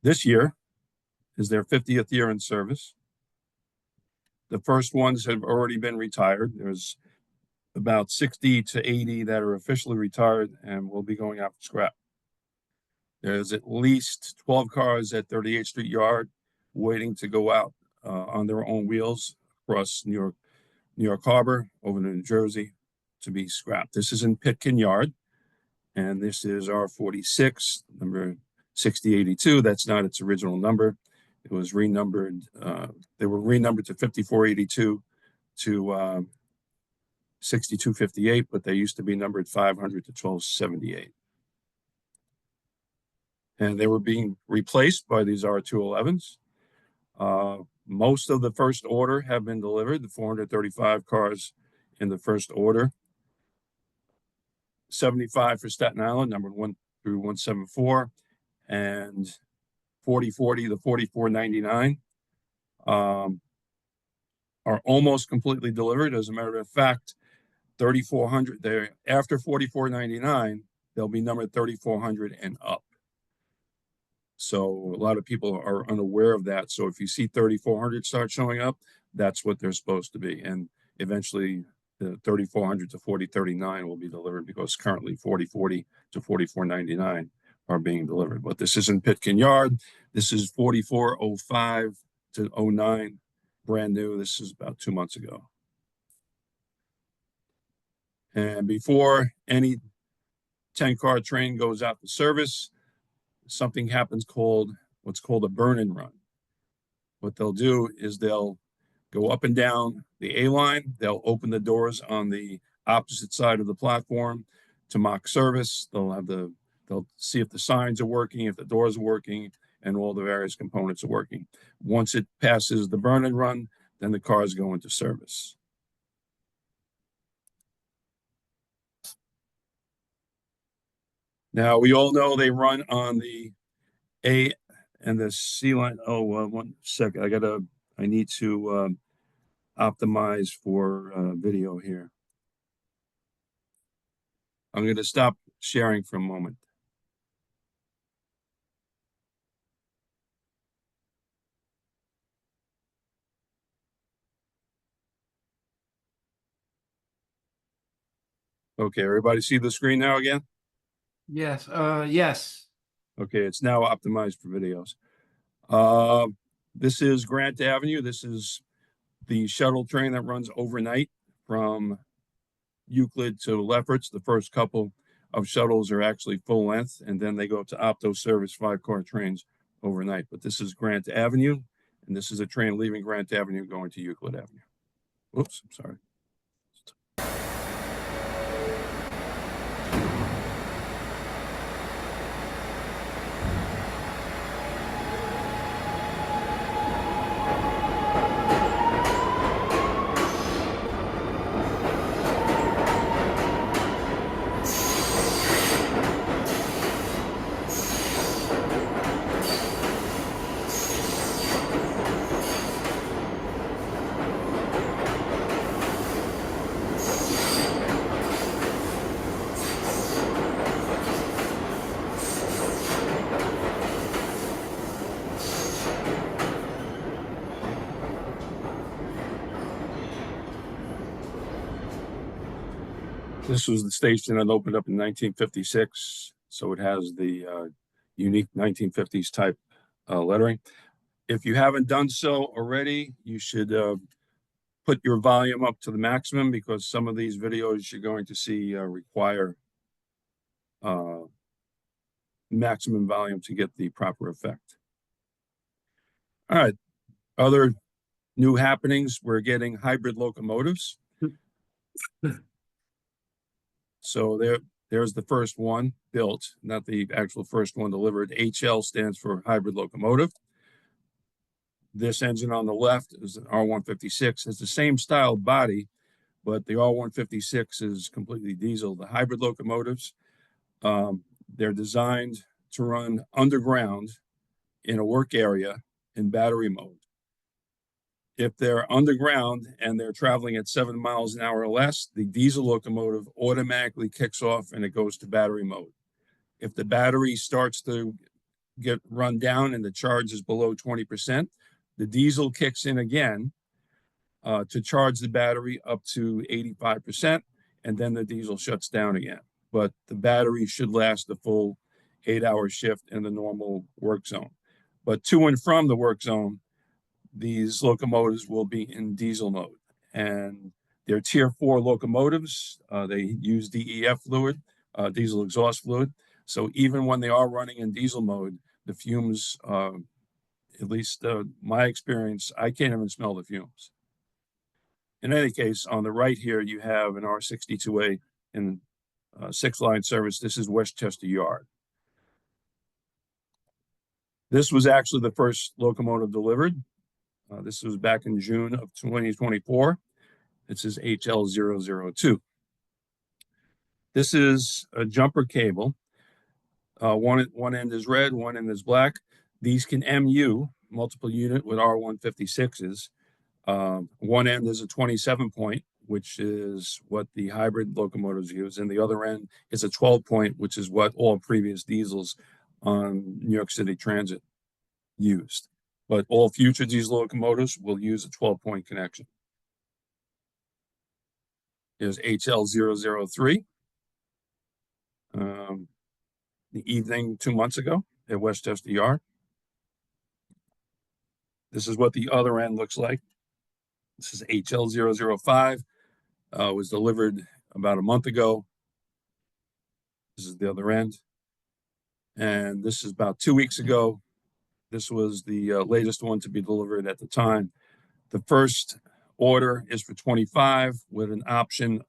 This year is their 50th year in service. The first ones have already been retired. There's about 60 to 80 that are officially retired and will be going out for scrap. There's at least 12 cars at 38th Street Yard waiting to go out on their own wheels across New York Harbor over to New Jersey to be scrapped. This is in Pitkin Yard, and this is R46, number 6082. That's not its original number. It was renumbered. They were renumbered to 5482 to 6258, but they used to be numbered 500 to 1278. And they were being replaced by these R211s. Most of the first order have been delivered, the 435 cars in the first order. 75 for Staten Island, numbered 1 through 174, and 4040 to 4499 are almost completely delivered. As a matter of fact, 3400, they're after 4499, they'll be numbered 3400 and up. So a lot of people are unaware of that. So if you see 3400 start showing up, that's what they're supposed to be. And eventually the 3400 to 4039 will be delivered, because currently 4040 to 4499 are being delivered. But this isn't Pitkin Yard. This is 4405 to 09, brand new. This is about 2 months ago. And before any 10-car train goes out to service, something happens what's called a burn and run. What they'll do is they'll go up and down the A line. They'll open the doors on the opposite side of the platform to mock service. They'll see if the signs are working, if the doors are working, and all the various components are working. Once it passes the burn and run, then the cars go into service. Now, we all know they run on the A and the C line. Oh, 1 second. I need to optimize for video here. I'm going to stop sharing for a moment. Okay, everybody see the screen now again? Yes. Yes. Okay, it's now optimized for videos. This is Grant Avenue. This is the shuttle train that runs overnight from Euclid to Lefferts. The first couple of shuttles are actually full length, and then they go to Opto service 5-car trains overnight. But this is Grant Avenue, and this is a train leaving Grant Avenue going to Euclid Avenue. Oops, I'm sorry. This was the station that opened up in 1956, so it has the unique 1950s type lettering. If you haven't done so already, you should put your volume up to the maximum, because some of these videos you're going to see require maximum volume to get the proper effect. All right, other new happenings, we're getting hybrid locomotives. So there's the first one built, not the actual first one delivered. HL stands for hybrid locomotive. This engine on the left is an R156. It's the same style body, but the R156 is completely diesel. The hybrid locomotives, they're designed to run underground in a work area in battery mode. If they're underground and they're traveling at 7 miles an hour or less, the diesel locomotive automatically kicks off and it goes to battery mode. If the battery starts to get run down and the charge is below 20%, the diesel kicks in again to charge the battery up to 85%, and then the diesel shuts down again. But the battery should last the full 8-hour shift in the normal work zone. But to and from the work zone, these locomotives will be in diesel mode. And they're Tier 4 locomotives. They use DEF fluid, diesel exhaust fluid. So even when they are running in diesel mode, the fumes, at least my experience, I can't even smell the fumes. In any case, on the right here, you have an R62A in 6-line service. This is Westchester Yard. This was actually the first locomotive delivered. This was back in June of 2024. This is HL002. This is a jumper cable. One end is red, one end is black. These can MU, multiple unit with R156s. One end is a 27-point, which is what the hybrid locomotives use, and the other end is a 12-point, which is what all previous diesels on New York City Transit used. But all future diesel locomotives will use a 12-point connection. Here's HL003. The evening 2 months ago at Westchester Yard. This is what the other end looks like. This is HL005. Was delivered about a month ago. This is the other end. And this is about 2 weeks ago. This was the latest one to be delivered at the time. The first order is for 25 with an option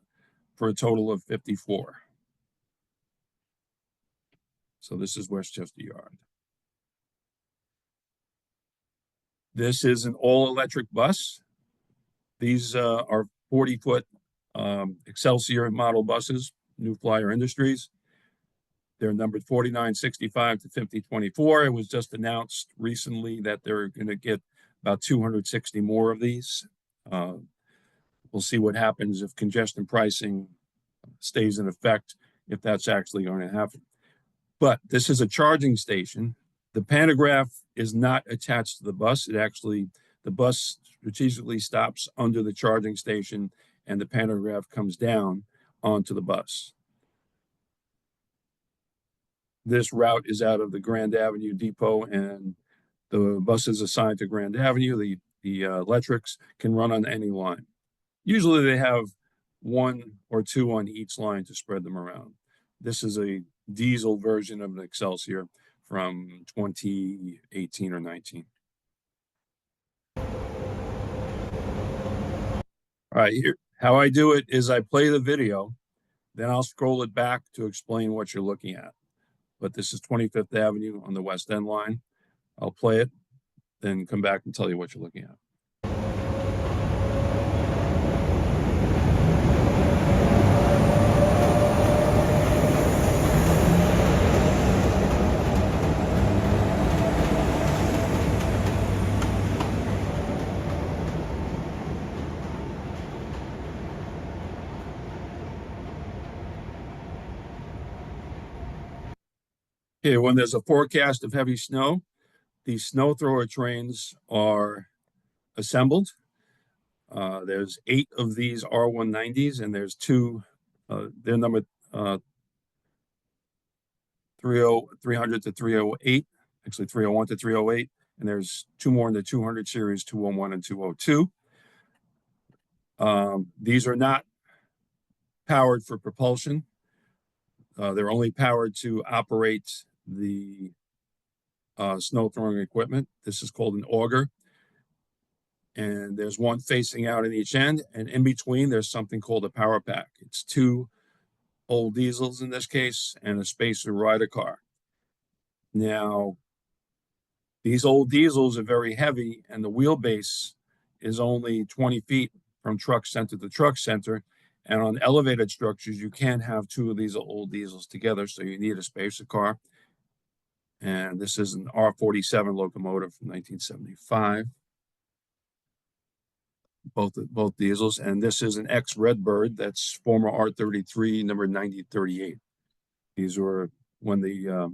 for a total of 54. So this is Westchester Yard. This is an all-electric bus. These are 40-foot Excelsior model buses, New Flyer Industries. They're numbered 4965 to 5024. It was just announced recently that they're going to get about 260 more of these. We'll see what happens if congestion pricing stays in effect, if that's actually going to happen. But this is a charging station. The pantograph is not attached to the bus. The bus strategically stops under the charging station and the pantograph comes down onto the bus. This route is out of the Grand Avenue Depot and the bus is assigned to Grand Avenue. The electrics can run on any line. Usually they have 1 or 2 on each line to spread them around. This is a diesel version of an Excelsior from 2018 or 19. All right, here, how I do it is I play the video, then I'll scroll it back to explain what you're looking at. But this is 25th Avenue on the West End line. I'll play it, then come back and tell you what you're looking at. Okay, when there's a forecast of heavy snow, these snow thrower trains are assembled. There's 8 of these R190s, and there's 2. They're numbered 300 to 308, actually 301 to 308, and there's 2 more in the 200 series, 201 and 202. These are not powered for propulsion. They're only powered to operate the snow throwing equipment. This is called an auger. And there's one facing out at each end. And in between, there's something called a power pack. It's 2 old diesels in this case and a spacer rider car. Now, these old diesels are very heavy and the wheelbase is only 20 feet from truck center to truck center. And on elevated structures, you can't have 2 of these old diesels together, so you need a spacer car. And this is an R47 locomotive from 1975. Both diesels. And this is an ex-Redbird that's former R33, number 9038. These were when the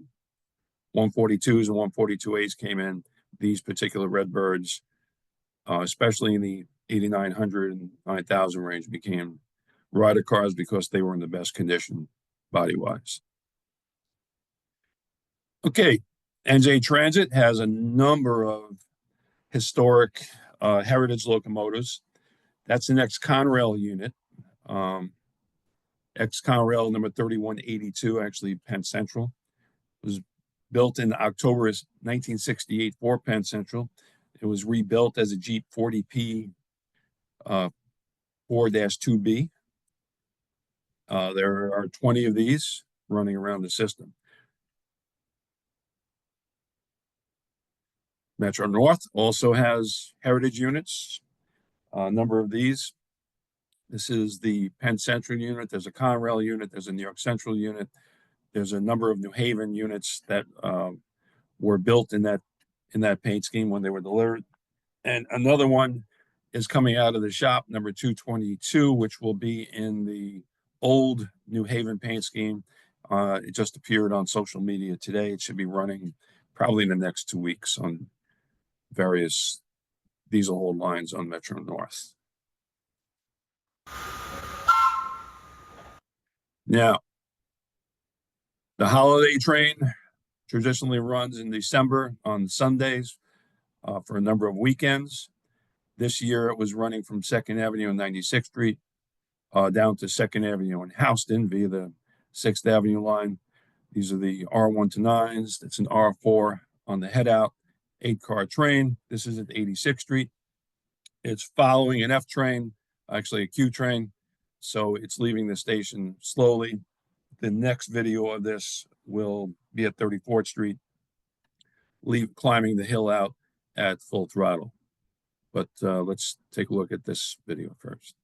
142s and 142As came in. These particular Redbirds, especially in the 8,900 and 9,000 range, became rider cars because they were in the best condition body-wise. Okay, NJ Transit has a number of historic heritage locomotives. That's the next Conrail unit. Ex-Conrail number 3182, actually Penn Central, was built in October 1968 for Penn Central. It was rebuilt as a Jeep 40P 4-2B. There are 20 of these running around the system. Metro North also has heritage units, a number of these. This is the Penn Central unit. There's a Conrail unit. There's a New York Central unit. There's a number of New Haven units that were built in that paint scheme when they were delivered. And another one is coming out of the shop, number 222, which will be in the old New Haven paint scheme. It just appeared on social media today. It should be running probably in the next 2 weeks on various diesel hold lines on Metro North. Now, the holiday train traditionally runs in December on Sundays for a number of weekends. This year it was running from 2nd Avenue and 96th Street down to 2nd Avenue in Houston via the 6th Avenue line. These are the R1 to 9s. It's an R4 on the head out, 8-car train. This is at 86th Street. It's following an F train, actually a Q train. So it's leaving the station slowly. The next video of this will be at 34th Street, climbing the hill out at full throttle. But let's take a look at this video first.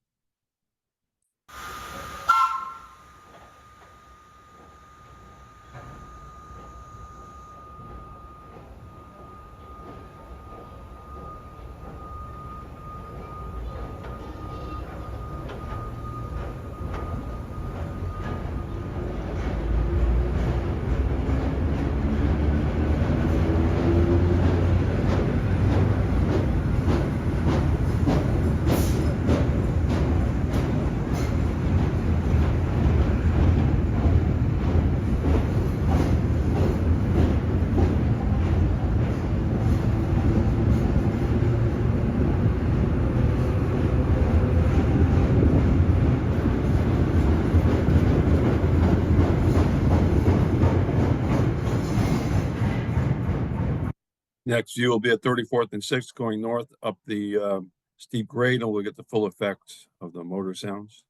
Next view will be at 34th and 6th going north up the steep grade, and we'll get the full effect of the motor sounds.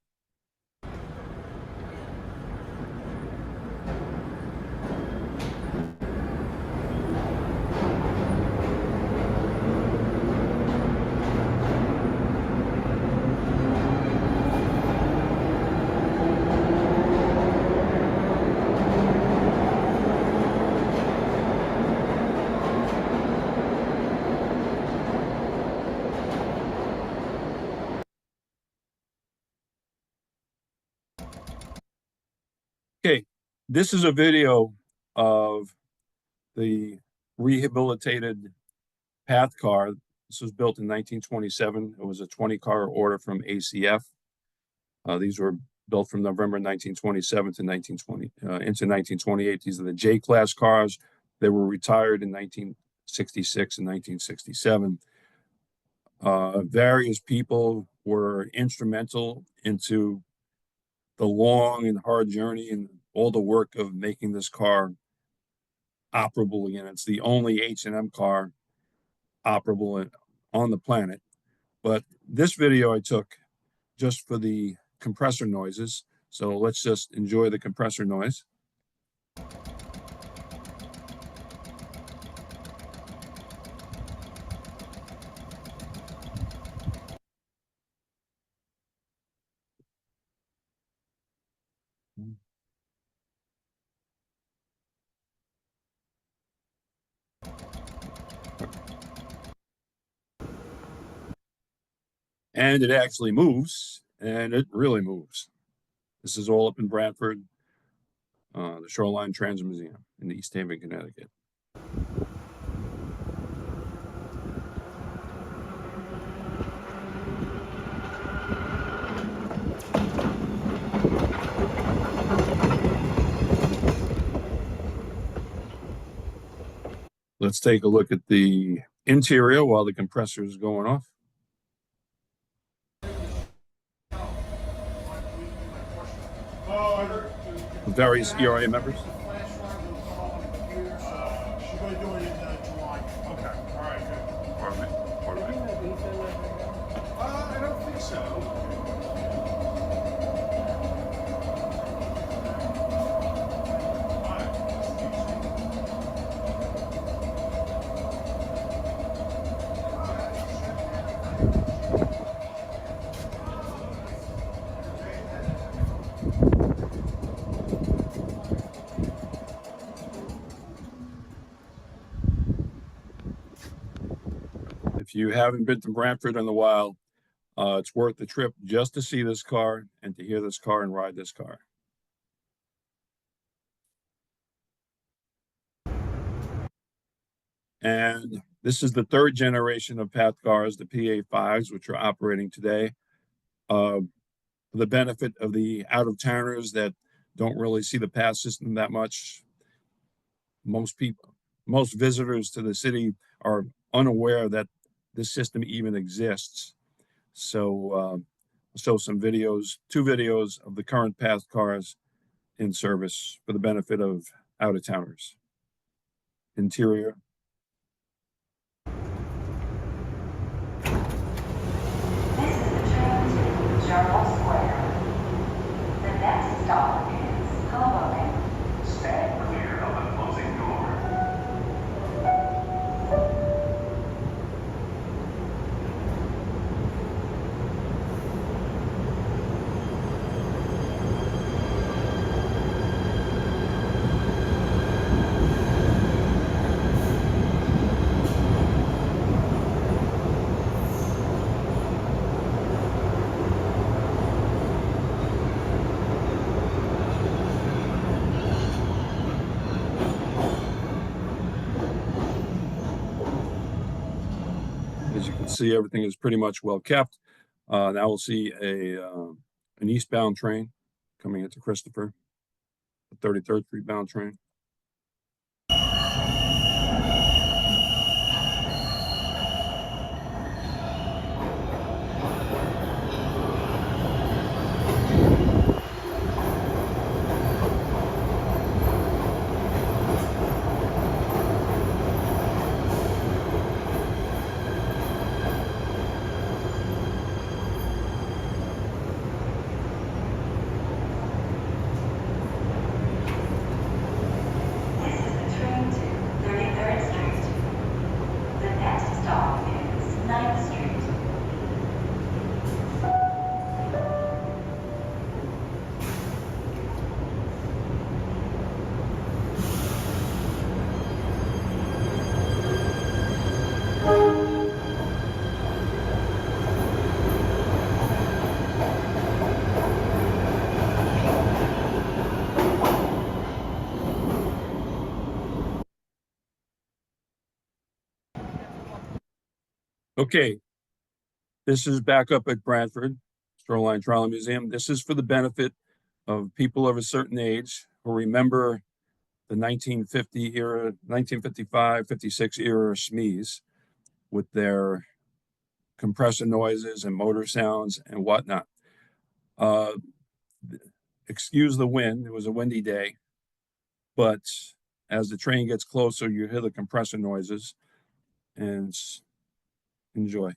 Okay, this is a video of the rehabilitated path car. This was built in 1927. It was a 20-car order from ACF. These were built from November 1927 to 1920 into 1928. These are the J-class cars. They were retired in 1966 and 1967. Various people were instrumental into the long and hard journey and all the work of making this car operable again. It's the only H&M car operable on the planet. But this video I took just for the compressor noises. So let's just enjoy the compressor noise. And it actually moves, and it really moves. This is all up in Brantford, the Shoreline Transit Museum in East Haven, Connecticut. Let's take a look at the interior while the compressor is going off. Various ERA members. I don't think so. If you haven't been to Brantford in a while, it's worth the trip just to see this car and to hear this car and ride this car. And this is the third generation of path cars, the PA5s, which are operating today. For the benefit of the out-of-towners that don't really see the path system that much, most visitors to the city are unaware that this system even exists. So I'll show some videos, 2 videos of the current path cars in service for the benefit of out-of-towners. Interior. This is the train to Journal Square. The next stop is commemorating. Stand clear of the closing door. As you can see, everything is pretty much well kept. Now we'll see an eastbound train coming into Christopher, the 33rd Street bound train. This is the train to 33rd Street. The next stop is 9th Street. Okay, this is back up at Brantford, Shoreline Trolley Museum. This is for the benefit of people of a certain age who remember the 1950 era, 1955, 56 era SMEs with their compressor noises and motor sounds and whatnot. Excuse the wind, it was a windy day, but as the train gets closer, you hear the compressor noises and enjoy.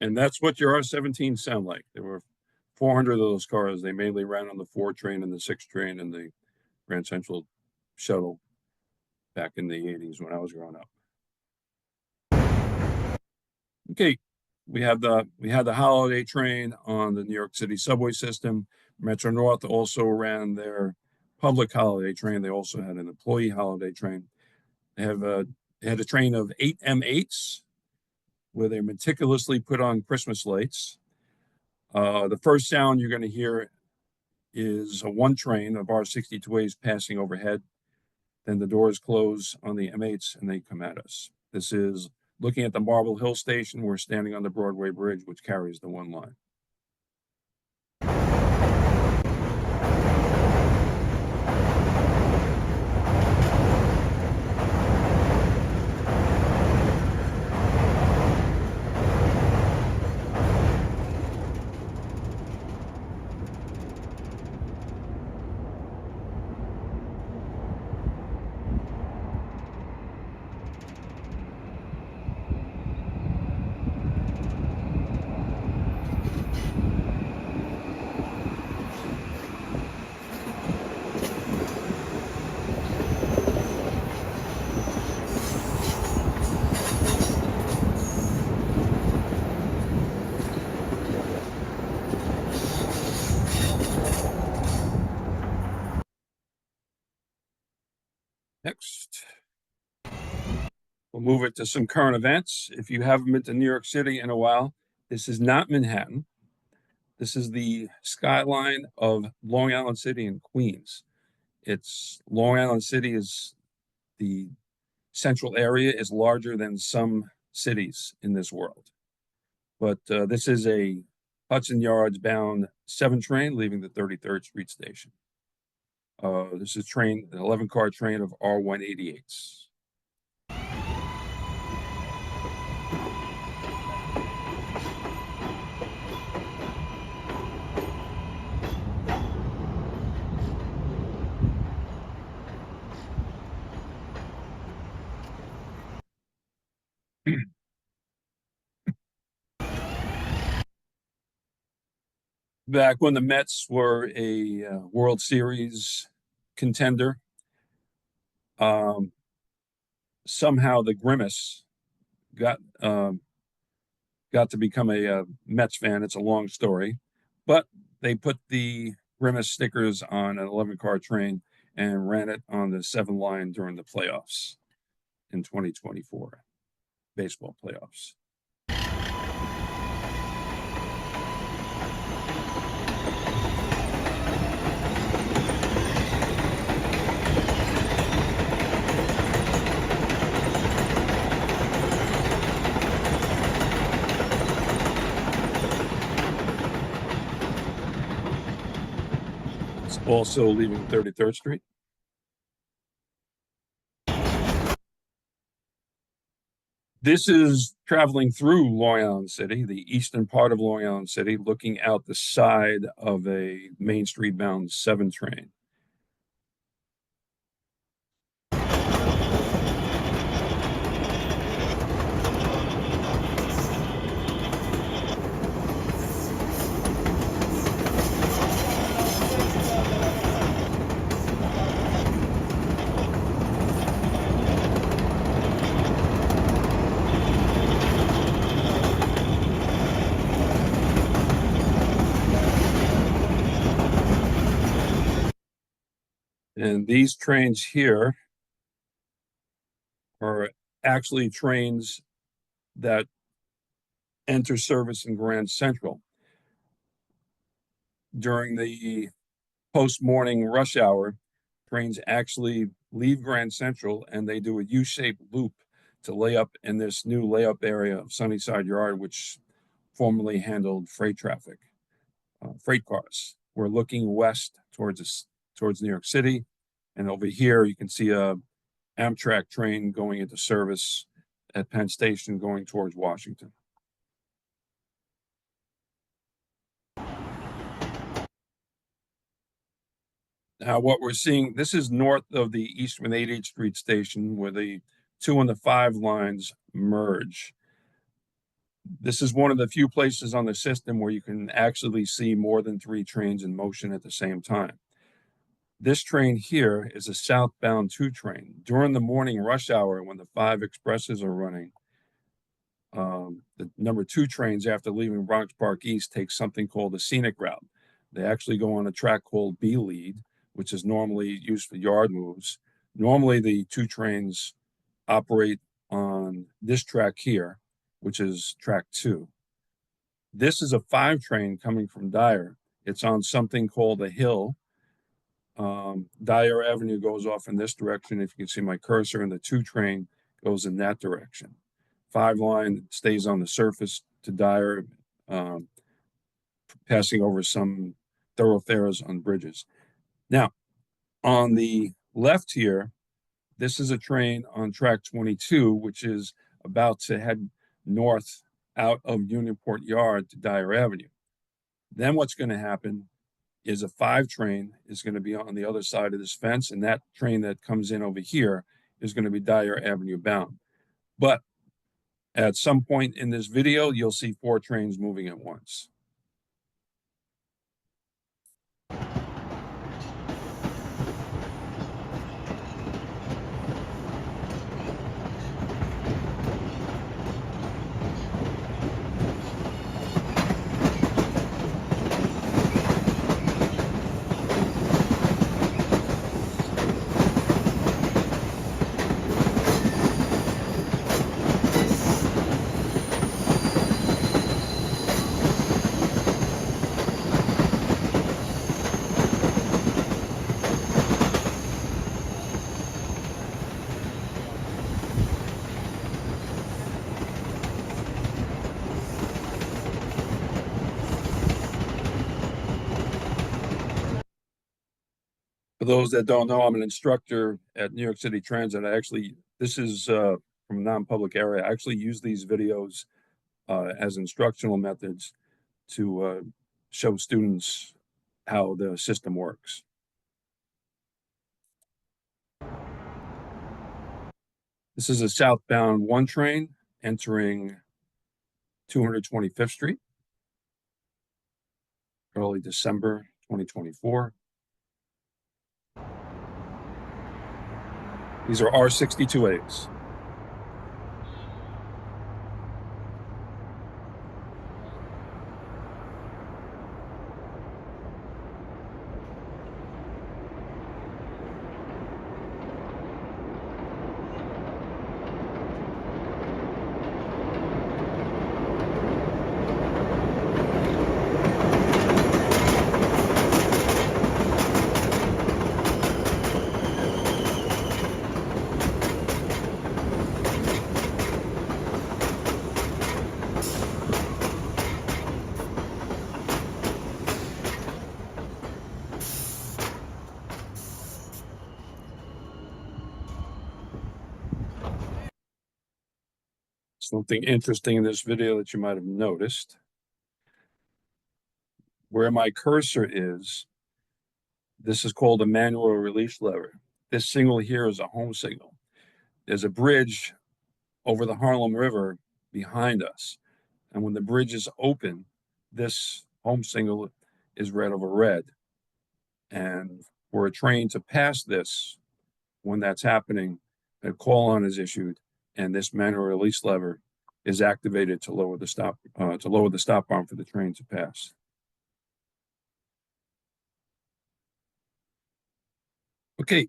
And that's what your R-17 sound like. There were 400 of those cars. They mainly ran on the 4 train and the 6 train and the Grand Central shuttle back in the 80s when I was growing up. Okay, we had the holiday train on the New York City subway system. Metro North also ran their public holiday train. They also had an employee holiday train. They had a train of 8 M8s where they meticulously put on Christmas lights. The first sound you're going to hear is a 1 train of R62As passing overhead. Then the doors close on the M8s and they come at us. This is looking at the Marble Hill station. We're standing on the Broadway Bridge, which carries the 1 line. Next, we'll move it to some current events. If you haven't been to New York City in a while, this is not Manhattan. This is the skyline of Long Island City in Queens. Long Island City is the central area is larger than some cities in this world. But this is a Hudson Yards bound 7 train leaving the 33rd Street station. This is an 11-car train of R188s. Back when the Mets were a World Series contender, somehow the Grimace got to become a Mets fan. It's a long story, but they put the Grimace stickers on an 11-car train and ran it on the 7 line during the playoffs in 2024 baseball playoffs. Also leaving 33rd Street. This is traveling through Long Island City, the eastern part of Long Island City, looking out the side of a Main Street bound 7 train. And these trains here are actually trains that enter service in Grand Central. During the post-morning rush hour, trains actually leave Grand Central and they do a U-shaped loop to lay up in this new layup area of Sunnyside Yard, which formerly handled freight traffic. Freight cars. We're looking west towards New York City. And over here, you can see a Amtrak train going into service at Penn Station going towards Washington. Now, what we're seeing, this is north of the Eastern 88th Street station where the 2 and the 5 lines merge. This is one of the few places on the system where you can actually see more than 3 trains in motion at the same time. This train here is a southbound 2 train. During the morning rush hour, when the 5 expresses are running, the number 2 trains, after leaving Bronx Park East, take something called the scenic route. They actually go on a track called B lead, which is normally used for yard moves. Normally, the 2 trains operate on this track here, which is track 2. This is a 5 train coming from Dyer. It's on something called a hill. Dyer Avenue goes off in this direction. If you can see my cursor, and the 2 train goes in that direction. 5 line stays on the surface to Dyer, passing over some thoroughfares on bridges. Now, on the left here, this is a train on track 22, which is about to head north out of Unionport Yard to Dyer Avenue. Then what's going to happen is a 5 train is going to be on the other side of this fence, and that train that comes in over here is going to be Dyer Avenue bound. But at some point in this video, you'll see 4 trains moving at once. For those that don't know, I'm an instructor at New York City Transit. This is from a non-public area. I actually use these videos as instructional methods to show students how the system works. This is a southbound 1 train entering 225th Street, early December 2024. These are R62As. Something interesting in this video that you might have noticed, where my cursor is, this is called a manual release lever. This signal here is a home signal. There's a bridge over the Harlem River behind us. And when the bridge is open, this home signal is red over red. And for a train to pass this, when that's happening, a call on is issued, and this manual release lever is activated to lower the stop arm for the train to pass. Okay,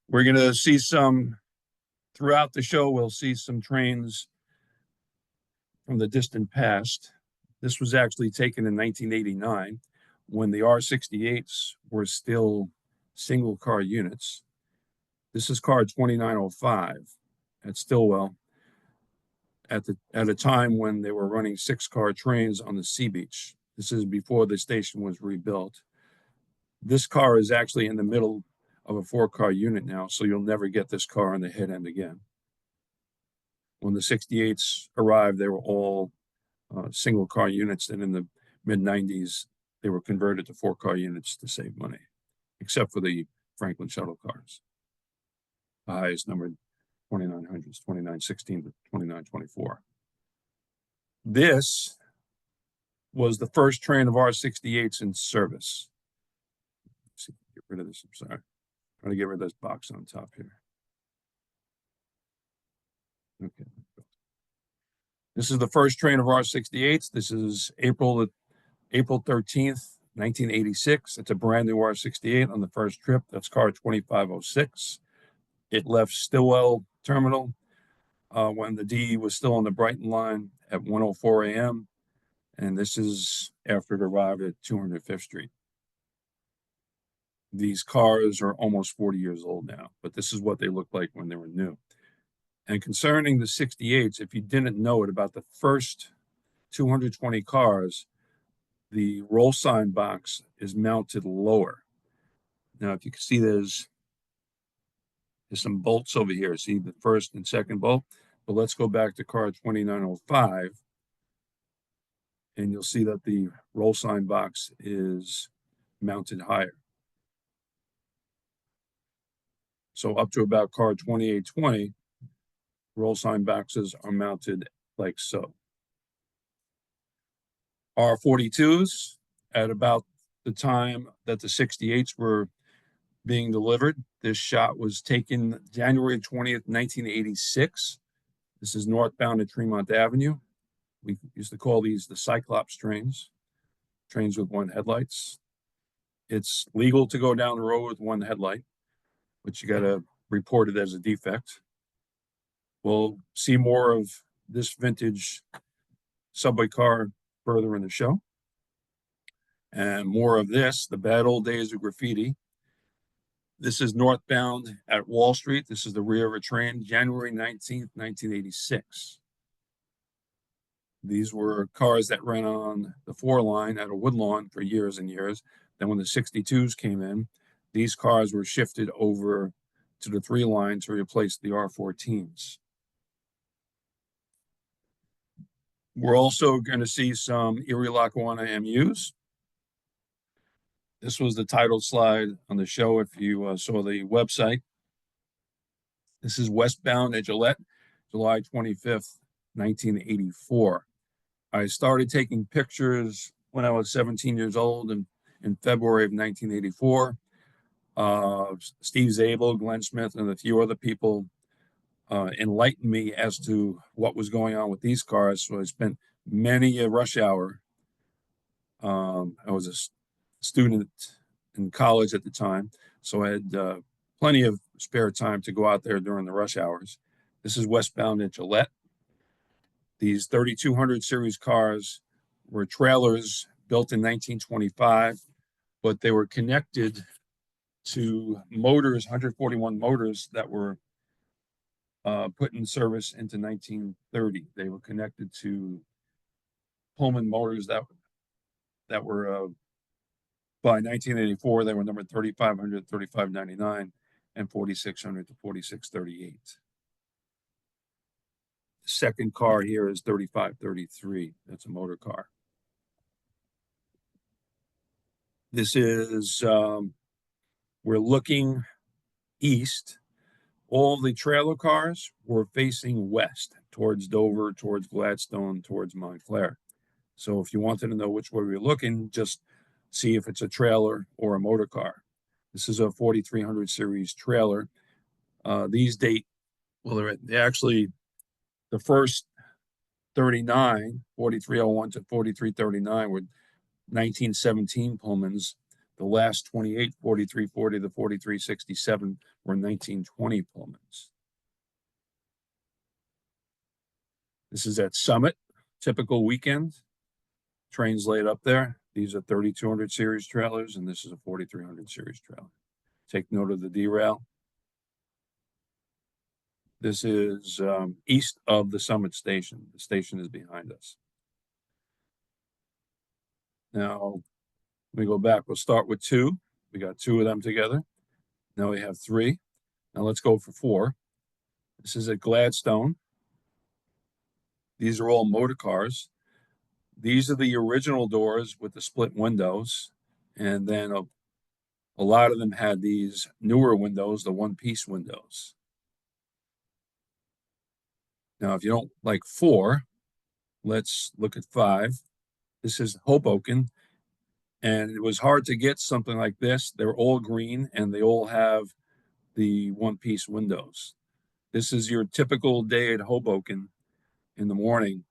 we're going to see some throughout the show. We'll see some trains from the distant past. This was actually taken in 1989 when the R68s were still single car units. This is car 2905 at Stillwell at a time when they were running 6-car trains on the Sea Beach. This is before the station was rebuilt. This car is actually in the middle of a 4-car unit now, so you'll never get this car on the head end again. When the 68s arrived, they were all single car units, and in the mid-90s, they were converted to 4-car units to save money, except for the Franklin shuttle cars. The highest numbered 2900s, 2916 to 2924. This was the first train of R68s in service. Let's see, get rid of this. I'm sorry. Trying to get rid of this box on top here. Okay. This is the first train of R68s. This is April 13th, 1986. It's a brand new R68 on the first trip. That's car 2506. It left Stillwell Terminal when the D was still on the Brighton line at 1:04 a.m. And this is after it arrived at 205th Street. These cars are almost 40 years old now, but this is what they looked like when they were new. And concerning the 68s, if you didn't know it, about the first 220 cars, the roll sign box is mounted lower. Now, if you can see, there's some bolts over here. See the first and second bolt? But let's go back to car 2905. And you'll see that the roll sign box is mounted higher. So up to about car 2820, roll sign boxes are mounted like so. R42s, at about the time that the 68s were being delivered, this shot was taken January 20th, 1986. This is northbound at Tremont Avenue. We used to call these the Cyclops trains with one headlights. It's legal to go down the road with one headlight, but you got to report it as a defect. We'll see more of this vintage subway car further in the show. And more of this, the bad old days of graffiti. This is northbound at Wall Street. This is the rear of a train, January 19th, 1986. These were cars that ran on the 4 line at a Woodlawn for years and years. Then when the 62s came in, these cars were shifted over to the 3 line to replace the R14s. We're also going to see some Erie Lackawanna MUs. This was the title slide on the show if you saw the website. This is westbound at Gillette, July 25th, 1984. I started taking pictures when I was 17 years old in February of 1984. Steve Zabel, Glenn Smith, and a few other people enlightened me as to what was going on with these cars. So I spent many a rush hour. I was a student in college at the time, so I had plenty of spare time to go out there during the rush hours. This is westbound at Gillette. These 3200 series cars were trailers built in 1925, but they were connected to motors, 141 motors that were put in service into 1930. They were connected to Pullman motors that were by 1984, they were numbered 3500, 3599, and 4600 to 4638. The second car here is 3533. That's a motor car. This is, we're looking east. All the trailer cars were facing west, towards Dover, towards Gladstone, towards Montclair. So if you wanted to know which way we were looking, just see if it's a trailer or a motor car. This is a 4300 series trailer. These date, well, they're actually the first 39, 4301 to 4339 were 1917 Pullmans. The last 28, 4340 to 4367 were 1920 Pullmans. This is at Summit, typical weekend. Trains laid up there. These are 3200 series trailers, and this is a 4300 series trailer. Take note of the derail. This is east of the Summit station. The station is behind us. Now, we go back. We'll start with 2. We got 2 of them together. Now we have 3. Now let's go for 4. This is at Gladstone. These are all motor cars. These are the original doors with the split windows. And then a lot of them had these newer windows, the one-piece windows. Now, if you don't like 4, Let's look at 5. This is Hoboken, and it was hard to get something like this. They're all green, and they all have the one-piece windows. This is your typical day at Hoboken in the morning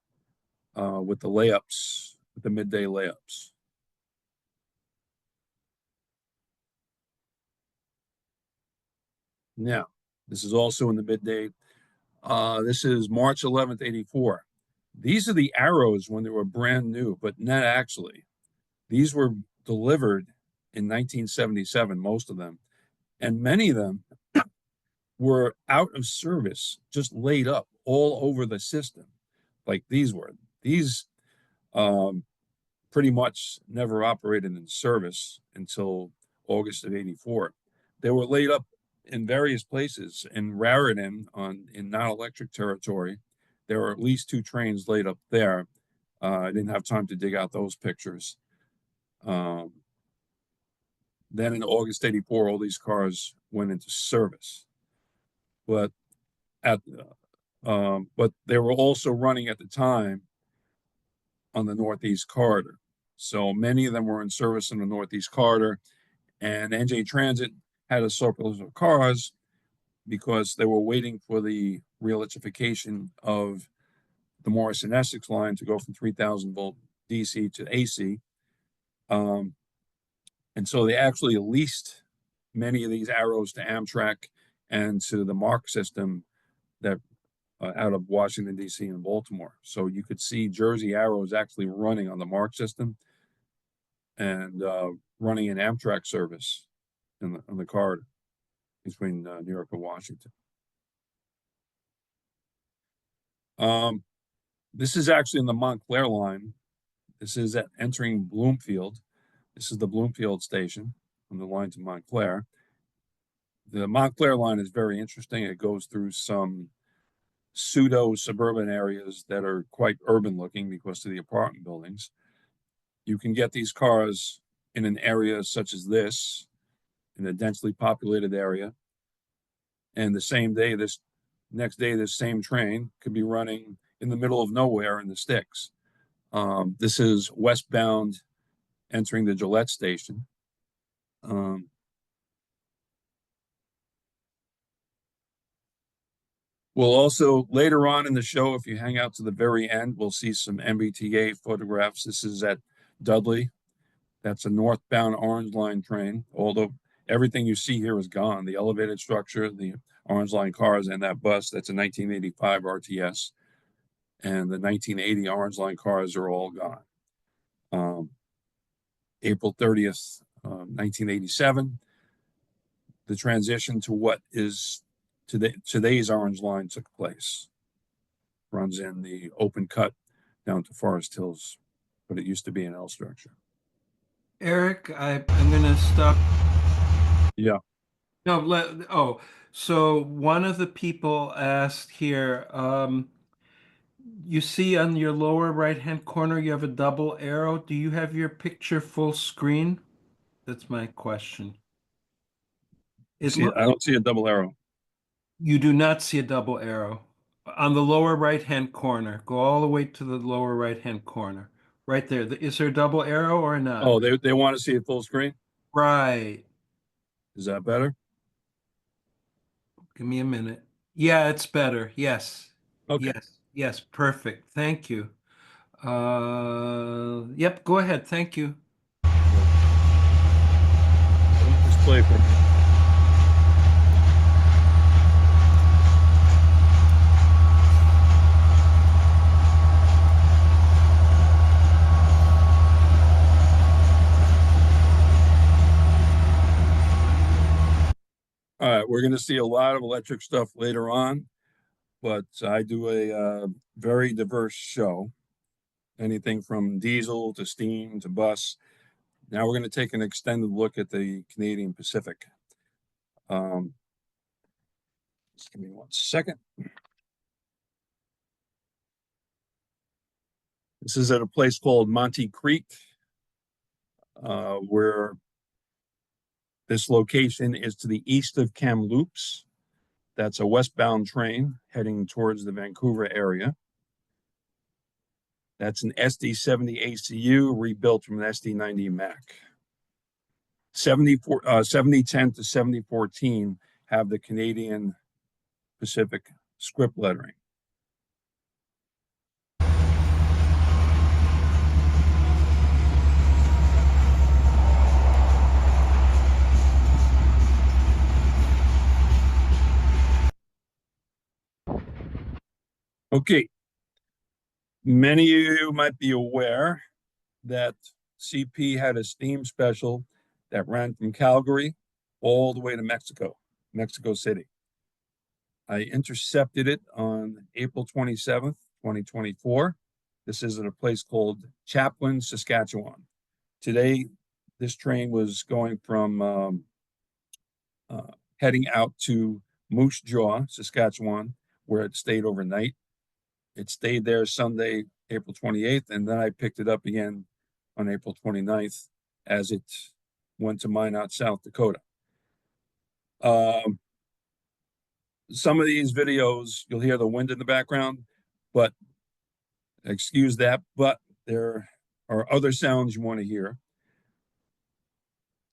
with the layups, with the midday layups. Now, this is also in the midday. This is March 11th, 84. These are the arrows when they were brand new, but not actually. These were delivered in 1977, most of them. And many of them were out of service, just laid up all over the system, like these were. These pretty much never operated in service until August of 84. They were laid up in various places. In Raritan, in non-electric territory, there were at least 2 trains laid up there. I didn't have time to dig out those pictures. Then in August 84, all these cars went into service. But but they were also running at the time on the Northeast Corridor. So many of them were in service in the Northeast Corridor, and NJ Transit had a surplus of cars because they were waiting for the re-electrification of the Morrison Essex line to go from 3,000 volt DC to AC. And so they actually leased many of these arrows to Amtrak and to the MARC system that out of Washington, D.C. and Baltimore. So you could see Jersey arrows actually running on the MARC system and running an Amtrak service on the corridor between New York and Washington. This is actually in the Montclair line. This is at entering Bloomfield. This is the Bloomfield station on the line to Montclair. The Montclair line is very interesting. It goes through some pseudo-suburban areas that are quite urban looking because of the apartment buildings. You can get these cars in an area such as this, in a densely populated area. And the same day, this same train could be running in the middle of nowhere in the sticks. This is westbound entering the Gillette station. We'll also, later on in the show, if you hang out to the very end, we'll see some MBTA photographs. This is at Dudley. That's a northbound Orange Line train, although everything you see here is gone. The elevated structure, the Orange Line cars, and that bus, that's a 1985 RTS. And the 1980 Orange Line cars are all gone. April 30th, 1987, the transition to what is today's Orange Line took place. Runs in the open cut down to Forest Hills, but it used to be an L structure. Eric, I'm going to stop. Yeah. No, so one of the people asked here, you see on your lower right-hand corner, you have a double arrow. Do you have your picture full screen? That's my question. I don't see a double arrow. You do not see a double arrow. On the lower right-hand corner, go all the way to the lower right-hand corner. Right there. Is there a double arrow or not? Oh, they want to see it full screen? Right. Is that better? Give me a minute. Yeah, it's better. Yes. Okay. Yes, perfect. Thank you. Yep, go ahead. Thank you. Just play for me. All right, we're going to see a lot of electric stuff later on, but I do a very diverse show, anything from diesel to steam to bus. Now we're going to take an extended look at the Canadian Pacific. Just give me 1 second. This is at a place called Monte Creek, where this location is to the east of Kamloops. That's a westbound train heading towards the Vancouver area. That's an SD70 ACU rebuilt from an SD90 Mac. 7010 to 7014 have the Canadian Pacific script lettering. Okay, many of you might be aware that CP had a steam special that ran from Calgary all the way to Mexico City. I intercepted it on April 27th, 2024. This is at a place called Chaplin, Saskatchewan. Today, this train was going from heading out to Moose Jaw, Saskatchewan, where it stayed overnight. It stayed there Sunday, April 28th, and then I picked it up again on April 29th as it went to Minot, South Dakota. Some of these videos, you'll hear the wind in the background, but excuse that, but there are other sounds you want to hear.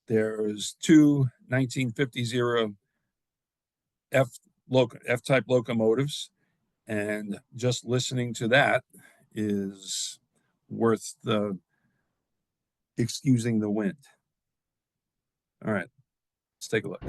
There's two 1950s era F-type locomotives, and just listening to that is worth the excusing the wind. All right, let's take a look.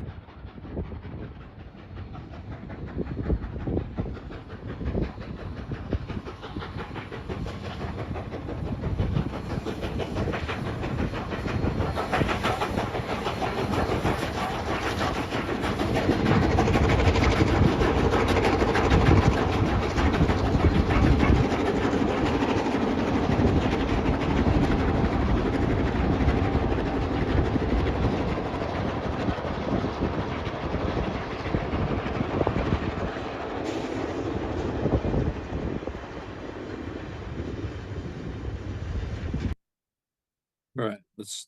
All right, let's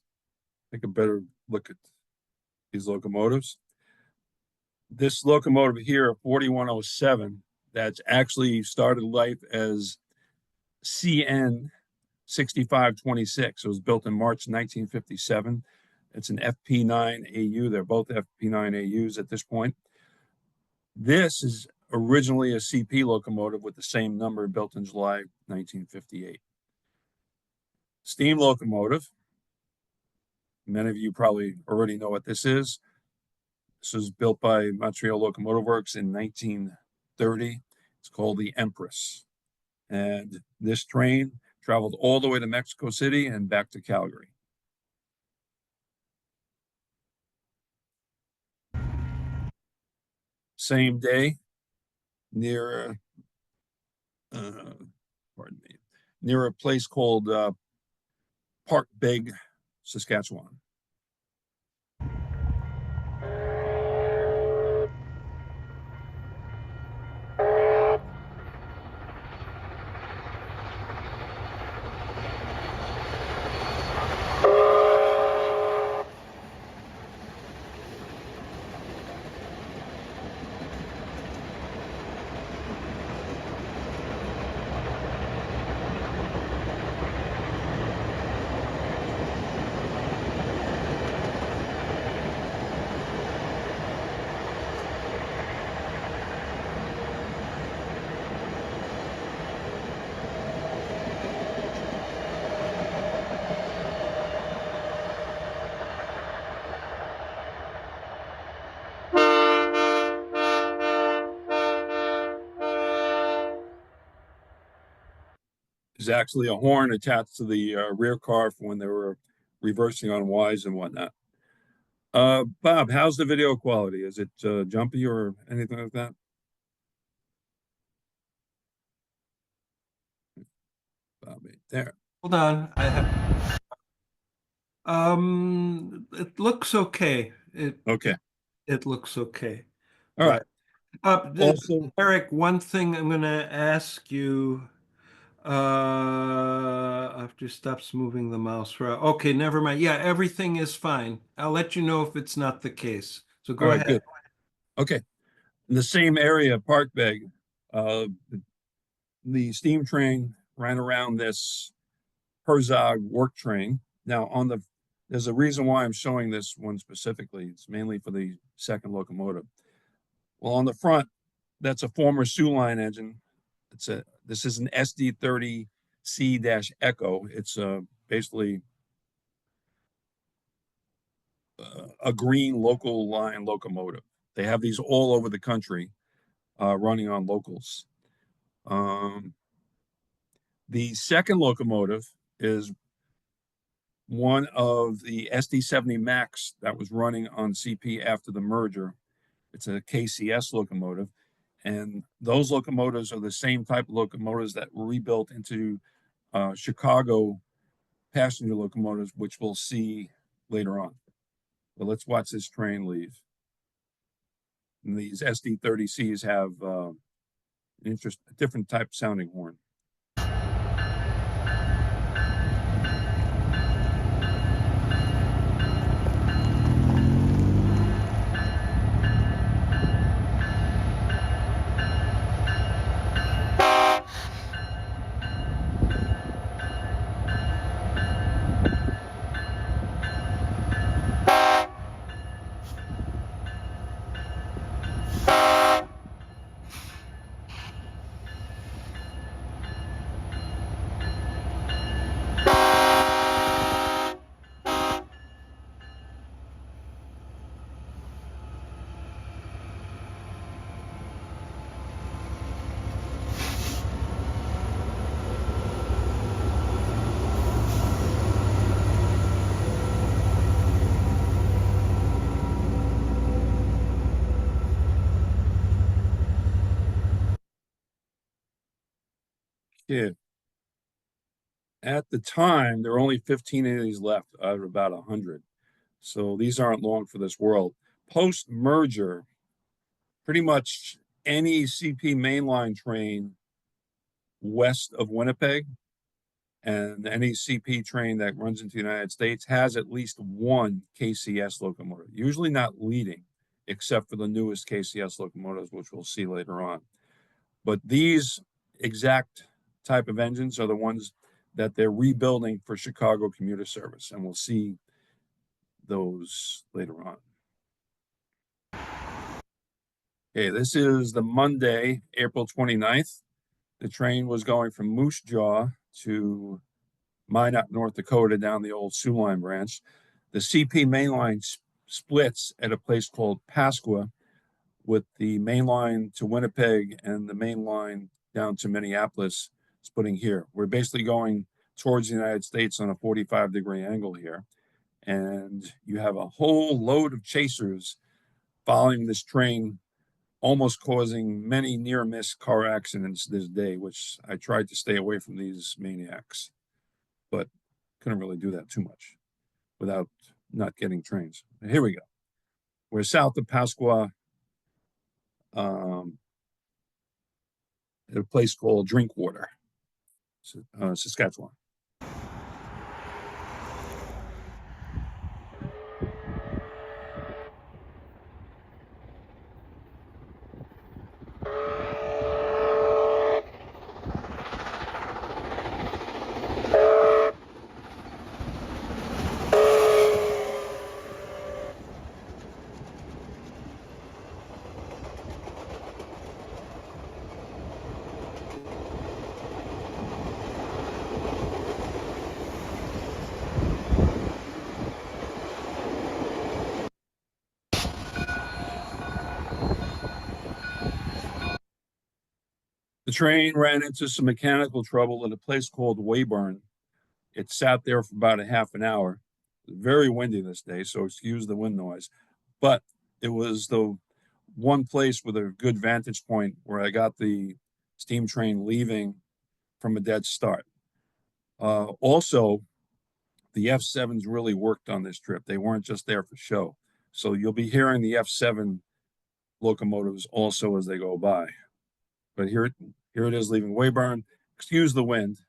take a better look at these locomotives. This locomotive here, 4107, that's actually started life as CN 6526. It was built in March 1957. It's an FP9 AU. They're both FP9 AUs at this point. This is originally a CP locomotive with the same number, built in July 1958. Steam locomotive. Many of you probably already know what this is. This was built by Montreal Locomotive Works in 1930. It's called the Empress. And this train traveled all the way to Mexico City and back to Calgary. Same day, near near a place called Park Beg, Saskatchewan. There's actually a horn attached to the rear car for when they were reversing on Ys and whatnot. Bob, how's the video quality? Is it jumpy or anything like that? Bob, right there. Hold on, I have. It looks okay. Okay. It looks okay. All right. Also, Eric, one thing I'm gonna ask you. After stops moving the mouse around. Okay, never mind. Yeah, everything is fine. I'll let you know if it's not the case. So go all right, ahead. good. Okay. In the same area, Park Beg, the steam train ran around this Herzog work train. Now, there's a reason why I'm showing this one specifically. It's mainly for the second locomotive. Well, on the front, that's a former Sioux Line engine. This is an SD30C-Echo. It's basically a green local line locomotive. They have these all over the country, running on locals. The second locomotive is one of the SD70 Max that was running on CP after the merger. It's a KCS locomotive, and those locomotives are the same type of locomotives that were rebuilt into Chicago passenger locomotives, which we'll see later on. But let's watch this train leave. And these SD30Cs have a different type sounding horn. Yeah. At the time, there were only 15 of these left out of about 100. So these aren't long for this world. Post-merger, pretty much any CP mainline train west of Winnipeg and any CP train that runs into the United States has at least one KCS locomotive, usually not leading, except for the newest KCS locomotives, which we'll see later on. But these exact type of engines are the ones that they're rebuilding for Chicago commuter service, and we'll see those later on. Okay, this is the Monday, April 29th. The train was going from Moose Jaw to Minot, North Dakota, down the old Sioux Line branch. The CP mainline splits at a place called Pasqua, with the main line to Winnipeg and the main line down to Minneapolis splitting here. We're basically going towards the United States on a 45-degree angle here. And you have a whole load of chasers following this train, almost causing many near-miss car accidents this day, which I tried to stay away from these maniacs, but couldn't really do that too much without not getting trains. Here we go. We're south of Pasqua, at a place called Drinkwater, Saskatchewan. The train ran into some mechanical trouble at a place called Weyburn. It sat there for about a half an hour. It was very windy this day, so excuse the wind noise. But it was the one place with a good vantage point where I got the steam train leaving from a dead start. Also, the F7s really worked on this trip. They weren't just there for show. So you'll be hearing the F7 locomotives also as they go by. But here it is leaving Weyburn. Excuse the wind.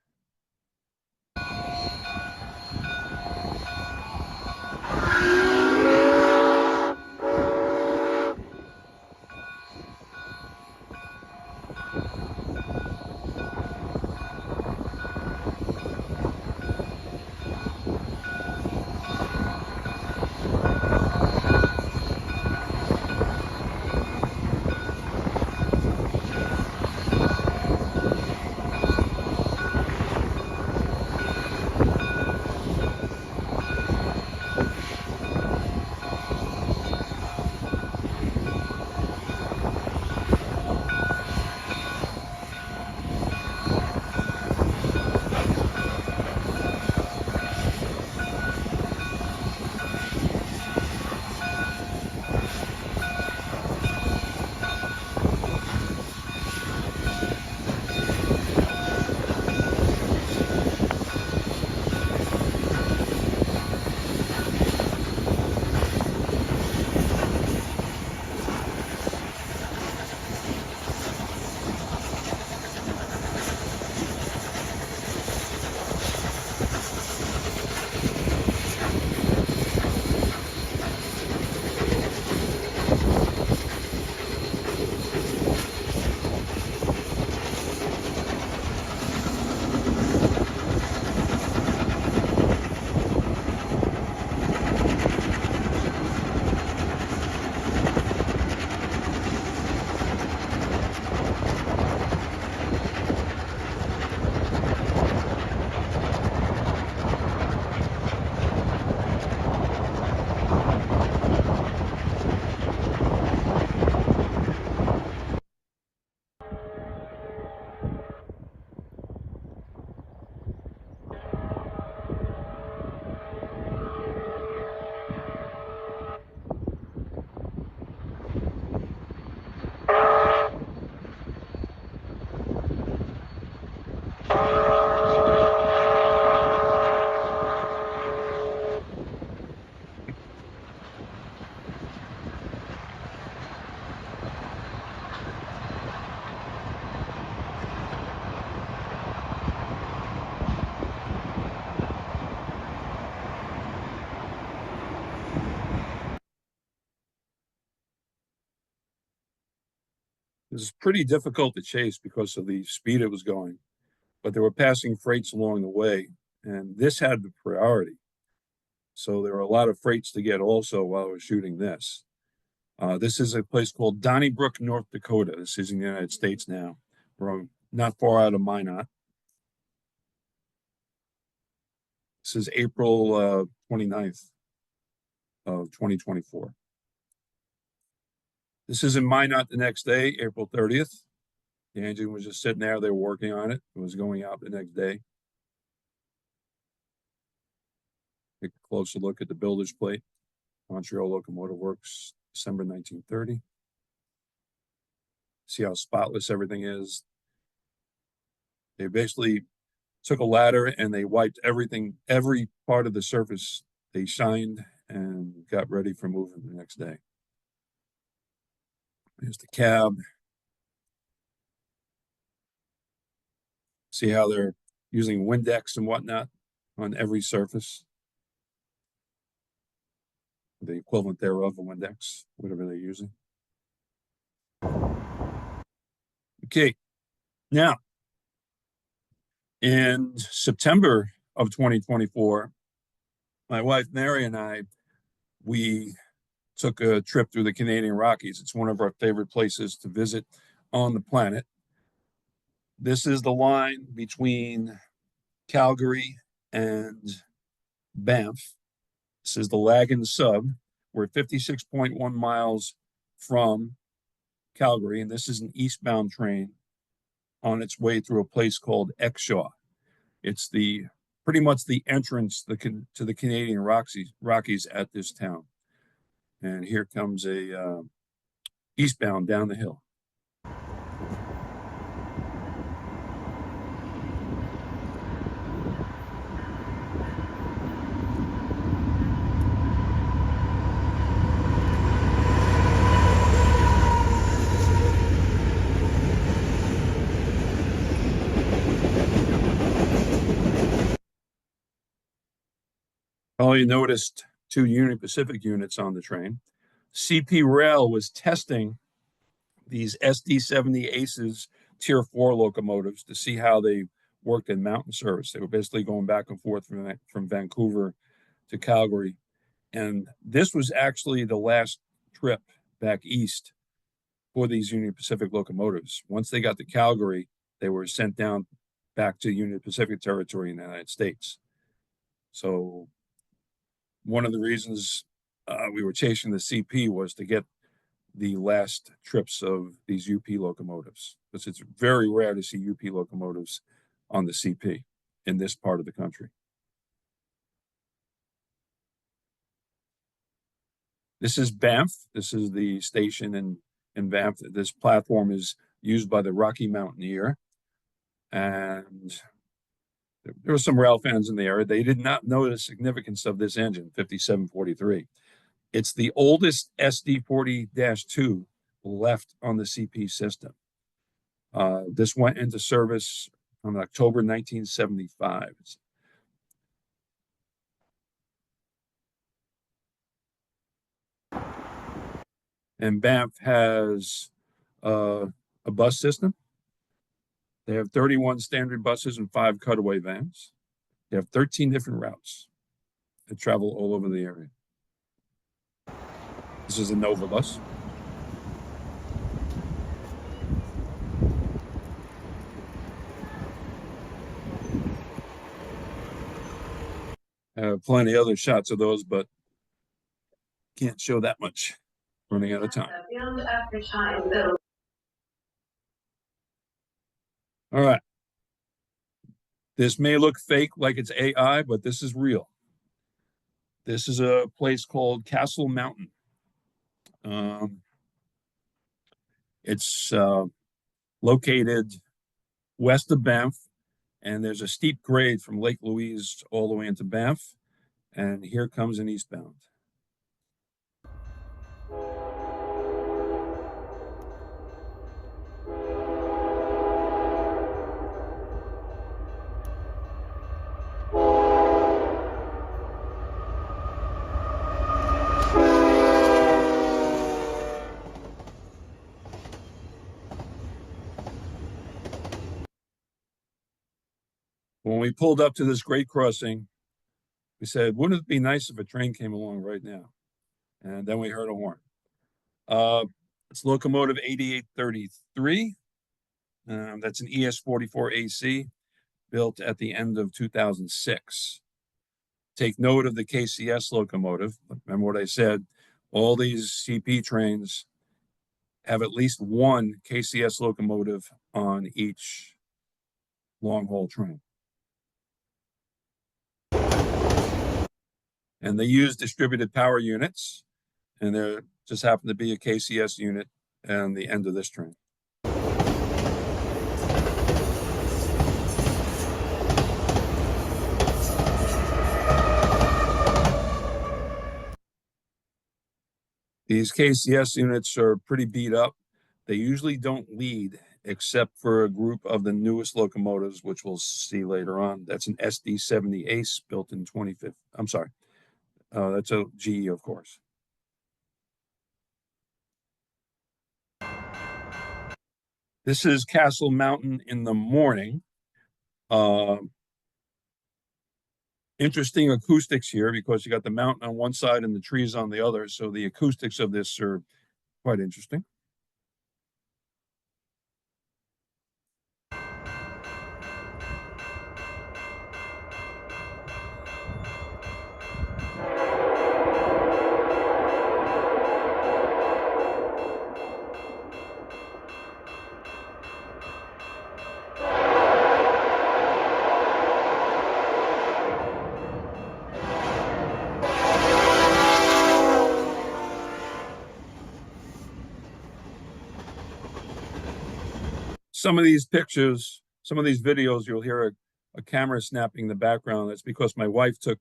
It was pretty difficult to chase because of the speed it was going, but they were passing freights along the way, and this had the priority. So there were a lot of freights to get also while I was shooting this. This is a place called Donnybrook, North Dakota. This is in the United States now. We're not far out of Minot. This is April 29th of 2024. This is in Minot the next day, April 30th. The engine was just sitting there. They were working on it. It was going out the next day. Take a closer look at the builder's plate. Montreal Locomotive Works, December 1930. See how spotless everything is. They basically took a ladder and they wiped everything, every part of the surface they shined and got ready for moving the next day. Here's the cab. See how they're using Windex and whatnot on every surface. The equivalent thereof, a Windex, whatever they're using. Okay, now, in September of 2024, my wife Mary and I, we took a trip through the Canadian Rockies. It's one of our favorite places to visit on the planet. This is the line between Calgary and Banff. This is the Lagan Sub. We're 56.1 miles from Calgary, and this is an eastbound train on its way through a place called Exshaw. It's pretty much the entrance to the Canadian Rockies at this town. And here comes a eastbound down the hill. Probably noticed two Union Pacific units on the train. CP Rail was testing these SD-70 Aces Tier 4 locomotives to see how they worked in mountain service. They were basically going back and forth from Vancouver to Calgary. And this was actually the last trip back east for these Union Pacific locomotives. Once they got to Calgary, they were sent down back to Union Pacific territory in the United States. So one of the reasons we were chasing the CP was to get the last trips of these UP locomotives, because it's very rare to see UP locomotives on the CP in this part of the country. This is Banff. This is the station in Banff. This platform is used by the Rocky Mountaineer, and there were some rail fans in the area. They did not know the significance of this engine, 5743. It's the oldest SD40-2 left on the CP system. This went into service on October 1975. And Banff has a bus system. They have 31 standard buses and 5 cutaway vans. They have 13 different routes that travel all over the area. This is a Nova bus. I have plenty of other shots of those, but can't show that much. Running out of time. All right. This may look fake like it's AI, but this is real. This is a place called Castle Mountain. It's located west of Banff, and there's a steep grade from Lake Louise all the way into Banff. And here comes an eastbound. we pulled up to this grade crossing, we said, wouldn't it be nice if a train came along right now? And then we heard a horn. It's locomotive 8833. That's an ES44 AC built at the end of 2006. Take note of the KCS locomotive. Remember what I said, all these CP trains have at least one KCS locomotive on each long haul train. And they use distributed power units, and there just happened to be a KCS unit on the end of this train. These KCS units are pretty beat up. They usually don't lead except for a group of the newest locomotives, which we'll see later on. That's an SD70 Ace built in 2015. I'm sorry. That's a GE, of course. This is Castle Mountain in the morning. Interesting acoustics here because you got the mountain on one side and the trees on the other. So the acoustics of this are quite interesting. Some of these pictures, some of these videos, you'll hear a camera snapping in the background. That's because my wife took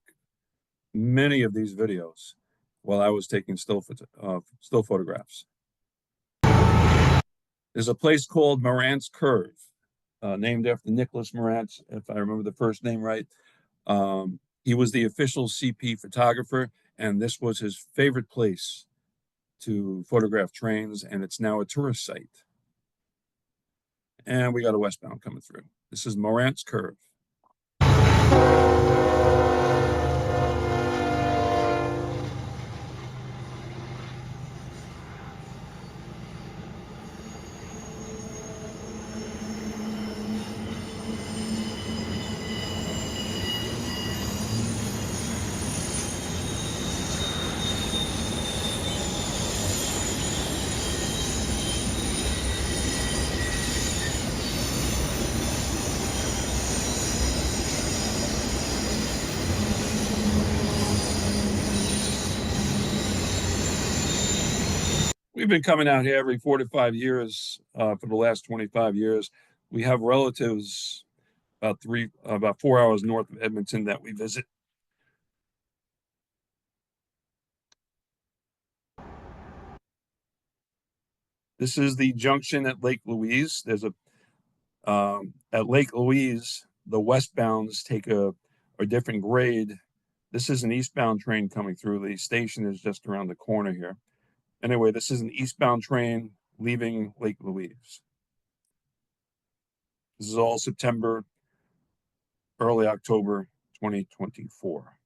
many of these videos while I was taking still photographs. There's a place called Morant's Curve, named after Nicholas Morant, if I remember the first name right. He was the official CP photographer, and this was his favorite place to photograph trains, and it's now a tourist site. And we got a westbound coming through. This is Morant's Curve. We've been coming out here every 4 to 5 years for the last 25 years. We have relatives about 4 hours north of Edmonton that we visit. This is the junction at Lake Louise. There's at Lake Louise, the westbounds take a different grade. This is an eastbound train coming through. The station is just around the corner here. Anyway, this is an eastbound train leaving Lake Louise. This is all September, early October 2024.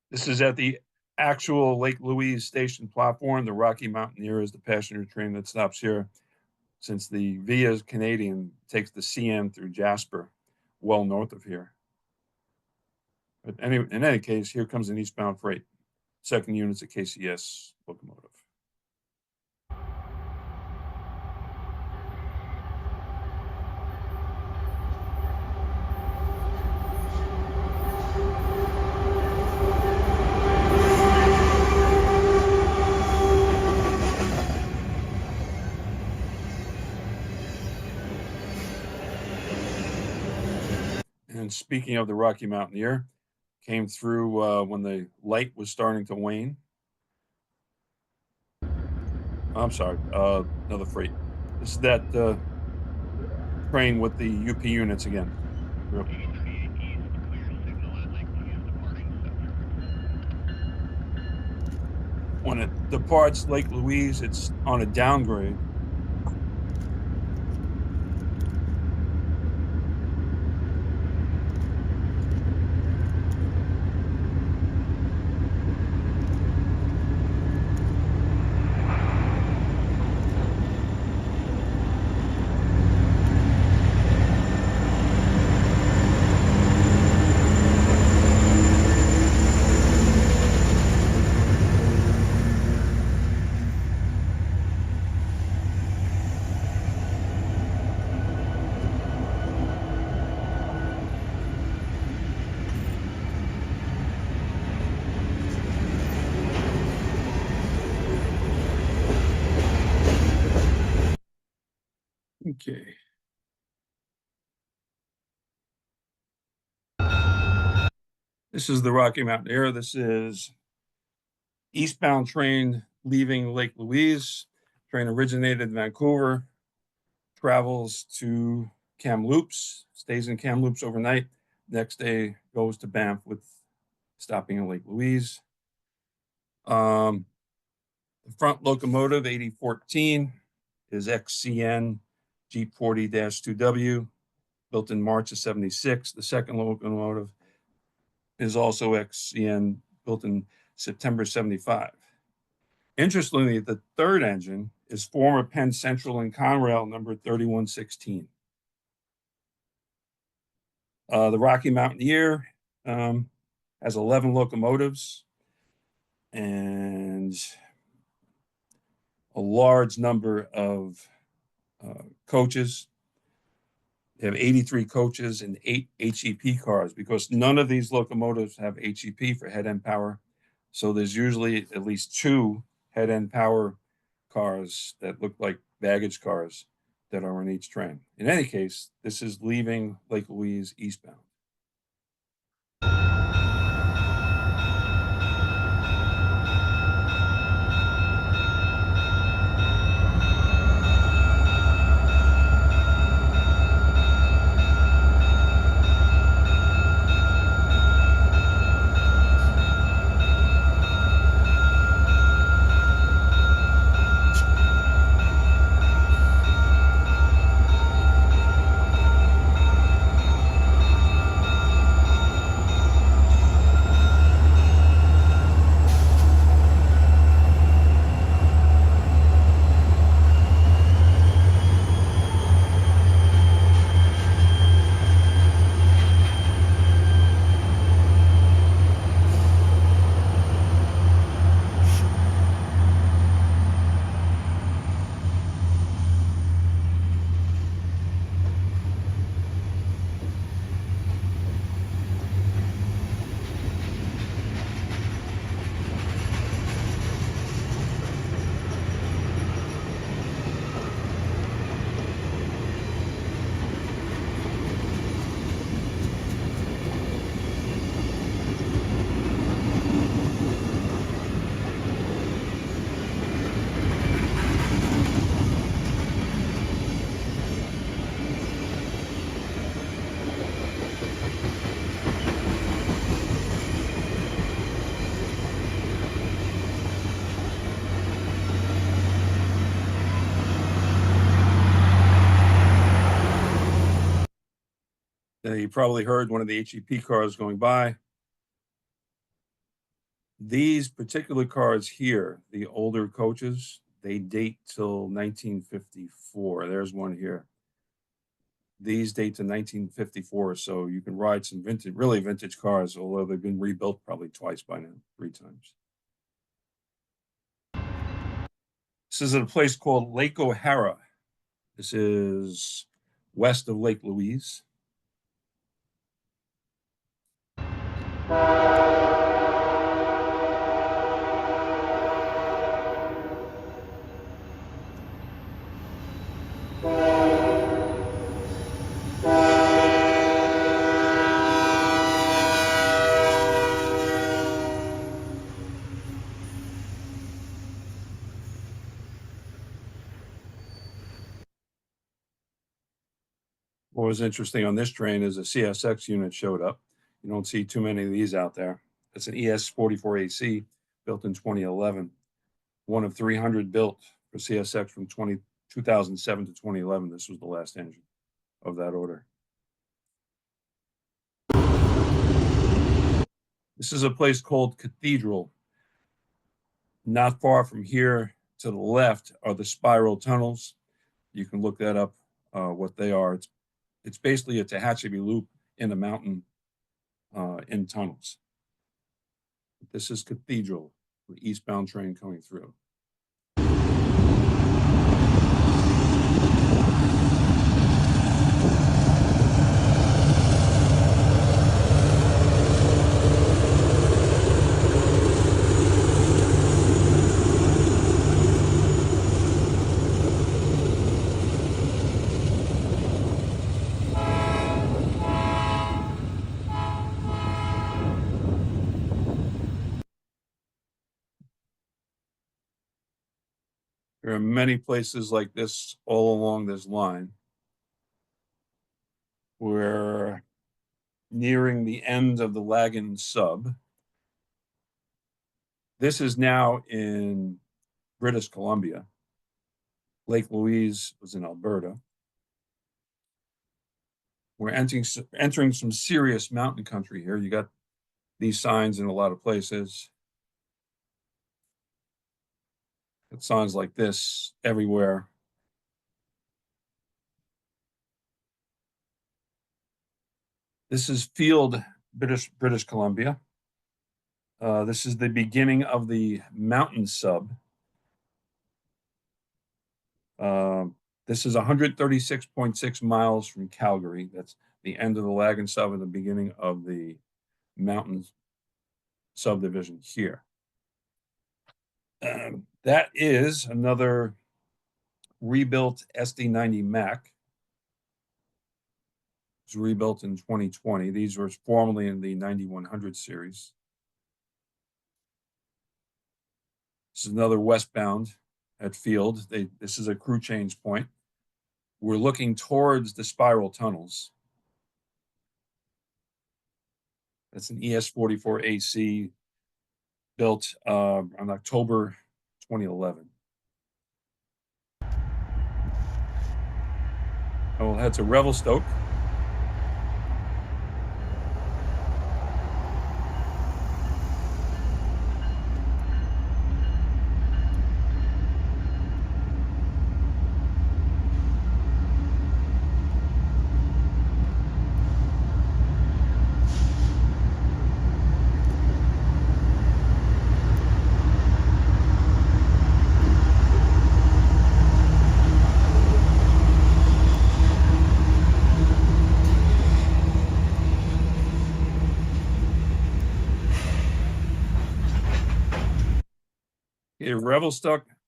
This is at the actual Lake Louise station platform. The Rocky Mountaineer is the passenger train that stops here, since the Via Canadian takes the CN through Jasper, well north of here. But in any case, here comes an eastbound freight. Second unit's a KCS locomotive. And speaking of the Rocky Mountaineer, came through when the light was starting to wane. I'm sorry, another freight. This is that train with the UP units again. Yep. When it departs Lake Louise, it's on a downgrade. Okay. This is the Rocky Mountaineer. This is eastbound train leaving Lake Louise. Train originated in Vancouver, travels to Kamloops, stays in Kamloops overnight. Next day goes to Banff with stopping in Lake Louise. The front locomotive, 8014, is XCN Jeep 40-2W, built in March of 76. The second locomotive is also XCN, built in September 75. Interestingly, the third engine is former Penn Central and Conrail number 3116. The Rocky Mountaineer has 11 locomotives and a large number of coaches. They have 83 coaches and 8 HEP cars because none of these locomotives have HEP for head-end power. So there's usually at least 2 head-end power cars that look like baggage cars that are on each train. In any case, this is leaving Lake Louise eastbound. You probably heard one of the HEP cars going by. These particular cars here, the older coaches, they date till 1954. There's one here. These date to 1954, so you can ride some vintage, really vintage cars, although they've been rebuilt probably twice by now, 3 times. This is at a place called Lake O'Hara. This is west of Lake Louise. What was interesting on this train is a CSX unit showed up. You don't see too many of these out there. It's an ES44AC built in 2011, one of 300 built for CSX from 2007 to 2011. This was the last engine of that order. This is a place called Cathedral. Not far from here to the left are the spiral tunnels. You can look that up, what they are. It's basically a Tehachapi loop in a mountain in tunnels. This is Cathedral, the eastbound train coming through. There are many places like this all along this line. We're nearing the end of the Lagan sub. This is now in British Columbia. Lake Louise was in Alberta. We're entering some serious mountain country here. You got these signs in a lot of places. It sounds like this everywhere. This is Field, British Columbia. This is the beginning of the mountain sub. This is 136.6 miles from Calgary. That's the end of the Lagan sub and the beginning of the mountain subdivision here. That is another rebuilt SD90 Mac. It was rebuilt in 2020. These were formerly in the 9100 series. This is another westbound at Field. This is a crew change point. We're looking towards the spiral tunnels. That's an ES44AC built on October 2011. I will head to Revelstoke.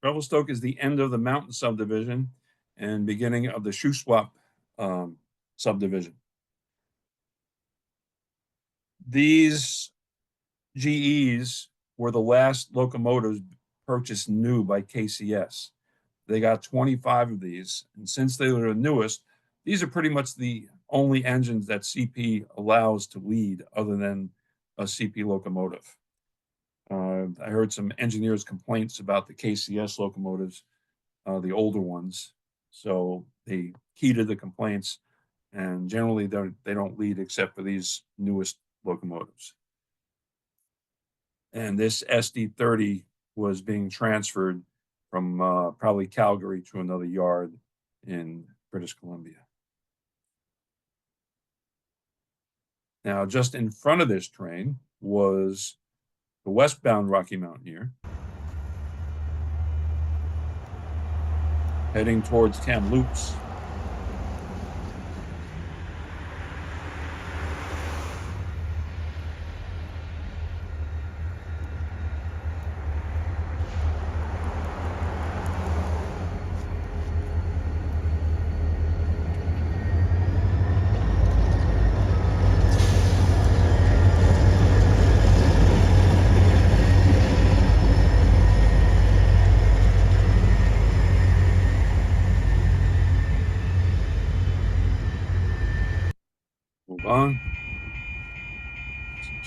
Revelstoke is the end of the mountain subdivision and beginning of the Shuswap subdivision. These GEs were the last locomotives purchased new by KCS. They got 25 of these, and since they were the newest, these are pretty much the only engines that CP allows to lead other than a CP locomotive. I heard some engineers' complaints about the KCS locomotives, the older ones. So they heeded the complaints, and generally they don't lead except for these newest locomotives. And this SD30 was being transferred from probably Calgary to another yard in British Columbia. Now, just in front of this train was the westbound Rocky Mountaineer, heading towards Kamloops.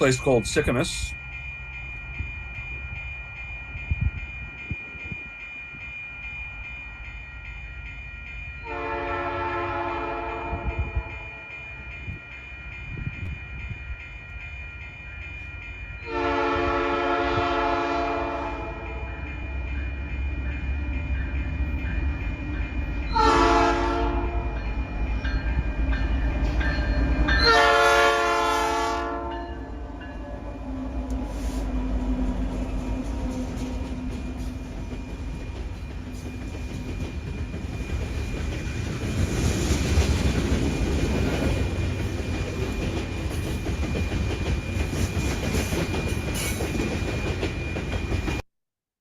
place called Sycamus.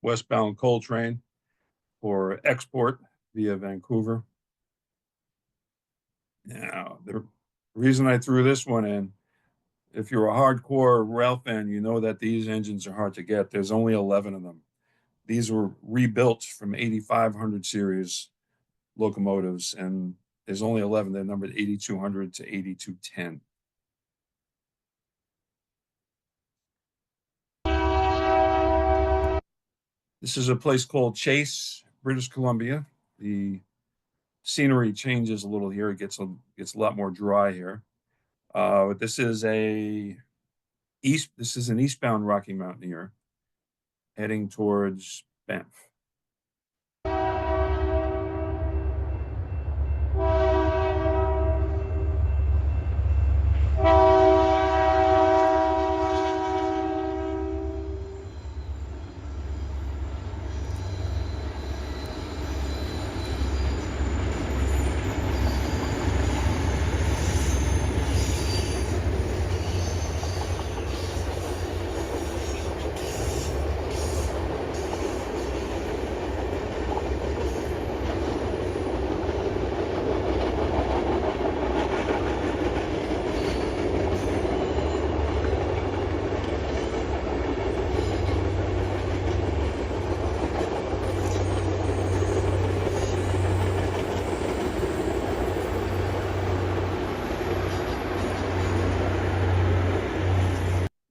Westbound coal train for export via Vancouver. Now, the reason I threw this one in, if you're a hardcore rail fan, you know that these engines are hard to get. There's only 11 of them. These were rebuilt from 8500 series locomotives, and there's only 11. They're numbered 8200 to 8210. This is a place called Chase, British Columbia. The scenery changes a little here. It gets a lot more dry here. This is an eastbound Rocky Mountaineer heading towards Banff.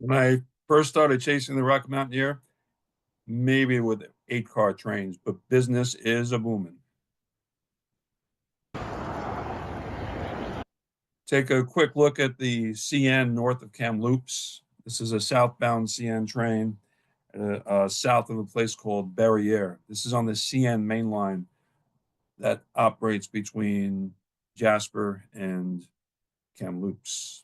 When I first started chasing the Rocky Mountaineer, maybe with 8-car trains, but business is a booming. Take a quick look at the CN north of Kamloops. This is a southbound CN train south of a place called Barriere. This is on the CN main line that operates between Jasper and Kamloops.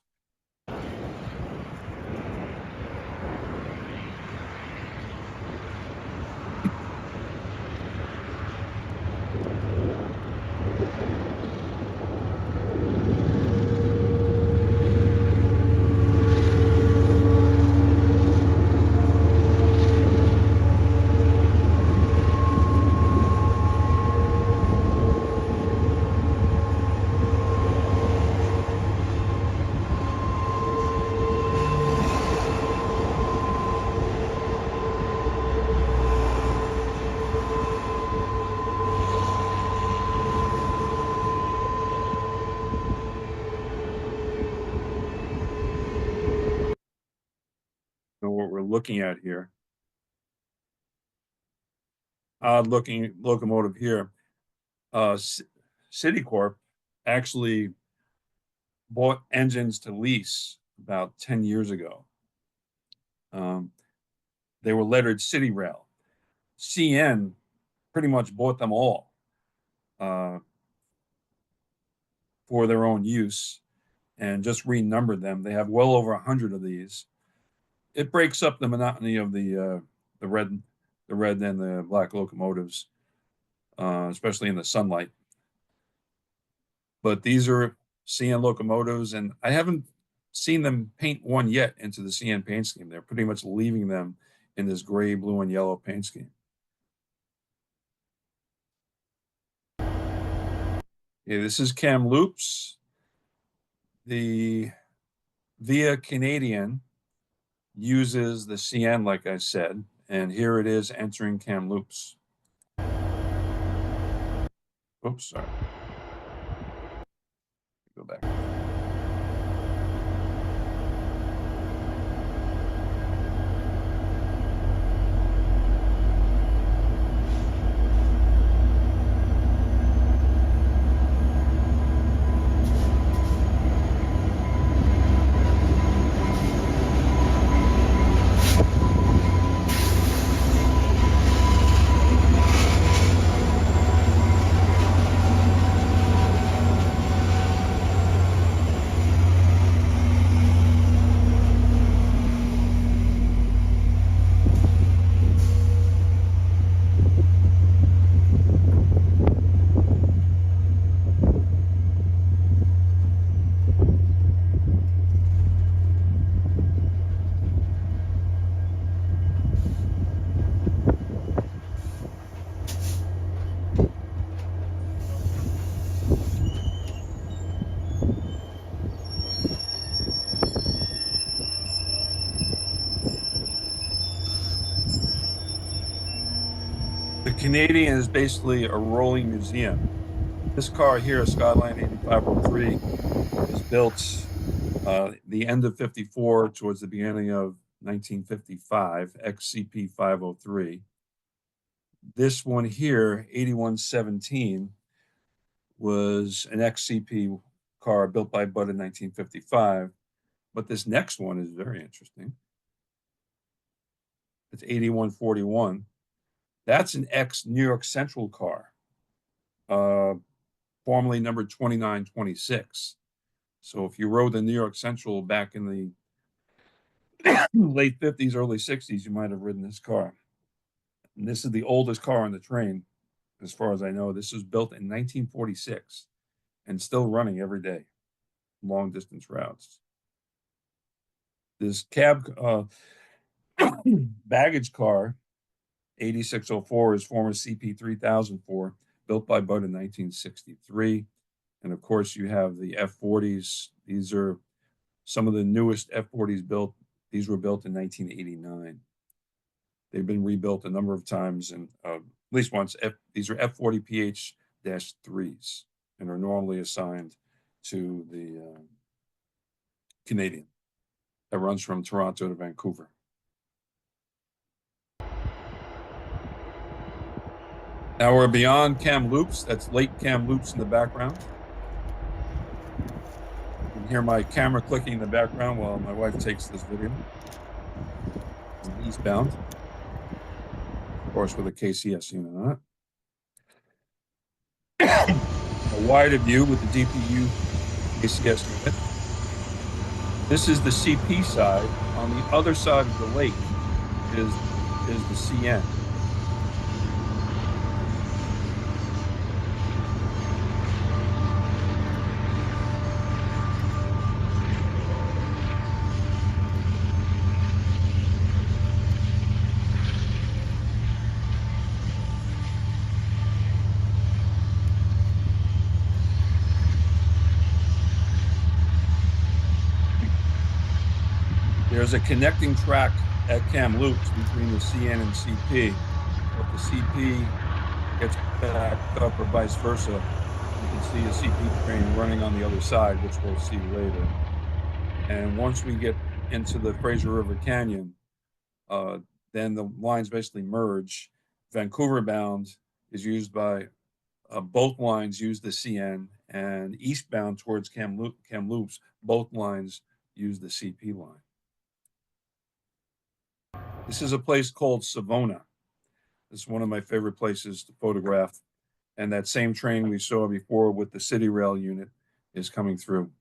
What we're looking at here. Odd looking locomotive here. Citicorp actually bought engines to lease about 10 years ago. They were lettered City Rail. CN pretty much bought them all for their own use and just renumbered them. They have well over 100 of these. It breaks up the monotony of the red and the black locomotives, especially in the sunlight. But these are CN locomotives, and I haven't seen them paint one yet into the CN paint scheme. They're pretty much leaving them in this gray, blue, and yellow paint scheme. Okay, this is Kamloops. The Via Canadian uses the CN, like I said, and here it is entering Kamloops. Oops, sorry. Go back. Canadian is basically a rolling museum. This car here, Skyline 8503, was built the end of 54 towards the beginning of 1955, XCP 503. This one here, 8117, was an XCP car built by Bud in 1955. But this next one is very interesting. It's 8141. That's an ex-New York Central car, formerly numbered 2926. So if you rode the New York Central back in the late 50s, early 60s, you might have ridden this car. And this is the oldest car on the train, as far as I know. This was built in 1946 and still running every day, long distance routes. This cab baggage car, 8604, is former CP 3004, built by Bud in 1963. And of course, you have the F40s. These are some of the newest F40s built. These were built in 1989. They've been rebuilt a number of times, and at least once. These are F40 PH-3s and are normally assigned to the Canadian that runs from Toronto to Vancouver. Now we're beyond Kamloops. That's Lake Kamloops in the background. You can hear my camera clicking in the background while my wife takes this video. Eastbound, of course, with a KCS unit on it. A wider view with the DPU KCS unit. This is the CP side. On the other side of the lake is the CN. There's a connecting track at Kamloops between the CN and CP. If the CP gets backed up or vice versa, you can see a CP train running on the other side, which we'll see later. And once we get into the Fraser River Canyon, then the lines basically merge. Vancouver bound is used by both lines use the CN, and eastbound towards Kamloops, both lines use the CP line. This is a place called Savona. It's one of my favorite places to photograph. And that same train we saw before with the City Rail unit is coming through.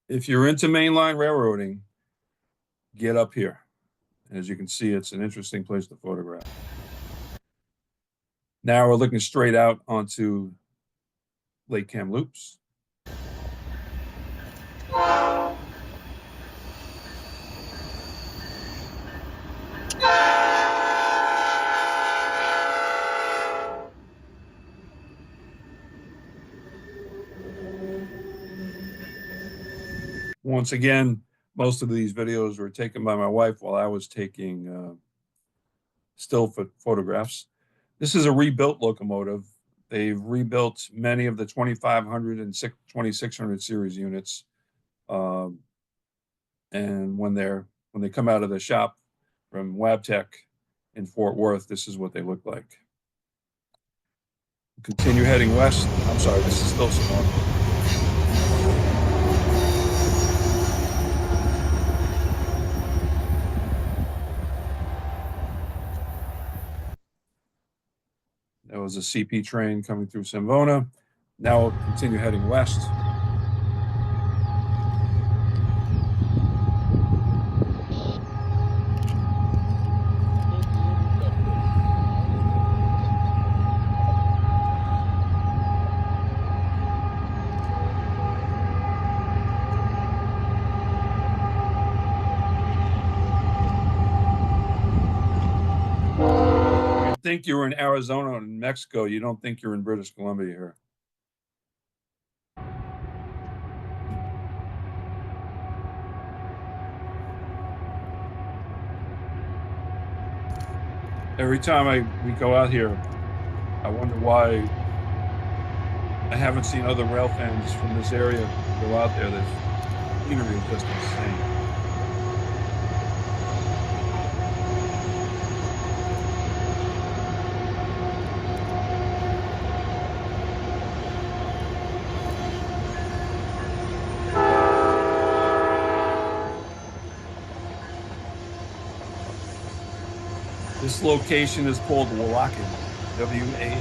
If you're into mainline railroading, get up here. As you can see, it's an interesting place to photograph. Now we're looking straight out onto Lake Kamloops. Once again, most of these videos were taken by my wife while I was taking still photographs. This is a rebuilt locomotive. They've rebuilt many of the 2500 and 2600 series units. And when they come out of the shop from Wabtec in Fort Worth, this is what they look like. Continue heading west. I'm sorry, this is still small. There was a CP train coming through Savona. Now we'll continue heading west. Think you're in Arizona or in Mexico, you don't think you're in British Columbia here. Every time we go out here, I wonder why I haven't seen other rail fans from this area go out there. This scenery is just insane. This location is called Wallachin, Walachin.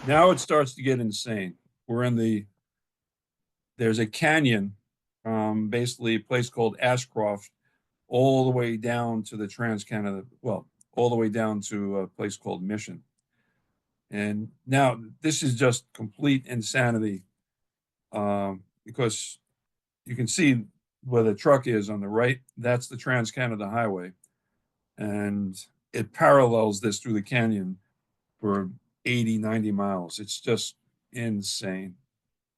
Now it starts to get insane. There's a canyon, basically a place called Ashcroft, all the way down to the Trans-Canada, well, all the way down to a place called Mission. And now this is just complete insanity, because you can see where the truck is on the right. That's the Trans-Canada Highway. And it parallels this through the canyon for 80, 90 miles. It's just insane.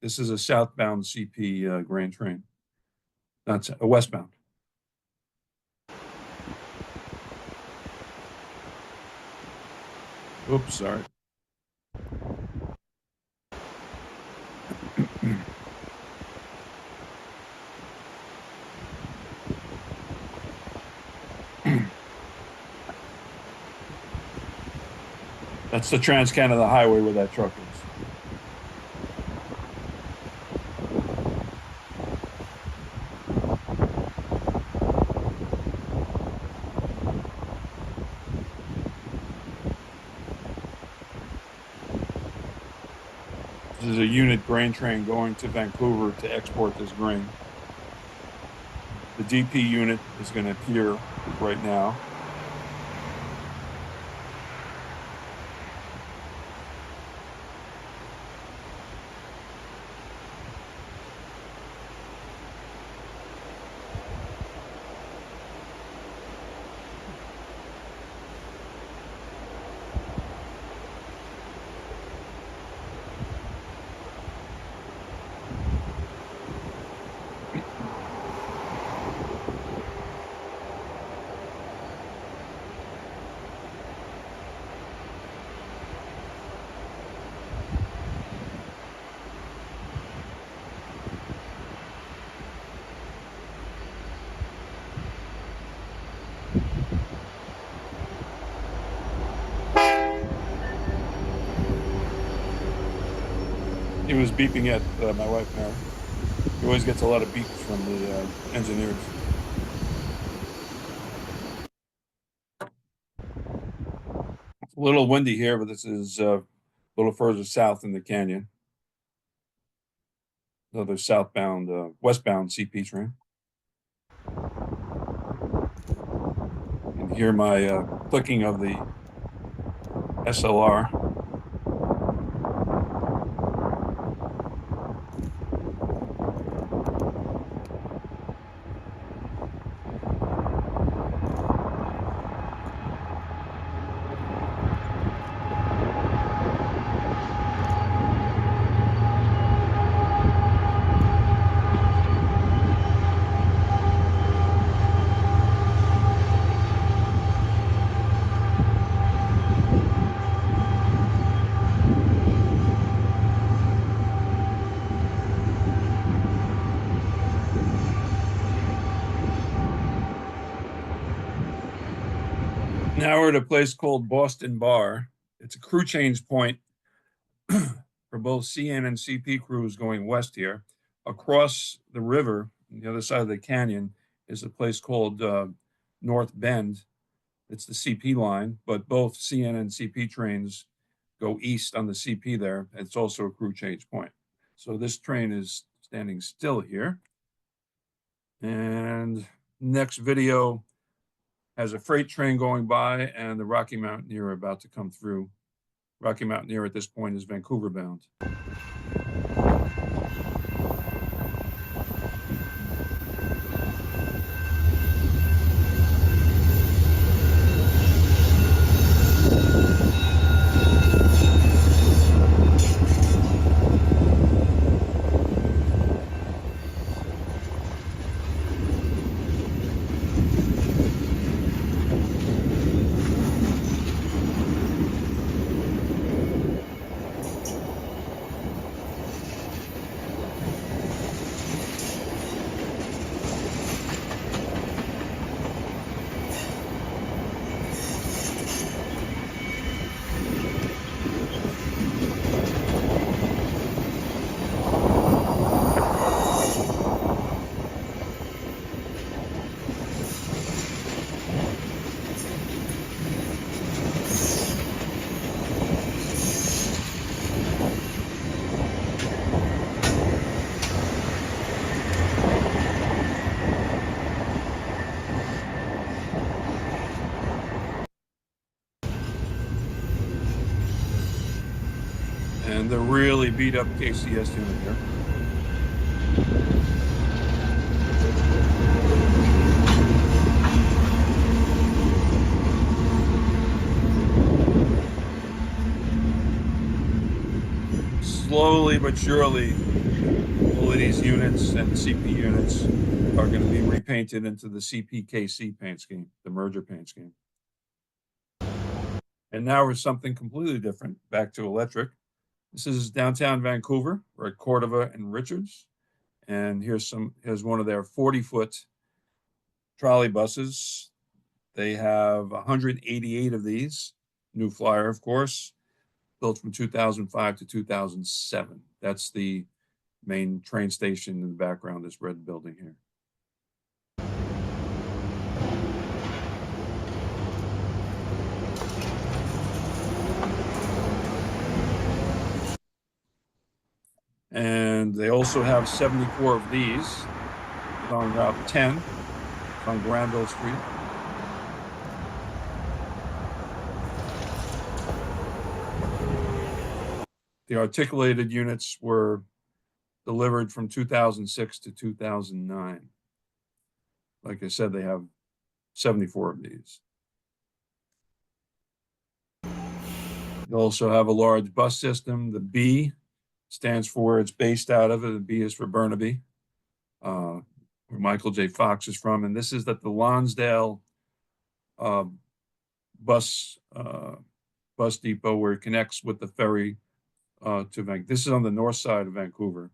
This is a southbound CP grain train. That's a westbound. Oops, sorry. That's the Trans-Canada Highway where that truck is. This is a unit grain train going to Vancouver to export this grain. The DP unit is going to appear right now. He was beeping at my wife now. He always gets a lot of beeps from the engineers. It's a little windy here, but this is a little further south in the canyon. Another southbound, westbound CP train. You can hear my clicking of the SLR. Now we're at a place called Boston Bar. It's a crew change point for both CN and CP crews going west here. Across the river, on the other side of the canyon, is a place called North Bend. It's the CP line, but both CN and CP trains go east on the CP there. It's also a crew change point. So this train is standing still here. And next video has a freight train going by and the Rocky Mountaineer about to come through. Rocky Mountaineer at this point is Vancouver bound. And the really beat up KCS unit here. Slowly but surely, all of these units and CP units are going to be repainted into the CPKC paint scheme, the merger paint scheme. And now we're something completely different, back to electric. This is downtown Vancouver. We're at Cordova and Richards. And here's one of their 40-foot trolley buses. They have 188 of these. New flyer, of course, built from 2005 to 2007. That's the main train station in the background, this red building here. And they also have 74 of these on Route 10 on Granville Street. The articulated units were delivered from 2006 to 2009. Like I said, they have 74 of these. They also have a large bus system. The B stands for where it's based out of. The B is for Burnaby, where Michael J. Fox is from. And this is at the Lonsdale bus depot where it connects with the ferry to Vancouver. This is on the north side of Vancouver.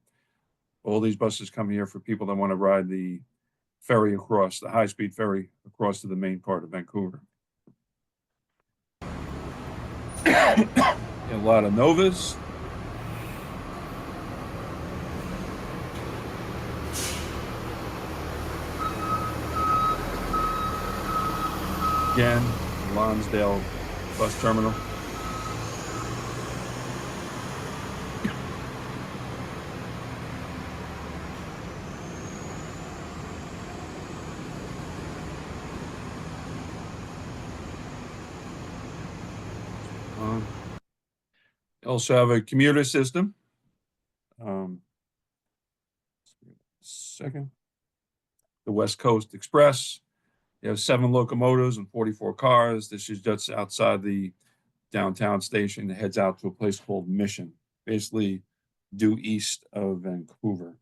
All these buses come here for people that want to ride the ferry across, the high-speed ferry across to the main part of Vancouver. A lot of Novas. Again, Lonsdale bus terminal. Also have a commuter system. Second, the West Coast Express. You have 7 locomotives and 44 cars. This is just outside the downtown station. It heads out to a place called Mission, basically due east of Vancouver.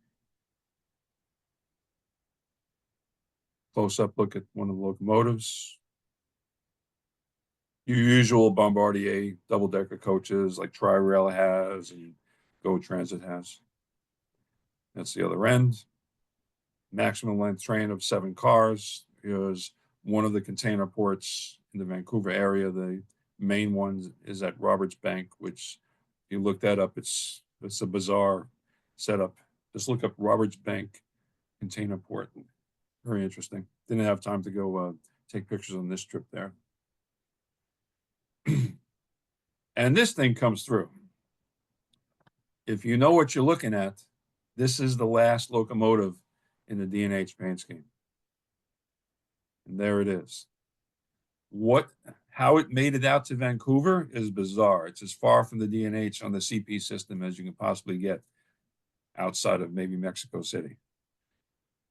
Close-up look at one of the locomotives. Your usual Bombardier double-decker coaches like Tri-Rail has and Go Transit has. That's the other end. Maximum length train of 7 cars. Here's one of the container ports in the Vancouver area. The main one is at Roberts Bank, which if you look that up, it's a bizarre setup. Just look up Roberts Bank container port. Very interesting. Didn't have time to go take pictures on this trip there. And this thing comes through. If you know what you're looking at, this is the last locomotive in the D&H paint scheme. And there it is. How it made it out to Vancouver is bizarre. It's as far from the D&H on the CP system as you can possibly get outside of maybe Mexico City.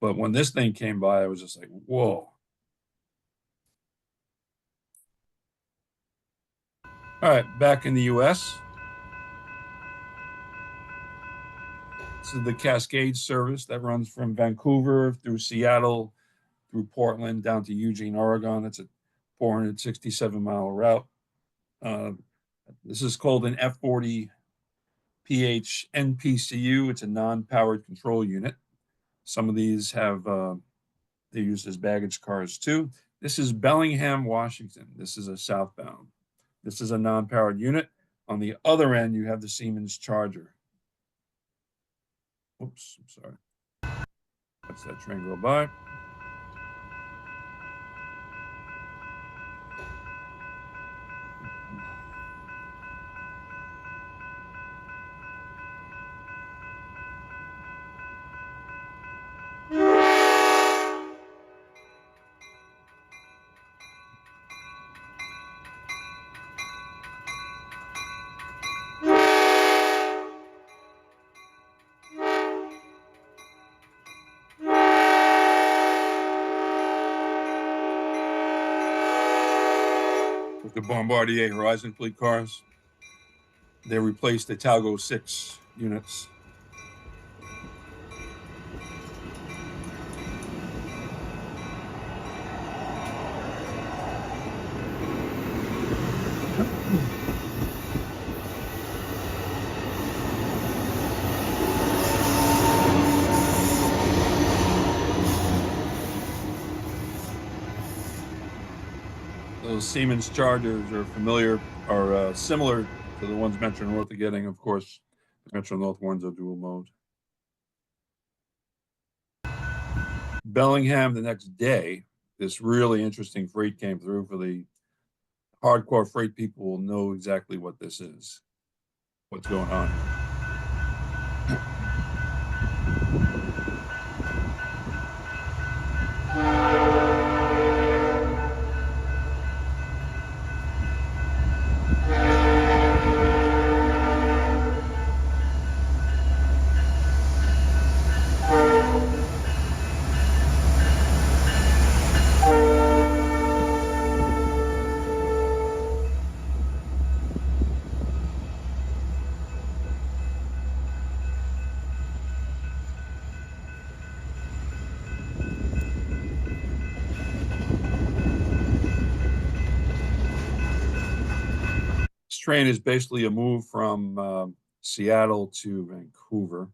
But when this thing came by, I was just like, whoa. All right, back in the US. This is the Cascades service that runs from Vancouver through Seattle, through Portland, down to Eugene, Oregon. That's a 467-mile route. This is called an F40 PH NPCU. It's a non-powered control unit. Some of these have, they're used as baggage cars too. This is Bellingham, Washington. This is a southbound. This is a non-powered unit. On the other end, you have the Siemens Charger. Oops, I'm sorry. That's that train go by. With the Bombardier Horizon Fleet cars, they replaced the Talgo 6 units. Those Siemens Chargers are similar to the ones Metro North are getting. Of course, the Metro North ones are dual mode. Bellingham, the next day, this really interesting freight came through. For the hardcore freight people will know exactly what this is, what's going on here. Train is basically a move from Seattle to Vancouver.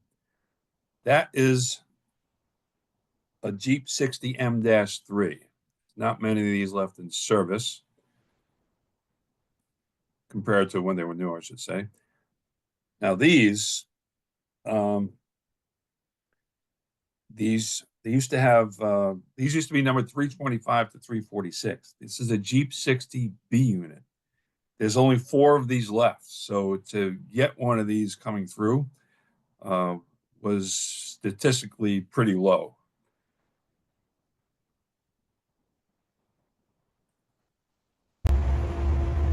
That is a Jeep 60 M-3. Not many of these left in service compared to when they were new, I should say. Now these used to be numbered 325 to 346. This is a Jeep 60B unit. There's only 4 of these left. So to get one of these coming through was statistically pretty low.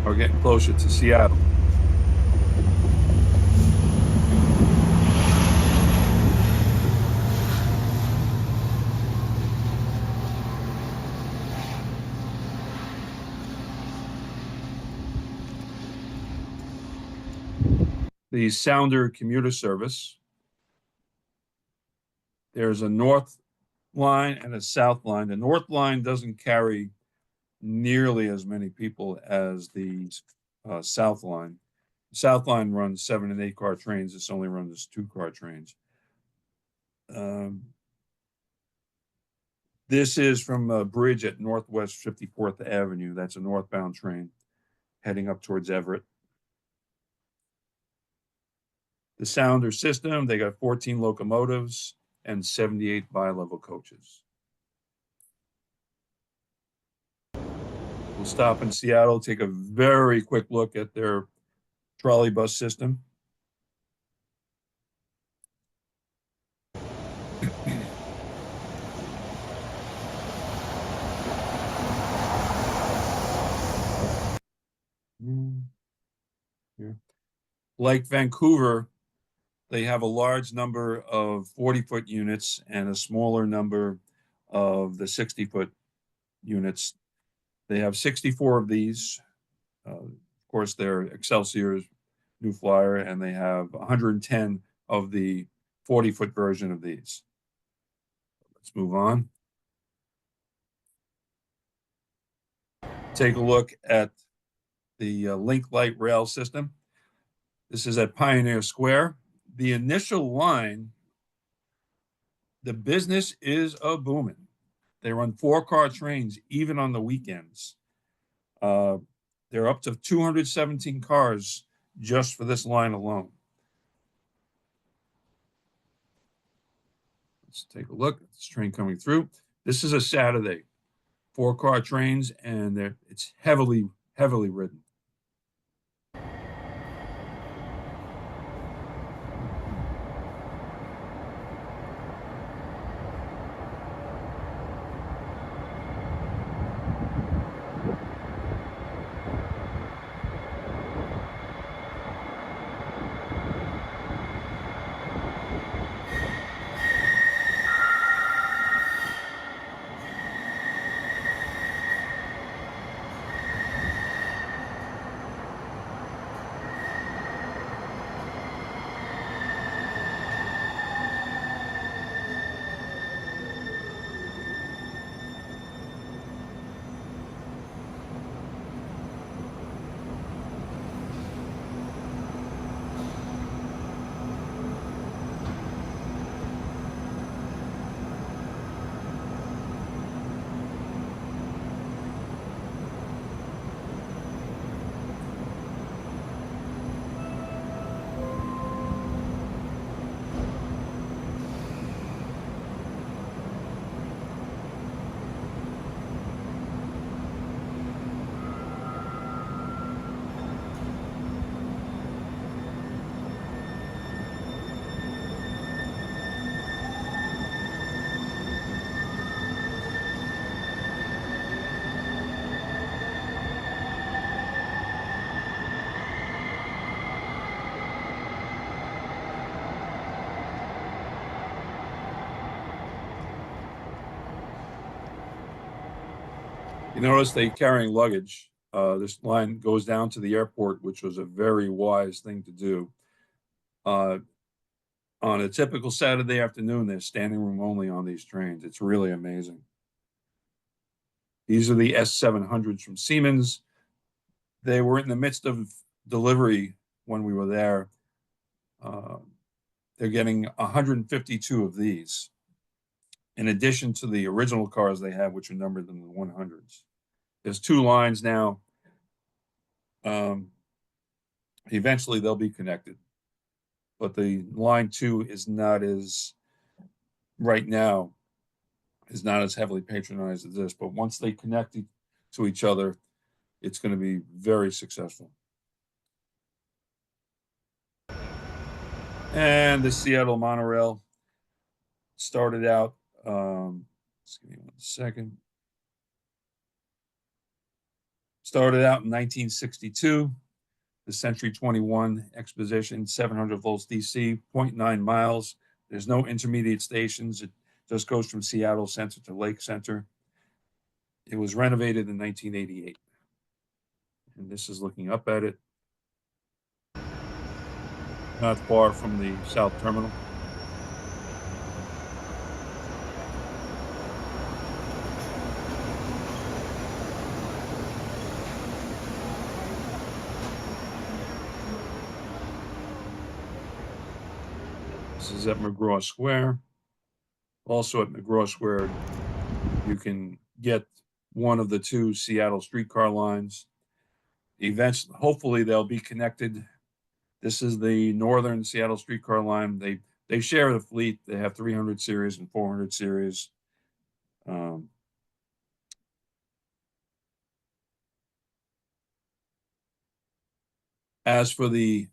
We're getting closer to Seattle. The Sounder commuter service. There's a north line and a south line. The north line doesn't carry nearly as many people as the south line. The south line runs 7 and 8 car trains. This only runs 2 car trains. This is from a bridge at Northwest 54th Avenue. That's a northbound train heading up towards Everett. The Sounder system, they got 14 locomotives and 78 bi-level coaches. We'll stop in Seattle, take a very quick look at their trolley bus system. Here. Like Vancouver, they have a large number of 40-foot units and a smaller number of the 60-foot units. They have 64 of these. Of course, they're Excelsior's new flyer, and they have 110 of the 40-foot version of these. Let's move on. Take a look at the link light rail system. This is at Pioneer Square. The initial line, the business is a booming. They run 4-car trains even on the weekends. They're up to 217 cars just for this line alone. Let's take a look at this train coming through. This is a Saturday. 4-car trains, and it's heavily ridden. You notice they carrying luggage. This line goes down to the airport, which was a very wise thing to do. On a typical Saturday afternoon, there's standing room only on these trains. It's really amazing. These are the S700s from Siemens. They were in the midst of delivery when we were there. They're getting 152 of these, in addition to the original cars they have, which are numbered in the 100s. There's 2 lines now. Eventually, they'll be connected. But the line 2 is not as, right now, is not as heavily patronized as this. But once they connect to each other, it's going to be very successful. And the Seattle monorail started out, just give me 1 second. Started out in 1962, the Century 21 Exposition, 700 volts DC, 0.9 miles. There's no intermediate stations. It just goes from Seattle Center to Lake Center. It was renovated in 1988. And this is looking up at it. Not far from the South Terminal. This is at McGraw Square. Also at McGraw Square, you can get one of the 2 Seattle streetcar lines. Eventually, hopefully they'll be connected. This is the Northern Seattle streetcar line. They share the fleet. They have 300 series and 400 series. As for the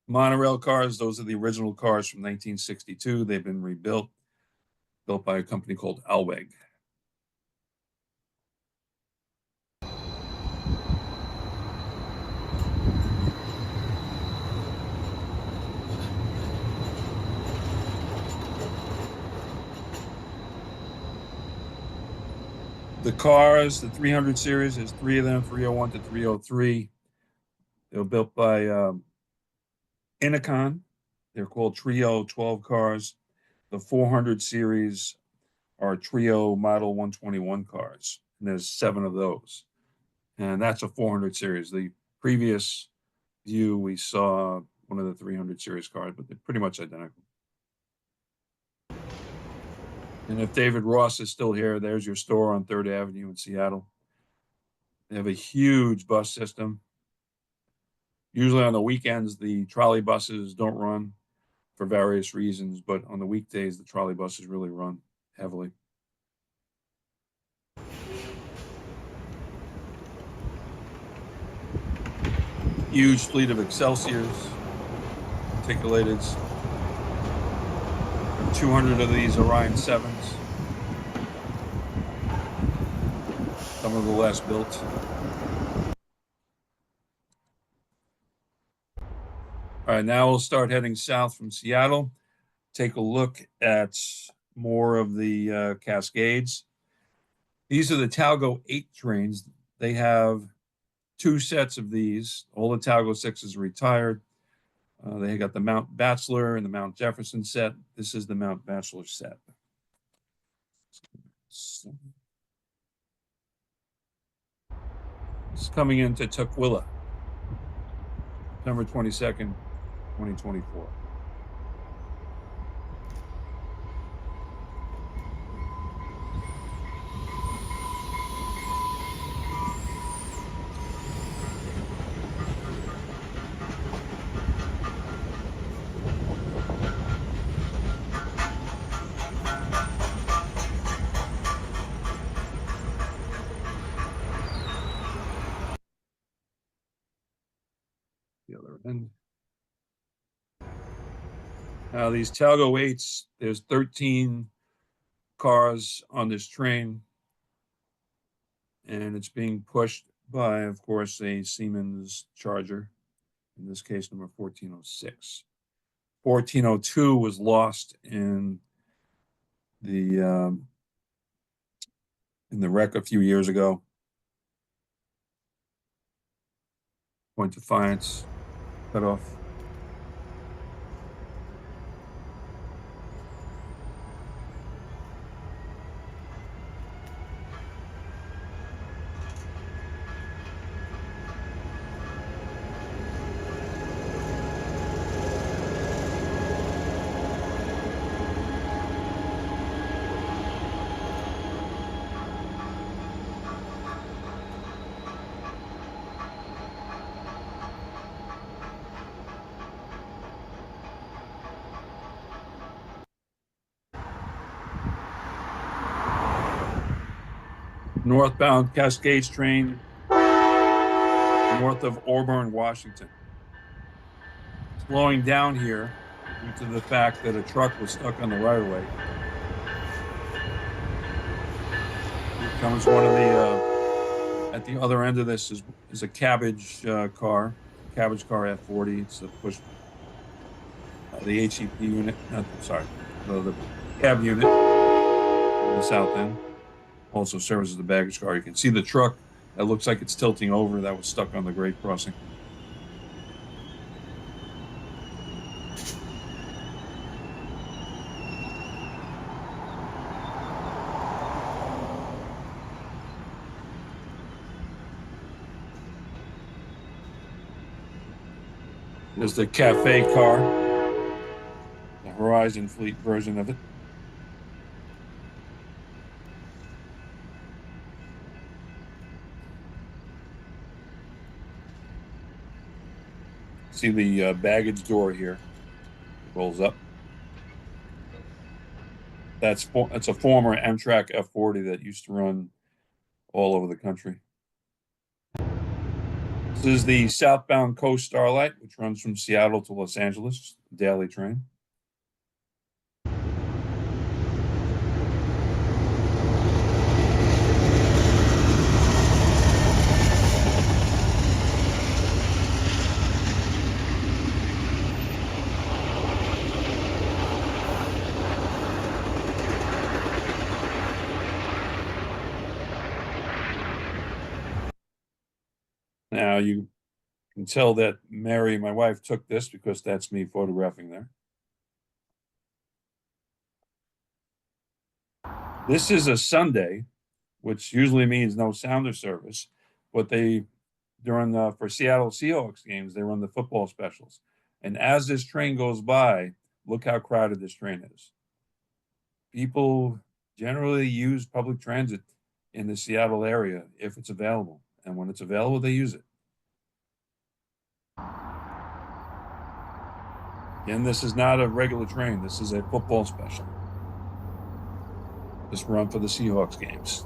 monorail cars, those are the original cars from 1962. They've been rebuilt, built by a company called Alweg. The cars, the 300 series, there's three of them, 301 to 303. They were built by Innicon. They're called Trio 12 cars. The 400 series are Trio Model 121 cars, and there's 7 of those. And that's a 400 series. The previous view, we saw one of the 300 series cars, but they're pretty much identical. And if David Ross is still here, there's your store on 3rd Avenue in Seattle. They have a huge bus system. Usually on the weekends, the trolley buses don't run for various reasons, but on the weekdays, the trolley buses really run heavily. Huge fleet of Excelsiors, articulateds. 200 of these Orion 7s. Some of the last built. All right, now we'll start heading south from Seattle. Take a look at more of the Cascades. These are the Talgo 8 trains. They have 2 sets of these. All the Talgo 6s are retired. They got the Mount Bachelor and the Mount Jefferson set. This is the Mount Bachelor set. It's coming into Tukwila, September 22nd, 2024. The other end. Now these Talgo 8s, there's 13 cars on this train, and it's being pushed by, of course, a Siemens Charger, in this case, number 1406. 1402 was lost in the wreck a few years ago. Point Defiance, cut off. Northbound Cascades train north of Auburn, Washington. Slowing down here due to the fact that a truck was stuck on the right of way. Here comes one of the, at the other end of this is a cabbage car F40. It's a push, the HEP unit, sorry, the cab unit on the south end. Also serves as the baggage car. You can see the truck that looks like it's tilting over that was stuck on the grade crossing. There's the cafe car, the Horizon Fleet version of it. See the baggage door here, it rolls up. That's a former Amtrak F40 that used to run all over the country. This is the southbound Coast Starlight, which runs from Seattle to Los Angeles, daily train. Now you can tell that Mary, my wife, took this because that's me photographing there. This is a Sunday, which usually means no sounder service, but for Seattle Seahawks games, they run the football specials. And as this train goes by, look how crowded this train is. People generally use public transit in the Seattle area if it's available. And when it's available, they use it. Again, this is not a regular train. This is a football special. This run for the Seahawks games.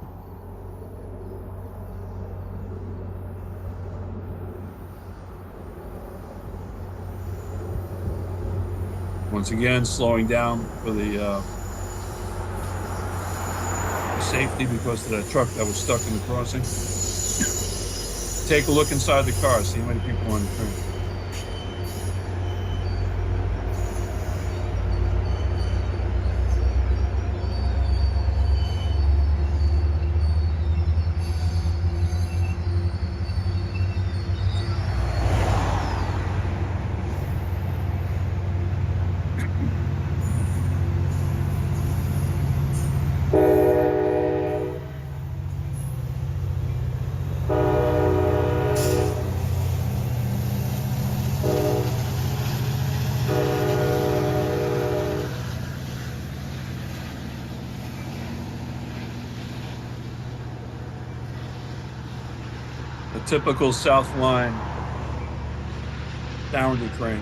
Once again, slowing down for the safety because of that truck that was stuck in the crossing. Take a look inside the car, see how many people are on the train. A typical South Line Sounder train.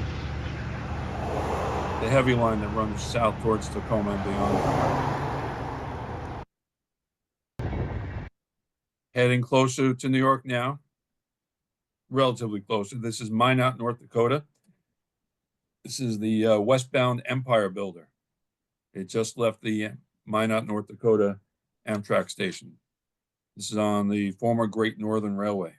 The heavy line that runs south towards Tacoma and beyond. Heading closer to New York now. Relatively closer. This is Minot, North Dakota. This is the westbound Empire Builder. It just left the Minot, North Dakota Amtrak station. This is on the former Great Northern Railway.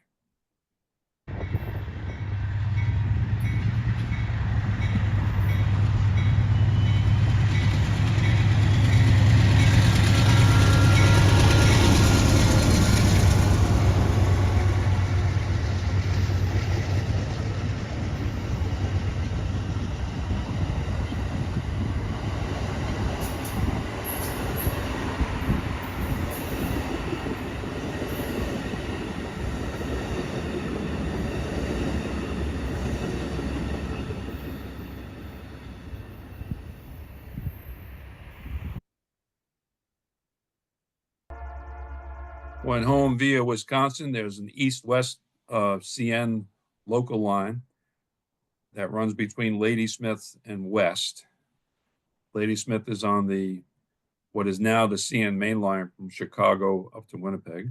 Went home via Wisconsin. There's an east-west CN local line that runs between Ladysmith and West. Ladysmith is on what is now the CN main line from Chicago up to Winnipeg,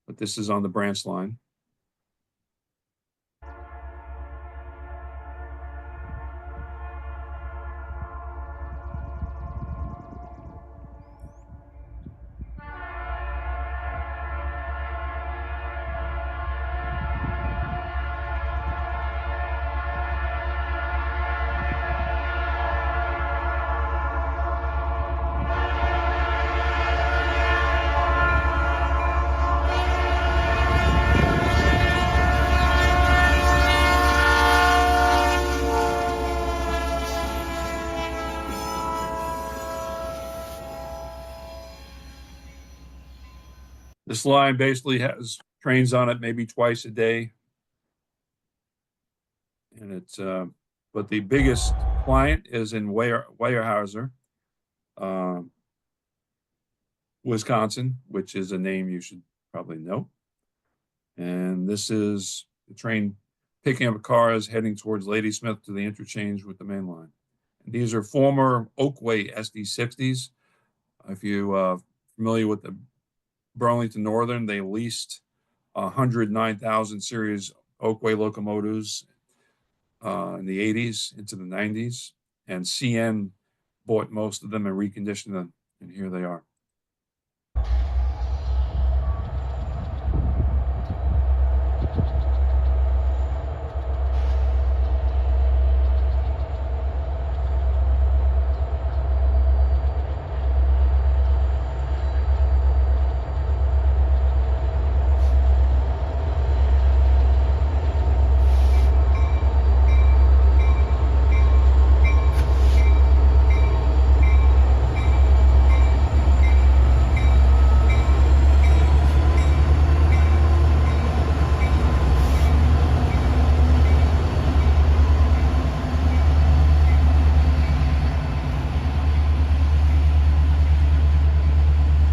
but this is on the branch line. This line basically has trains on it maybe twice a day. And it's, but the biggest client is in Weyerhaeuser, Wisconsin, which is a name you should probably know. And this is the train picking up cars heading towards Ladysmith to the interchange with the main line. And these are former Oakway SD60s. If you familiar with the Burlington Northern, they leased 109,000 series Oakway locomotives in the 80s into the 90s. And CN bought most of them and reconditioned them. And here they are.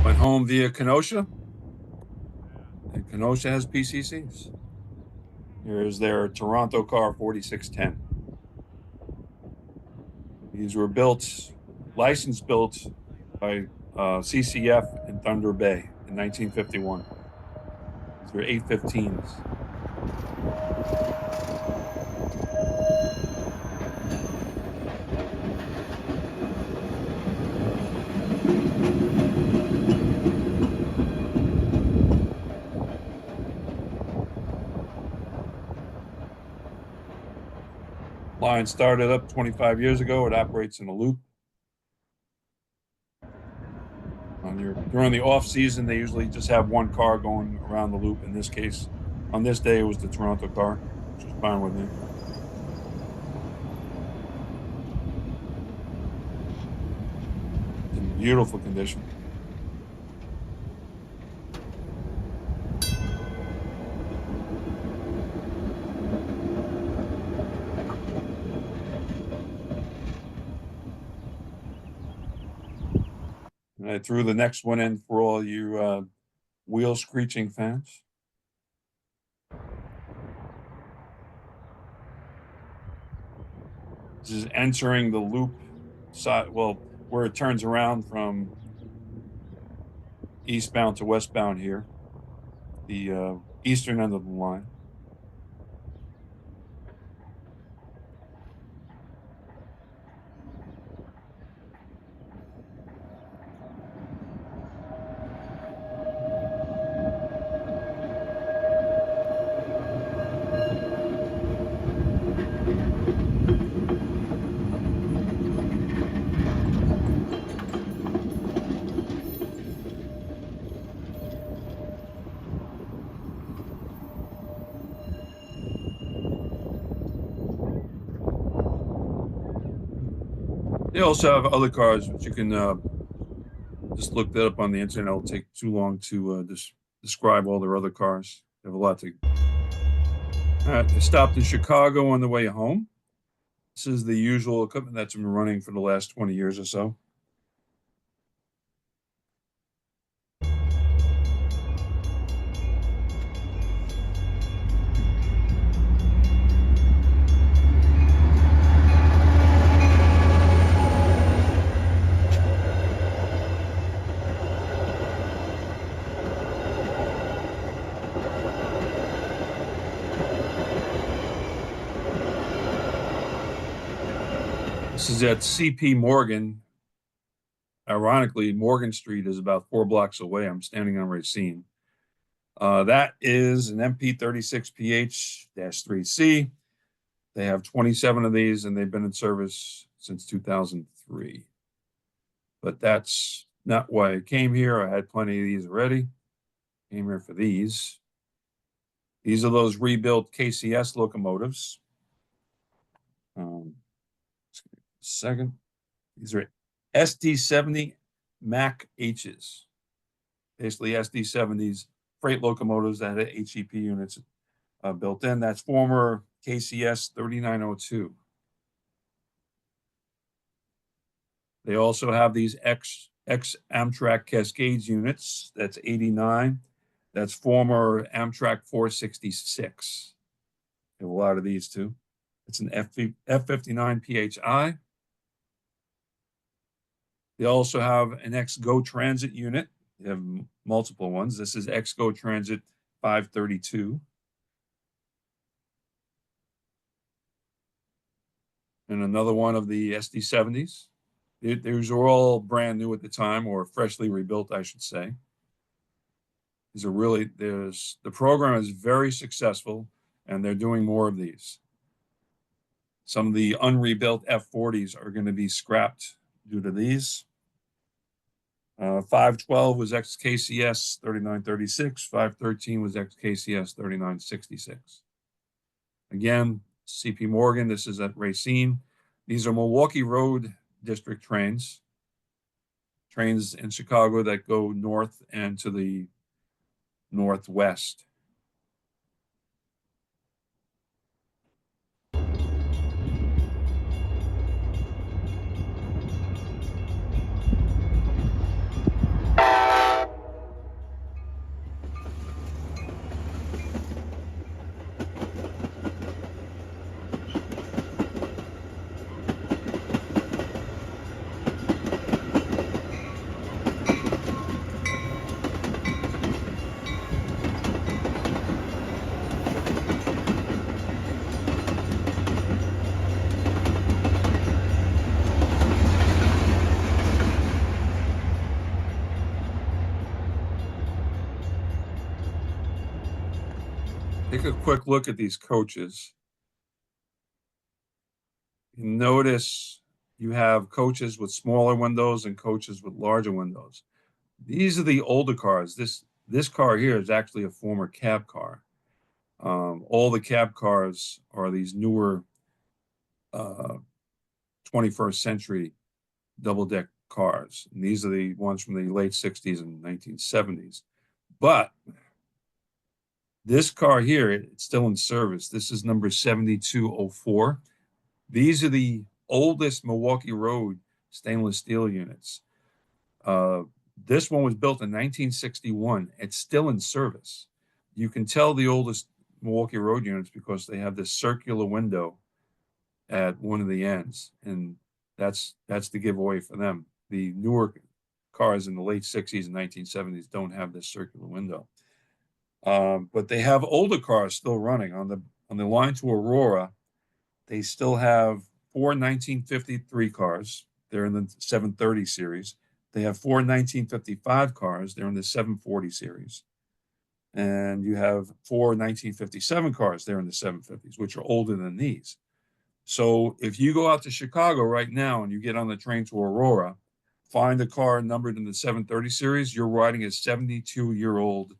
Went home via Kenosha, and Kenosha has PCCs. Here's their Toronto car 4610. These were license built by CCF in Thunder Bay in 1951. These were 815s. Line started up 25 years ago. It operates in a loop. During the off season, they usually just have one car going around the loop. In this case, on this day, it was the Toronto car, which was fine with me. In beautiful condition. And I threw the next one in for all you wheel screeching fans. This is entering the loop side, well, where it turns around from eastbound to westbound here, the eastern end of the line. They also have other cars, which you can just look that up on the internet. It'll take too long to describe all their other cars. They have a lot to. All right, I stopped in Chicago on the way home. This is the usual equipment that's been running for the last 20 years or so. This is at CP Morgan. Ironically, Morgan Street is about 4 blocks away. I'm standing on Racine. That is an MP36PH-3C. They have 27 of these, and they've been in service since 2003. But that's not why I came here. I had plenty of these already. Came here for these. These are those rebuilt KCS locomotives. Second, these are SD70 Mac H's. Basically SD70s, freight locomotives that had HEP units built in. That's former KCS 3902. They also have these ex Amtrak Cascades units. That's 89. That's former Amtrak 466. They have a lot of these too. It's an F59 PHI. They also have an ex-Go Transit unit. They have multiple ones. This is ex-Go Transit 532. and another one of the SD70s. These are all brand new at the time, or freshly rebuilt, I should say. These are really, the program is very successful, and they're doing more of these. Some of the unrebuilt F40s are going to be scrapped due to these. 512 was XKCS 3936. 513 was XKCS 3966. Again, CP Morgan, this is at Racine. These are Milwaukee Road District trains in Chicago that go north and to the northwest. Take a quick look at these coaches. You notice you have coaches with smaller windows and coaches with larger windows. These are the older cars. This car here is actually a former cab car. All the cab cars are these newer 21st century double-deck cars. And these are the ones from the late 60s and 1970s. But this car here, it's still in service. This is number 7204. These are the oldest Milwaukee Road stainless steel units. This one was built in 1961. It's still in service. You can tell the oldest Milwaukee Road units because they have this circular window at one of the ends, and that's the giveaway for them. The newer cars in the late 60s and 1970s don't have this circular window. But they have older cars still running on the line to Aurora. They still have 4 1953 cars. They're in the 730 series. They have 4 1955 cars. They're in the 740 series. And you have 4 1957 cars. They're in the 750s, which are older than these. So if you go out to Chicago right now and you get on the train to Aurora, find a car numbered in the 730 series, you're riding a 72-year-old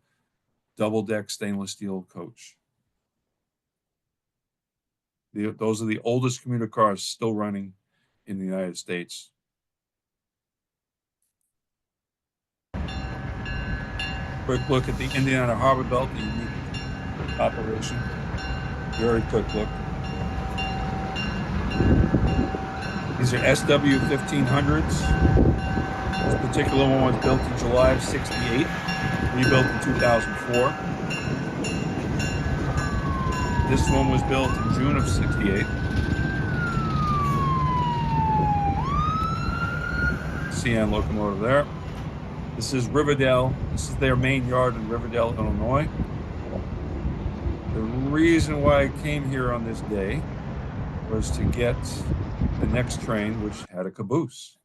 double-deck stainless steel coach. Those are the oldest commuter cars still running in the United States. Quick look at the Indiana Harbor Belt, the unique operation. Very quick look. These are SW 1500s. This particular one was built in July of '68, rebuilt in 2004. This one was built in June of '68. CN locomotive there. This is Riverdale. This is their main yard in Riverdale, Illinois. The reason why I came here on this day was to get the next train, which had a caboose.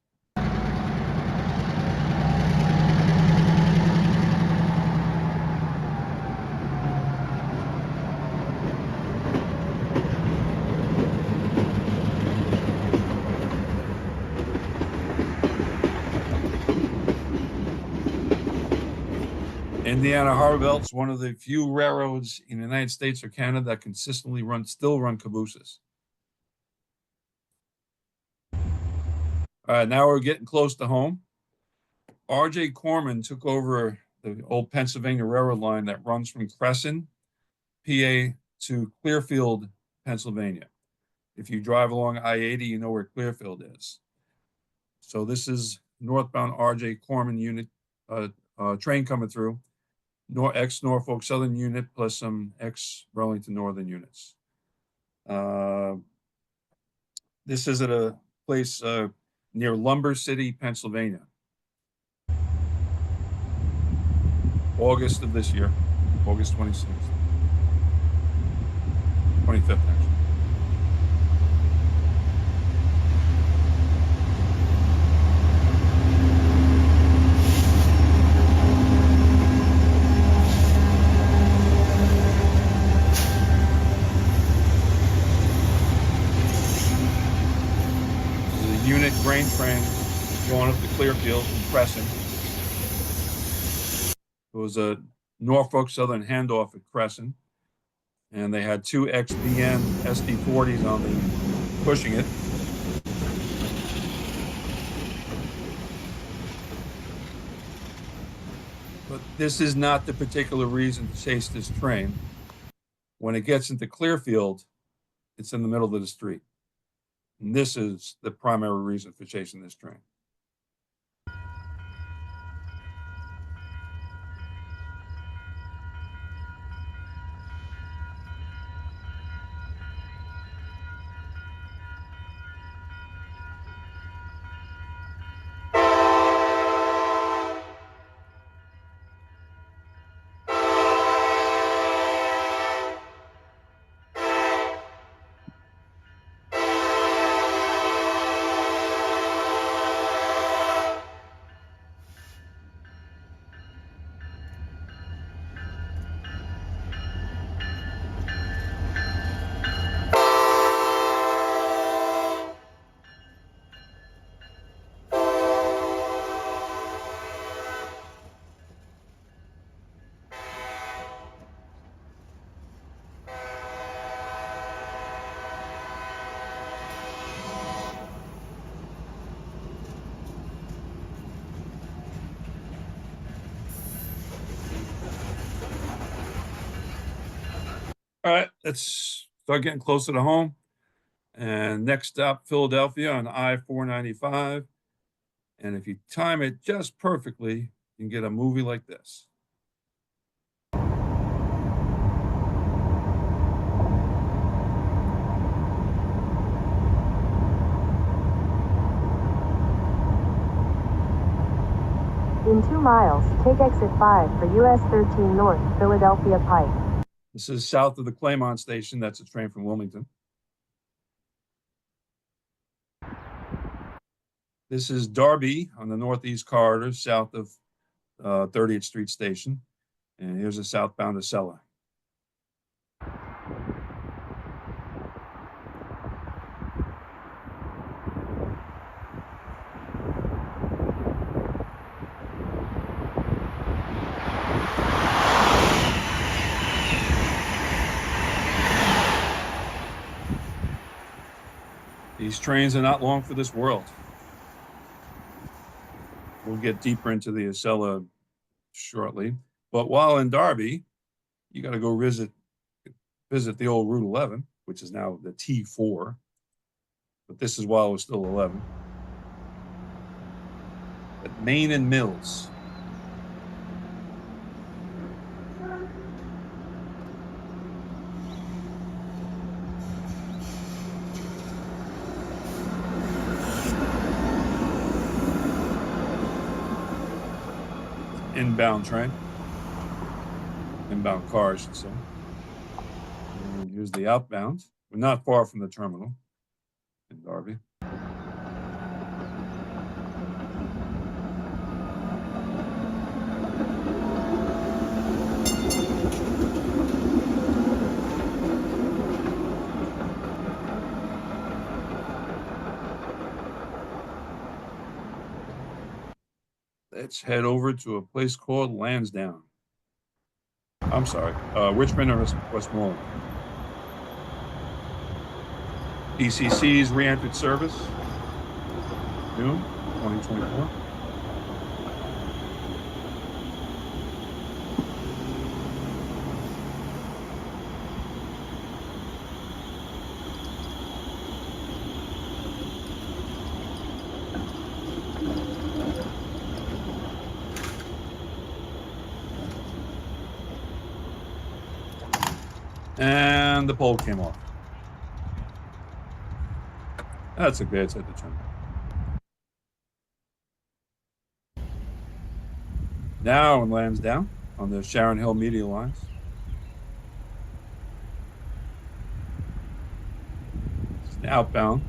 Indiana Harbor Belt is one of the few railroads in the United States or Canada that consistently still run cabooses. All right, now we're getting close to home. R.J. Corman took over the old Pennsylvania Railroad line that runs from Crescent, PA to Clearfield, Pennsylvania. If you drive along I-80, you know where Clearfield is. So this is northbound R.J. Corman unit train coming through. Ex-Norfolk Southern unit plus some ex-Burlington Northern units. This is at a place near Lumber City, Pennsylvania. August of this year, August 26th. 25th, actually. Crescent. It was a Norfolk Southern handoff at Crescent, and they had two XBN SD40s on the pushing it. But this is not the particular reason to chase this train. When it gets into Clearfield, it's in the middle of the street. And this is the primary reason for chasing this train. All right, let's start getting closer to home. And next stop, Philadelphia on I-495. And if you time it just perfectly, you can get a movie like this. In 2 miles, take exit 5 for US 13 North, Philadelphia Pike. This is south of the Claymont station. That's a train from Wilmington. This is Darby on the Northeast Corridor, south of 30th Street Station. And here's a southbound to Acela. These trains are not long for this world. We'll get deeper into the Acela shortly. But while in Darby, you got to go visit the old Route 11, which is now the T4. But this is while it was still 11. At Main and Mills. Inbound train. Inbound car, I should say. And here's the outbound. We're not far from the terminal in Darby. Let's head over to a place called Lansdowne. I'm sorry, Richmond or Westmoreland. ECC's re-entered service, June 2024. And the pole came off. That's okay, it's at the terminal. Now in Lansdowne on the Sharon Hill medial lines. It's an outbound.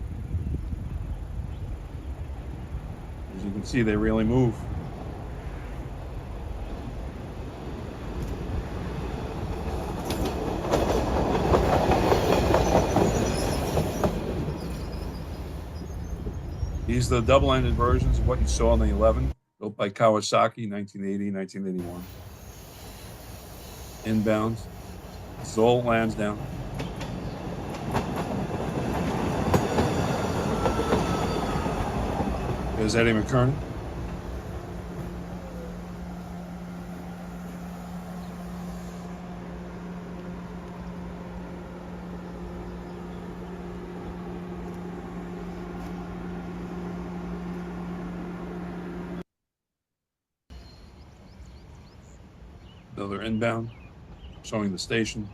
As you can see, they really move. These are the double-ended versions of what you saw on the 11, built by Kawasaki, 1980, 1981. Inbound. Zoll Lansdowne. There's Eddie McKernan. Another inbound, showing the station.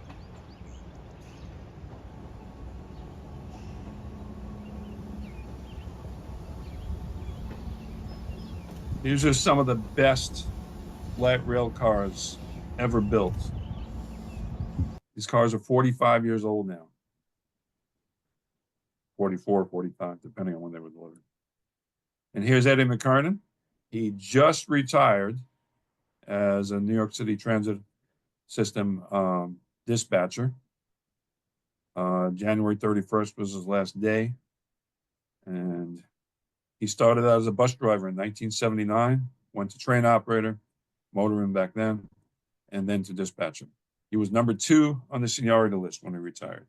These are some of the best light rail cars ever built. These cars are 45 years old now. 44, 45, depending on when they were delivered. And here's Eddie McKernan. He just retired as a New York City Transit System dispatcher. January 31st was his last day. And he started out as a bus driver in 1979, went to train operator, motorman back then, and then to dispatcher. He was number 2 on the seniority list when he retired.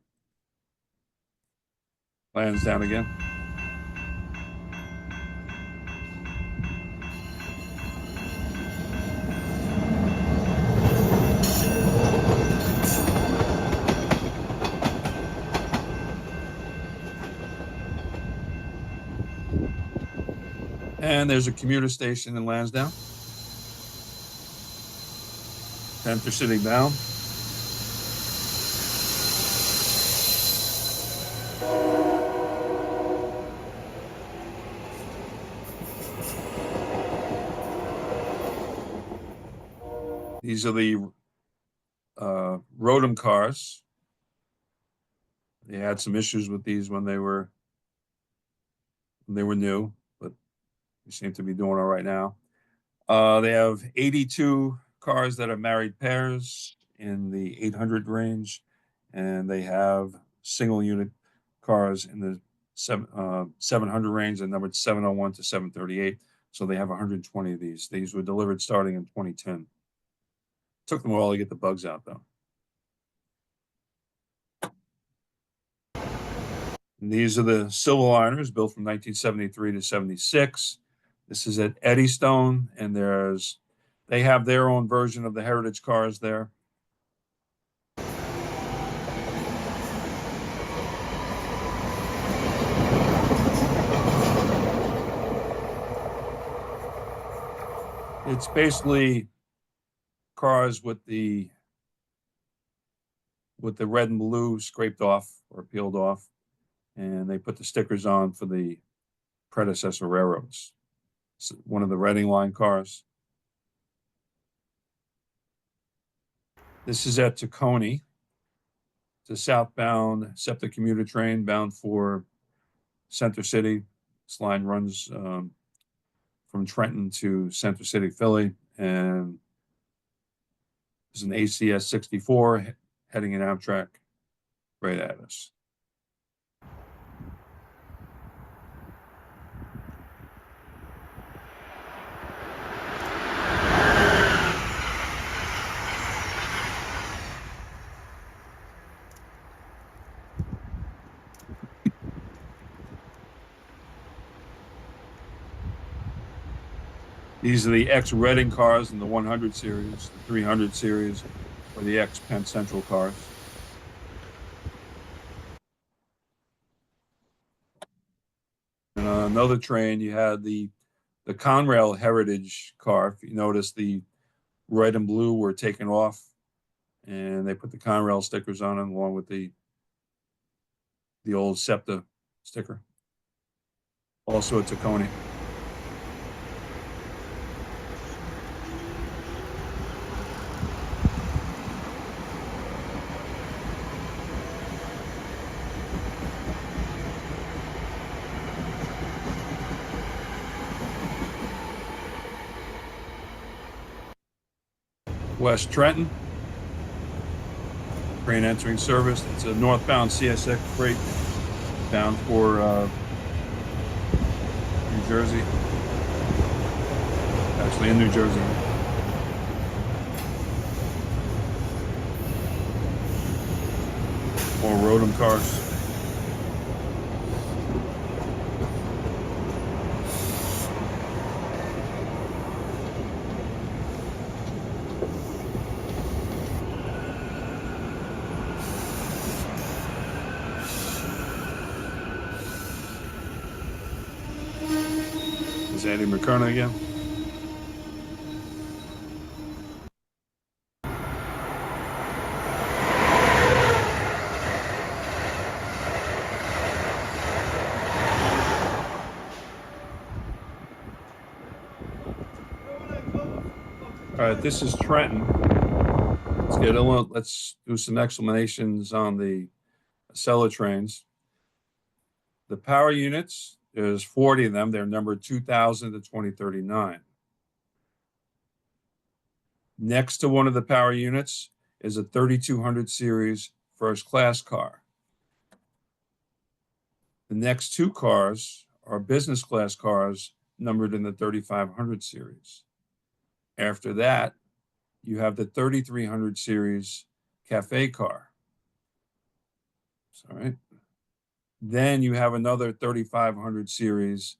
Lansdowne again. And there's a commuter station in Lansdowne. Center City bound. These are the Rodham cars. They had some issues with these when they were new, but they seem to be doing all right now. They have 82 cars that are married pairs in the 800 range, and they have single unit cars in the 700 range, and numbered 701 to 738. So they have 120 of these. These were delivered starting in 2010. Took them a while to get the bugs out, though. And these are the Silverliners, built from 1973 to 76. This is at Eddystone, and they have their own version of the heritage cars there. It's basically cars with the red and blue scraped off or peeled off, and they put the stickers on for the predecessor railroads. It's one of the Reading Line cars. This is at Tacony. It's a southbound SEPTA commuter train bound for Center City. This line runs from Trenton to Center City, Philly, and there's an ACS 64 heading in Amtrak right at us. These are the ex-Reading cars in the 100 series, the 300 series, or the ex-Penn Central cars. And on another train, you had the Conrail Heritage car. If you notice, the red and blue were taken off, and they put the Conrail stickers on them along with the old SEPTA sticker. Also at Tacony. West Trenton, train entering service. It's a northbound CSX freight bound for New Jersey. Actually in New Jersey. More Rodham cars. Is Eddie McKernan again? All right, this is Trenton. Let's do some explanations on the Acela trains. The power units, there's 40 of them. They're numbered 2000 to 2039. Next to one of the power units is a 3200 series first class car. The next two cars are business class cars numbered in the 3500 series. After that, you have the 3300 series cafe car. All right. Then you have another 3500 series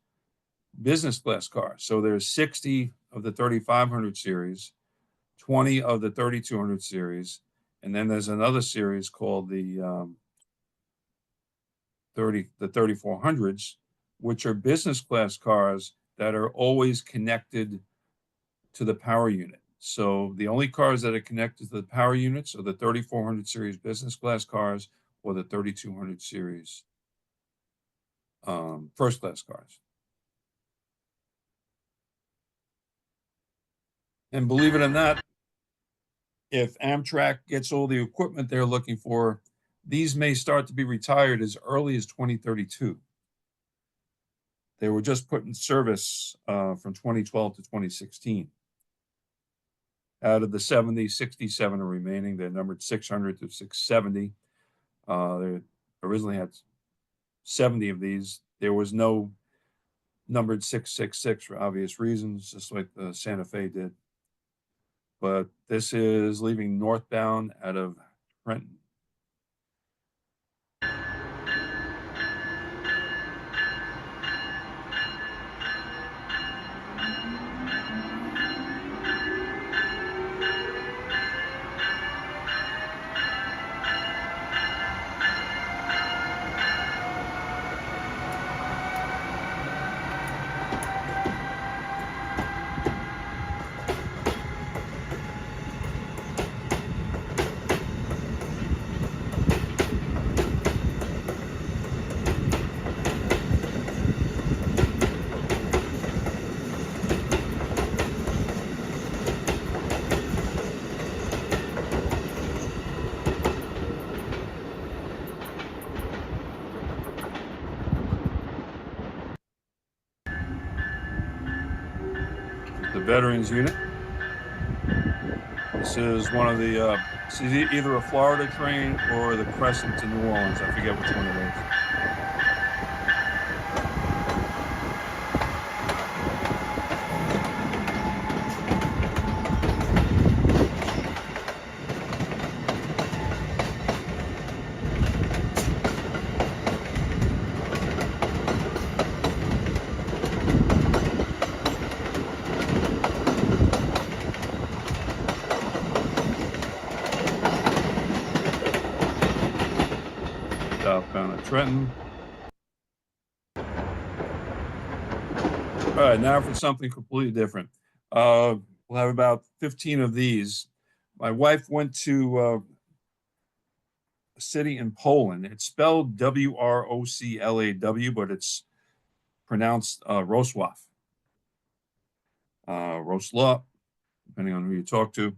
business class car. So there's 60 of the 3500 series, 20 of the 3200 series, and then there's another series called the 3400s, which are business class cars that are always connected to the power unit. So the only cars that are connected to the power units are the 3400 series business class cars or the 3200 series first class cars. And believe it or not, if Amtrak gets all the equipment they're looking for, these may start to be retired as early as 2032. They were just put in service from 2012 to 2016. Out of the 70, 67 are remaining. They're numbered 600 to 670. They originally had 70 of these. There was no numbered 666 for obvious reasons, just like the Santa Fe did. But this is leaving northbound out of Trenton. The Veterans Unit. This is one of the, this is either a Florida train or the Crescent to New Orleans. I forget which one it is. Southbound at Trenton. All right, now for something completely different. We'll have about 15 of these. My wife went to a city in Poland. It's spelled W-R-O-C-L-A-W, but it's pronounced Wrocław. Wrocław, depending on who you talk to.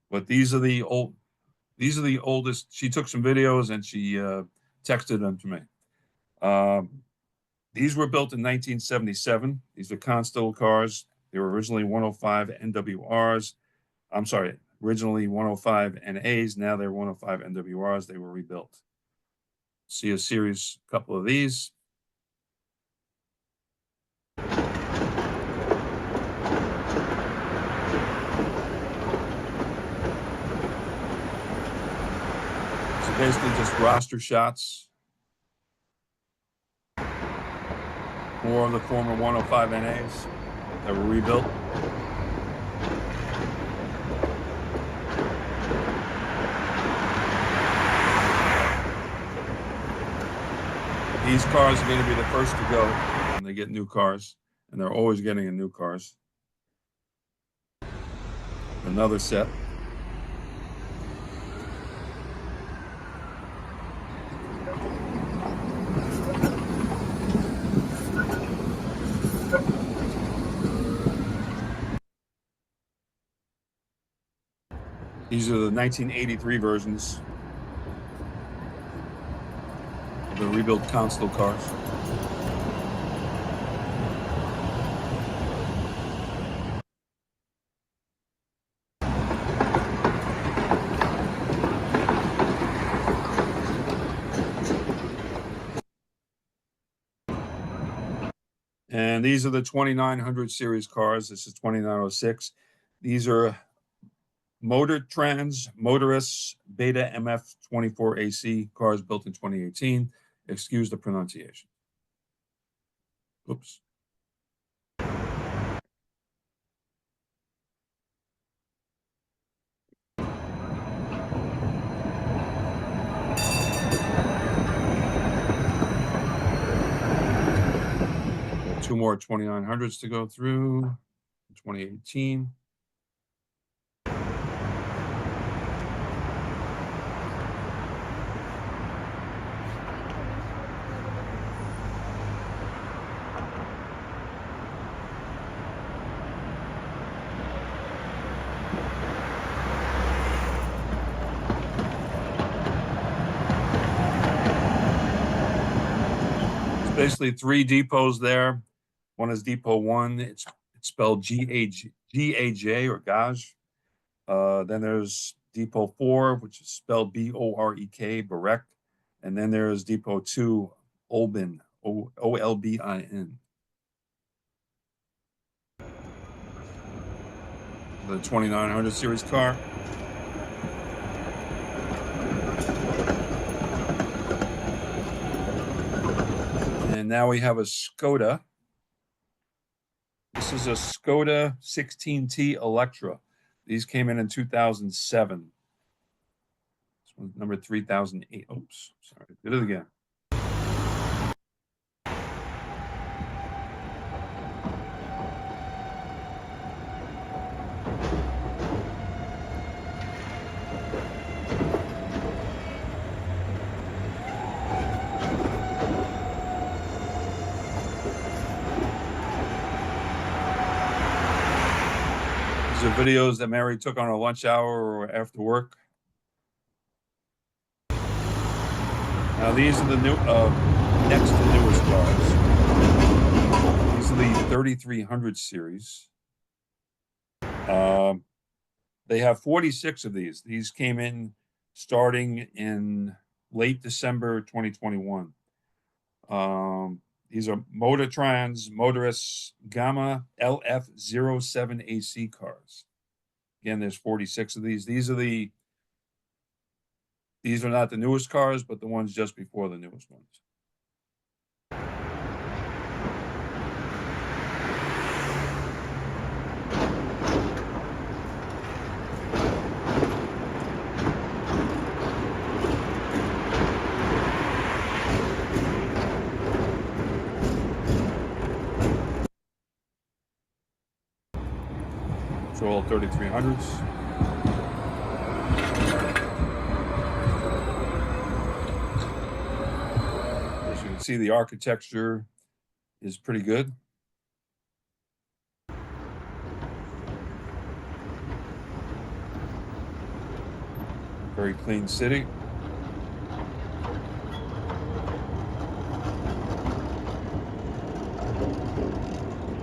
But these are the oldest. She took some videos and she texted them to me. These were built in 1977. These are Constable cars. They were originally 105 NWRs. I'm sorry, originally 105 NAs. Now they're 105 NWRs. They were rebuilt. See a couple of these. basically just roster shots. More of the former 105 NAs that were rebuilt. These cars are going to be the first to go when they get new cars, and they're always getting in new cars. Another set. These are the 1983 versions of the rebuilt console cars. And these are the 2900 series cars. This is 2906. These are Motor Trans Motorists Beta MF 24 AC cars built in 2018. Excuse the pronunciation. Oops. Two more 2900s to go through. 2018. Basically 3 depots there. One is Depot 1. It's spelled G-A-J or Gaj. Then there's Depot 4, which is spelled B-O-R-E-K, Barek. And then there's Depot 2, Olbin, O-L-B-I-N. The 2900 series car. And now we have a Skoda. This is a Skoda 16T Electra. These came in 2007. This one's number 3008. Oops, sorry, did it again. These are videos that Mary took on her lunch hour or after work. Now these are the new, next to newest cars. These are the 3300 series. They have 46 of these. These came in starting in late December 2021. These are Motortrans Motorists Gamma LF07 AC cars. Again, there's 46 of these. These are not the newest cars, but the ones just before the newest ones. So all 3300s. As you can see, the architecture is pretty good. Very clean city.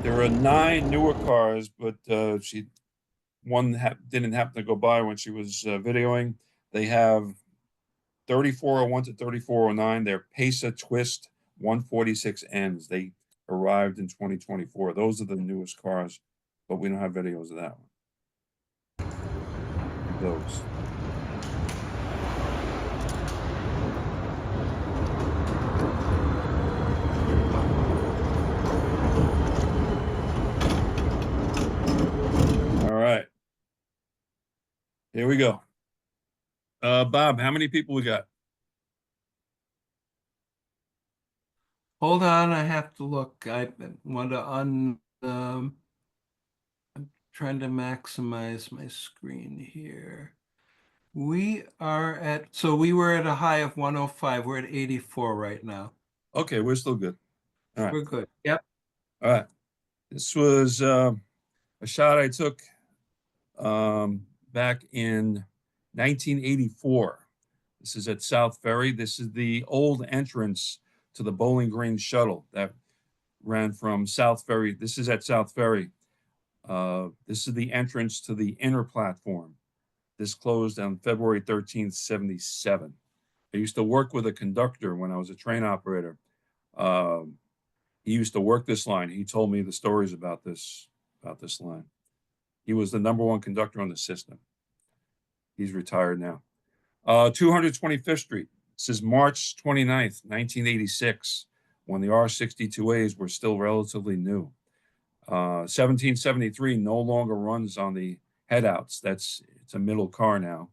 There are 9 newer cars, but one didn't happen to go by when she was videoing. They have 3401 to 3409. They're Pesa Twist 146Ns. They arrived in 2024. Those are the newest cars, but we don't have videos of that one. Those. Here we go. Bob, how many people we got? Hold on, I have to look. I want to I'm trying to maximize my screen here. We were at a high of 105. We're at 84 right now. Okay, we're still good. All right. We're good. Yep. All right. This was a shot I took back in 1984. This is at South Ferry. This is the old entrance to the Bowling Green shuttle that ran from South Ferry. This is at South Ferry. This is the entrance to the inner platform. This closed on February 13th, 77. I used to work with a conductor when I was a train operator. He used to work this line. He told me the stories about this line. He was the #1 conductor on the system. He's retired now. 225th Street. This is March 29th, 1986, when the R62As were still relatively new. 1773 no longer runs on the headouts. It's a middle car now,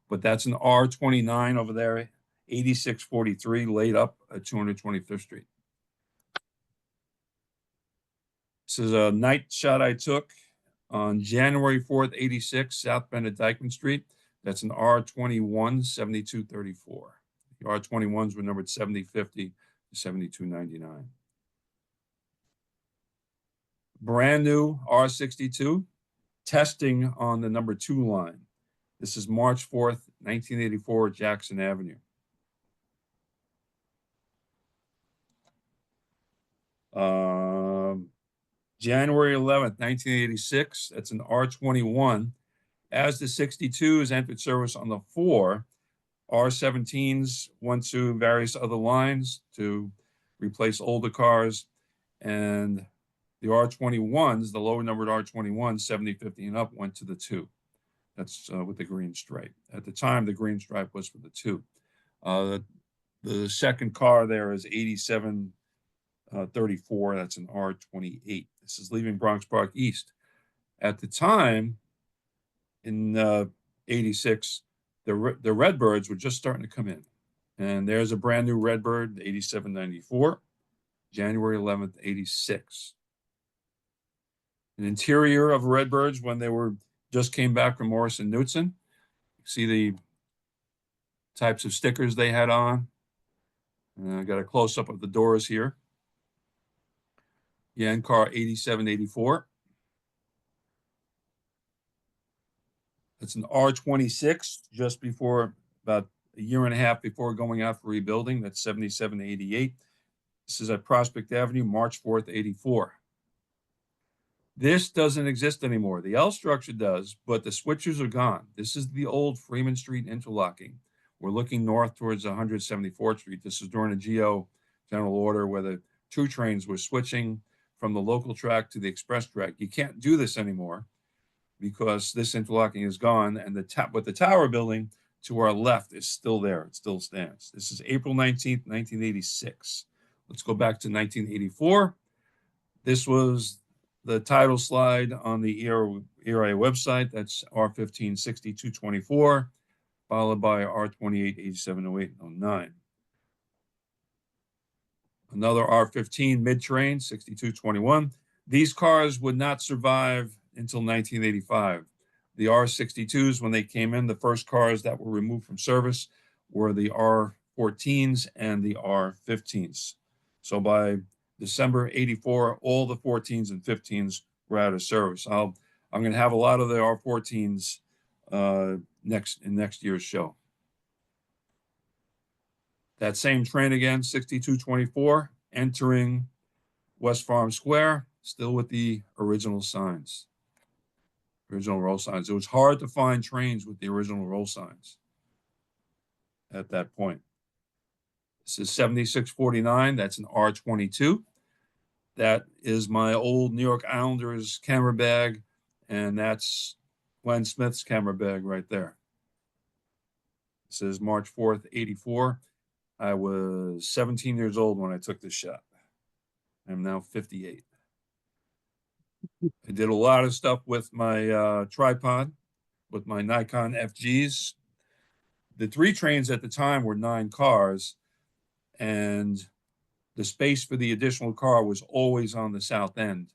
but that's an R29 over there, 8643 laid up at 225th Street. This is a night shot I took on January 4th, 86, South Bend at Dyckman Street. That's an R21 7234. The R21s were numbered 7050 to 7299. Brand new R62, testing on the #2 line. This is March 4th, 1984, Jackson Avenue. January 11th, 1986, that's an R21. As the 62s entered service on the 4, R17s went to various other lines to replace older cars, and the R21s, the lower numbered R21s, 7050 and up, went to the 2. That's with the green stripe. At the time, the green stripe was for the 2. The second car there is 8734. That's an R28. This is leaving Bronx Park East. At the time, in 86, the Redbirds were just starting to come in. And there's a brand new Redbird, 8794, January 11th, 86. An interior of Redbirds when they just came back from Morrison Knudsen. See the types of stickers they had on. I got a close-up of the doors here. Again, car 8784. It's an R26, just before, about a year and a half before going out for rebuilding. That's 7788. This is at Prospect Avenue, March 4th, 84. This doesn't exist anymore. The L structure does, but the switchers are gone. This is the old Freeman Street interlocking. We're looking north towards 174th Street. This is during a GO general order where the 2 trains were switching from the local track to the express track. You can't do this anymore because this interlocking is gone, and the tower building to our left is still there. It still stands. This is April 19th, 1986. Let's go back to 1984. This was the title slide on the ERA website. That's R15 6224, followed by R28 8708 09. Another R15 mid-train, 6221. These cars would not survive until 1985. The R62s, when they came in, the first cars that were removed from service were the R14s and the R15s. So by December 84, all the 14s and 15s were out of service. I'm going to have a lot of the R14s in next year's show. That same train again, 6224, entering West Farm Square, still with the original signs, original roll signs. It was hard to find trains with the original roll signs at that point. This is 7649. That's an R22. That is my old New York Islanders camera bag, and that's Glenn Smith's camera bag right there. This is March 4th, 84. I was 17 years old when I took this shot. I'm now 58. I did a lot of stuff with my tripod. with my Nikon FGs. The 3 trains at the time were 9 cars, and the space for the additional car was always on the south end.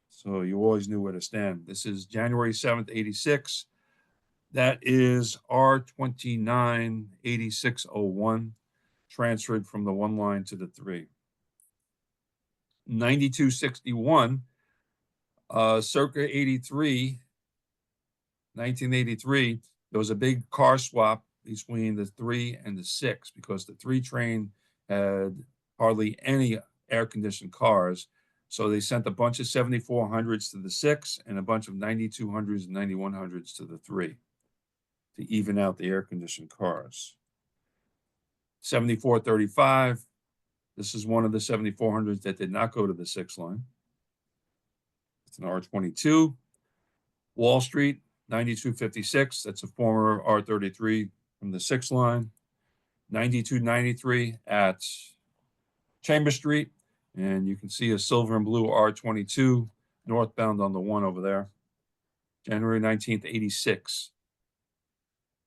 So you always knew where to stand. This is January 7th, 86. That is R298601, transferred from the 1 line to the 3. 9261, circa 83, 1983, there was a big car swap between the 3 and the 6 because the 3 train had hardly any air-conditioned cars. So they sent a bunch of 7400s to the 6 and a bunch of 9200s and 9100s to the 3 to even out the air-conditioned cars. 7435, this is one of the 7400s that did not go to the 6 line. It's an R22. Wall Street, 9256, that's a former R33 from the 6 line. 9293 at Chamber Street, and you can see a silver and blue R22 northbound on the 1 over there. January 19th, 86,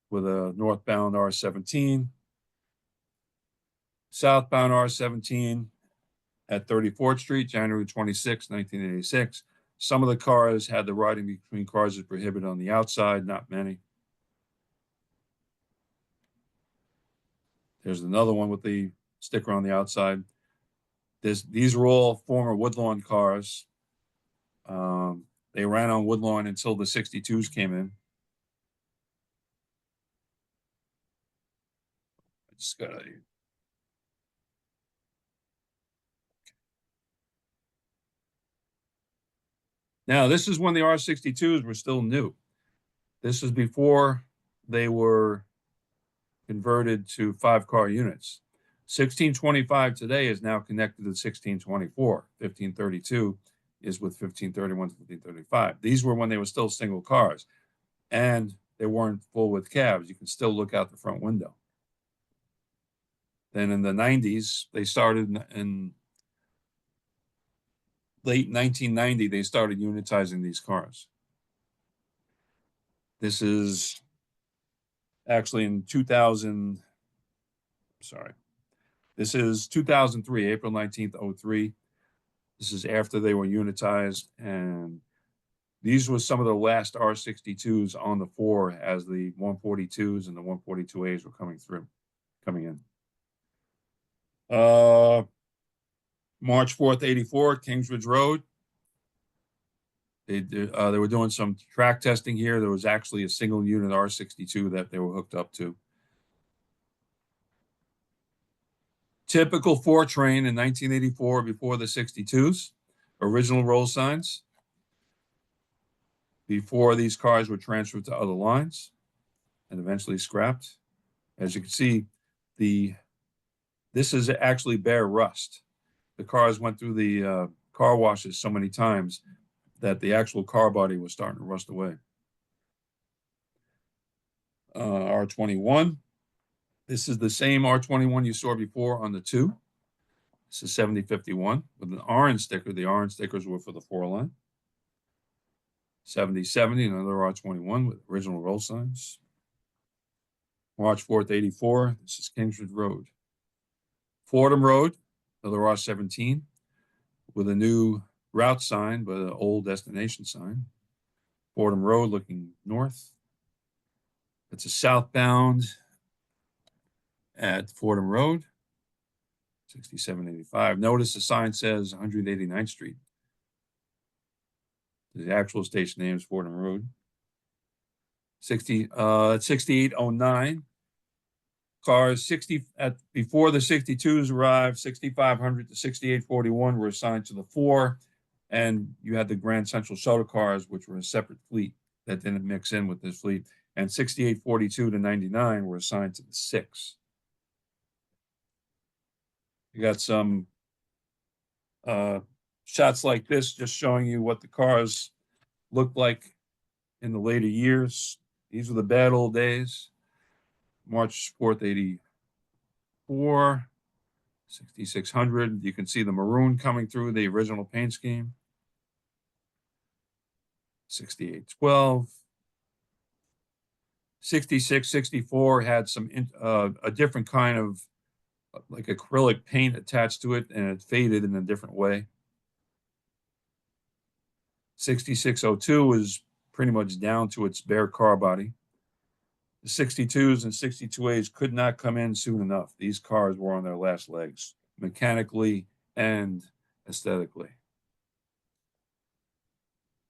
with a northbound R17. Southbound R17 at 34th Street, January 26, 1986. Some of the cars had the riding between cars is prohibited on the outside, not many. There's another one with the sticker on the outside. These are all former Woodlawn cars. They ran on Woodlawn until the 62s came in. I just gotta. Now, this is when the R62s were still new. This is before they were converted to 5-car units. 1625 today is now connected to 1624. 1532 is with 1531 to 1535. These were when they were still single cars, and they weren't full with cabs. You can still look out the front window. Then in the 90s, they started in late 1990, they started unitizing these cars. This is actually in 2000, sorry. This is 2003, April 19th, 03. This is after they were unitized, and these were some of the last R62s on the 4 as the 142s and the 142As were coming in. March 4th, 84, Kingsbridge Road. They were doing some track testing here. There was actually a single unit R62 that they were hooked up to. Typical 4 train in 1984 before the 62s. Original roll signs. Before these cars were transferred to other lines and eventually scrapped. As you can see, this is actually bare rust. The cars went through the car washes so many times that the actual car body was starting to rust away. R21. This is the same R21 you saw before on the 2. This is 7051 with an orange sticker. The orange stickers were for the 4 line. 7070, another R21 with original roll signs. March 4th, 84. This is Kingsbridge Road. Fordham Road, another R17 with a new route sign, but an old destination sign. Fordham Road looking north. It's a southbound at Fordham Road, 6785. Notice the sign says 189th Street. The actual station name is Fordham Road. 6809. Cars before the 62s arrived, 6500 to 6841 were assigned to the 4, and you had the Grand Central Shuttle cars, which were a separate fleet that didn't mix in with this fleet, and 6842 to 99 were assigned to the 6. You got some shots like this, just showing you what the cars looked like in the later years. These were the bad old days. March 4th, 84, 6600. You can see the maroon coming through the original paint scheme. 6812. 66, 64 had some a different kind of like acrylic paint attached to it, and it faded in a different way. 6602 is pretty much down to its bare car body. The 62s and 62As could not come in soon enough. These cars were on their last legs, mechanically and aesthetically.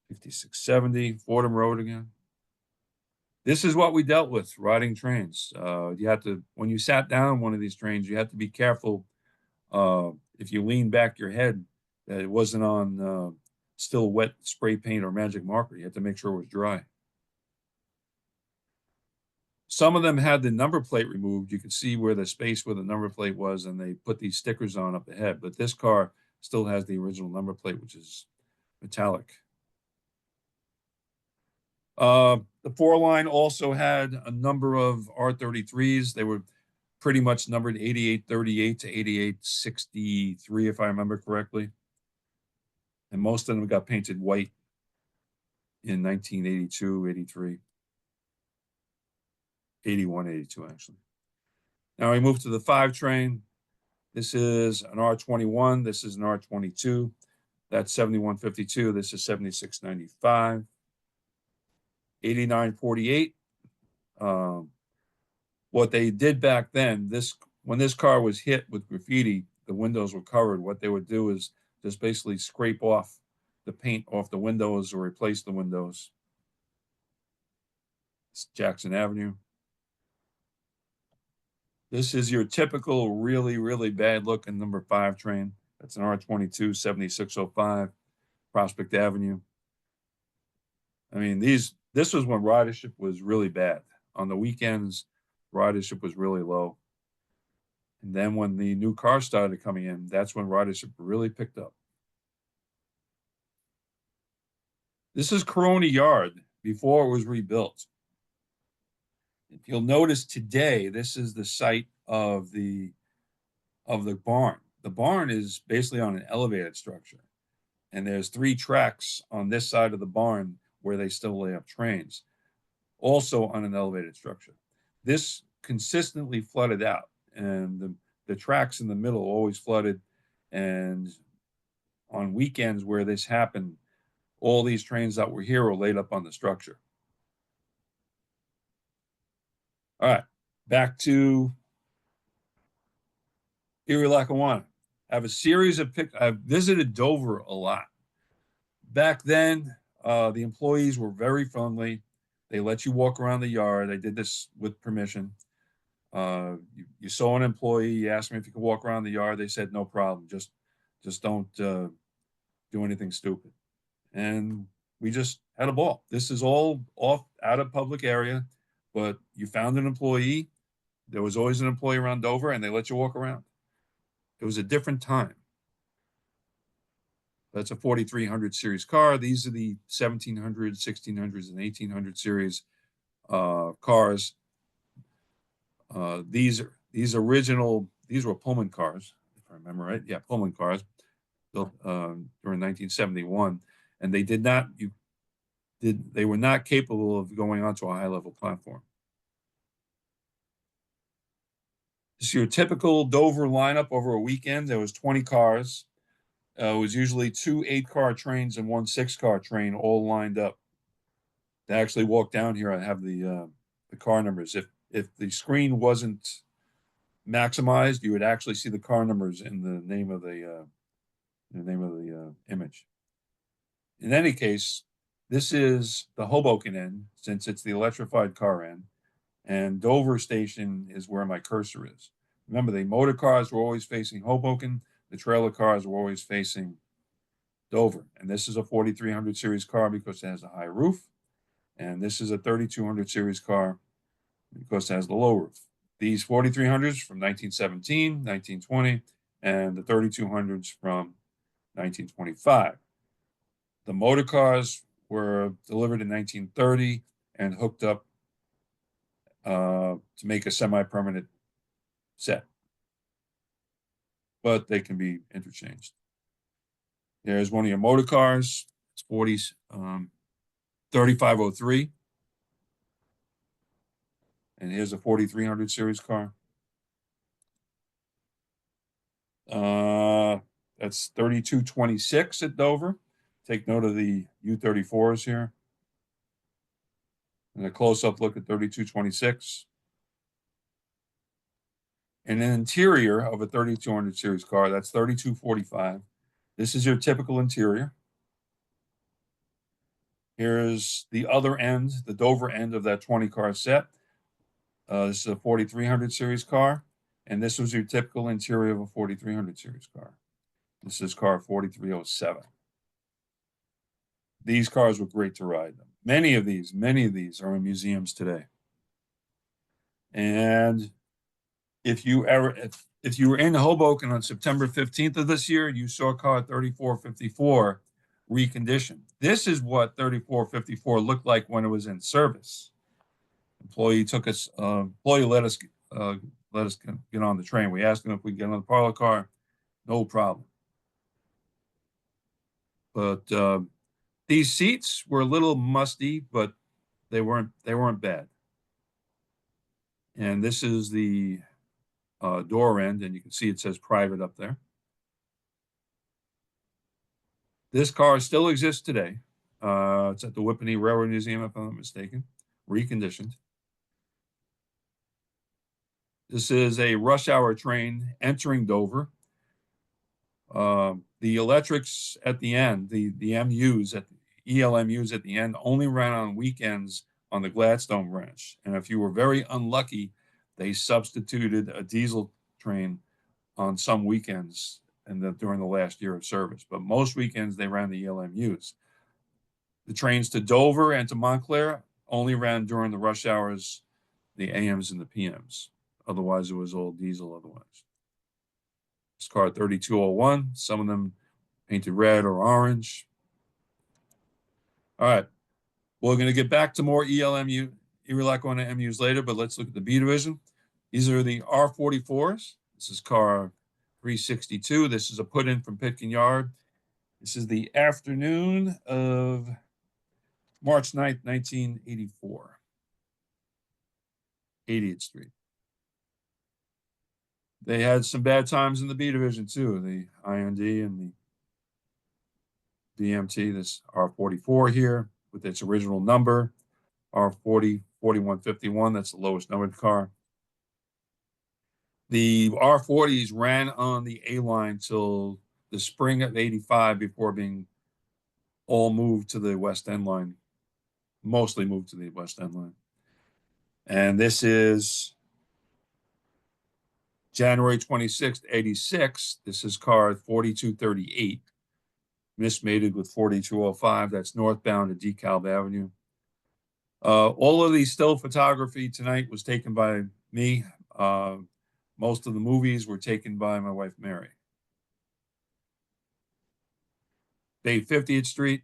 5670, Fordham Road again. This is what we dealt with riding trains. You had to, when you sat down on one of these trains, you had to be careful if you leaned back your head that it wasn't on still wet spray paint or magic marker. You had to make sure it was dry. Some of them had the number plate removed. You could see where the space where the number plate was, and they put these stickers on up ahead. But this car still has the original number plate, which is metallic. The 4-line also had a number of R33s. They were pretty much numbered 8838 to 8863, if I remember correctly. And most of them got painted white in 1982, 83. 81, 82, actually. Now we move to the 5 train. This is an R21. This is an R22. That's 7152. This is 7695. 8948. What they did back then, when this car was hit with graffiti, the windows were covered. What they would do is just basically scrape off the paint off the windows or replace the windows. It's Jackson Avenue. This is your typical really, really bad looking number 5 train. That's an R22 7605, Prospect Avenue. I mean, this was when ridership was really bad. On the weekends, ridership was really low. And then when the new cars started coming in, that's when ridership really picked up. This is Corona Yard before it was rebuilt. If you'll notice today, this is the site of the barn. The barn is basically on an elevated structure. And there's 3 tracks on this side of the barn where they still lay up trains, also on an elevated structure. This consistently flooded out, and the tracks in the middle always flooded. And on weekends where this happened, all these trains that were here were laid up on the structure. All right, back to Erie Lackawanna. I have a series of I've visited Dover a lot. Back then, the employees were very friendly. They let you walk around the yard. I did this with permission. You saw an employee, you asked them if you could walk around the yard. They said, no problem. Just don't do anything stupid. And we just had a ball. This is all off out of public area, but you found an employee. There was always an employee around Dover, and they let you walk around. It was a different time. That's a 4300 series car. These are the 1700, 1600s, and 1800 series cars. These were Pullman cars, if I remember right. Yeah, Pullman cars built during 1971, and they were not capable of going onto a high level platform. This is your typical Dover lineup over a weekend. There was 20 cars. It was usually 2 8-car trains and 1 6-car train all lined up. To actually walk down here, I have the car numbers. If the screen wasn't maximized, you would actually see the car numbers in the name of the image. In any case, this is the Hoboken end, since it's the electrified car end, and Dover Station is where my cursor is. Remember, the motor cars were always facing Hoboken. The trailer cars were always facing Dover. And this is a 4300 series car because it has a high roof. And this is a 3200 series car because it has the low roof. These 4300s from 1917, 1920, and the 3200s from 1925. The motor cars were delivered in 1930 and hooked up to make a semi-permanent set. But they can be interchanged. There's one of your motor cars. It's 3503. And here's a 4300 series car. That's 3226 at Dover. Take note of the U34s here. And a close-up look at 3226. And an interior of a 3200 series car, that's 3245. This is your typical interior. Here's the other end, the Dover end of that 20 car set. This is a 4300 series car, and this was your typical interior of a 4300 series car. This is car 4307. These cars were great to ride. Many of these are in museums today. And if you were in Hoboken on September 15th of this year, you saw car 3454 reconditioned. This is what 3454 looked like when it was in service. Employee let us get on the train. We asked him if we could get on the parlor car. No problem. But these seats were a little musty, but they weren't bad. And this is the door end, and you can see it says private up there. This car still exists today. It's at the Whippany Railroad Museum, if I'm not mistaken, reconditioned. This is a rush hour train entering Dover. The electrics at the end, the MUs at ELMUs at the end only ran on weekends on the Gladstone branch. And if you were very unlucky, they substituted a diesel train on some weekends during the last year of service. But most weekends they ran the ELMUs. The trains to Dover and to Montclair only ran during the rush hours, the AMs and the PMs. Otherwise, it was all diesel otherwise. This car 3201, some of them painted red or orange. All right, we're going to get back to more Erie Lackawanna MUs later, but let's look at the B division. These are the R44s. This is car 362. This is a put-in from Pitkin Yard. This is the afternoon of March 9th, 1984. 80th Street. They had some bad times in the B division too, the IND and the BMT. This R44 here with its original number, R40 4151. That's the lowest numbered car. The R40s ran on the A line till the spring of '85 before being all moved to the West End line, mostly moved to the West End line. And this is January 26th, 86. This is car 4238, mismated with 4205. That's northbound at DeKalb Avenue. All of the still photography tonight was taken by me. Most of the movies were taken by my wife, Mary. Bay 50th Street.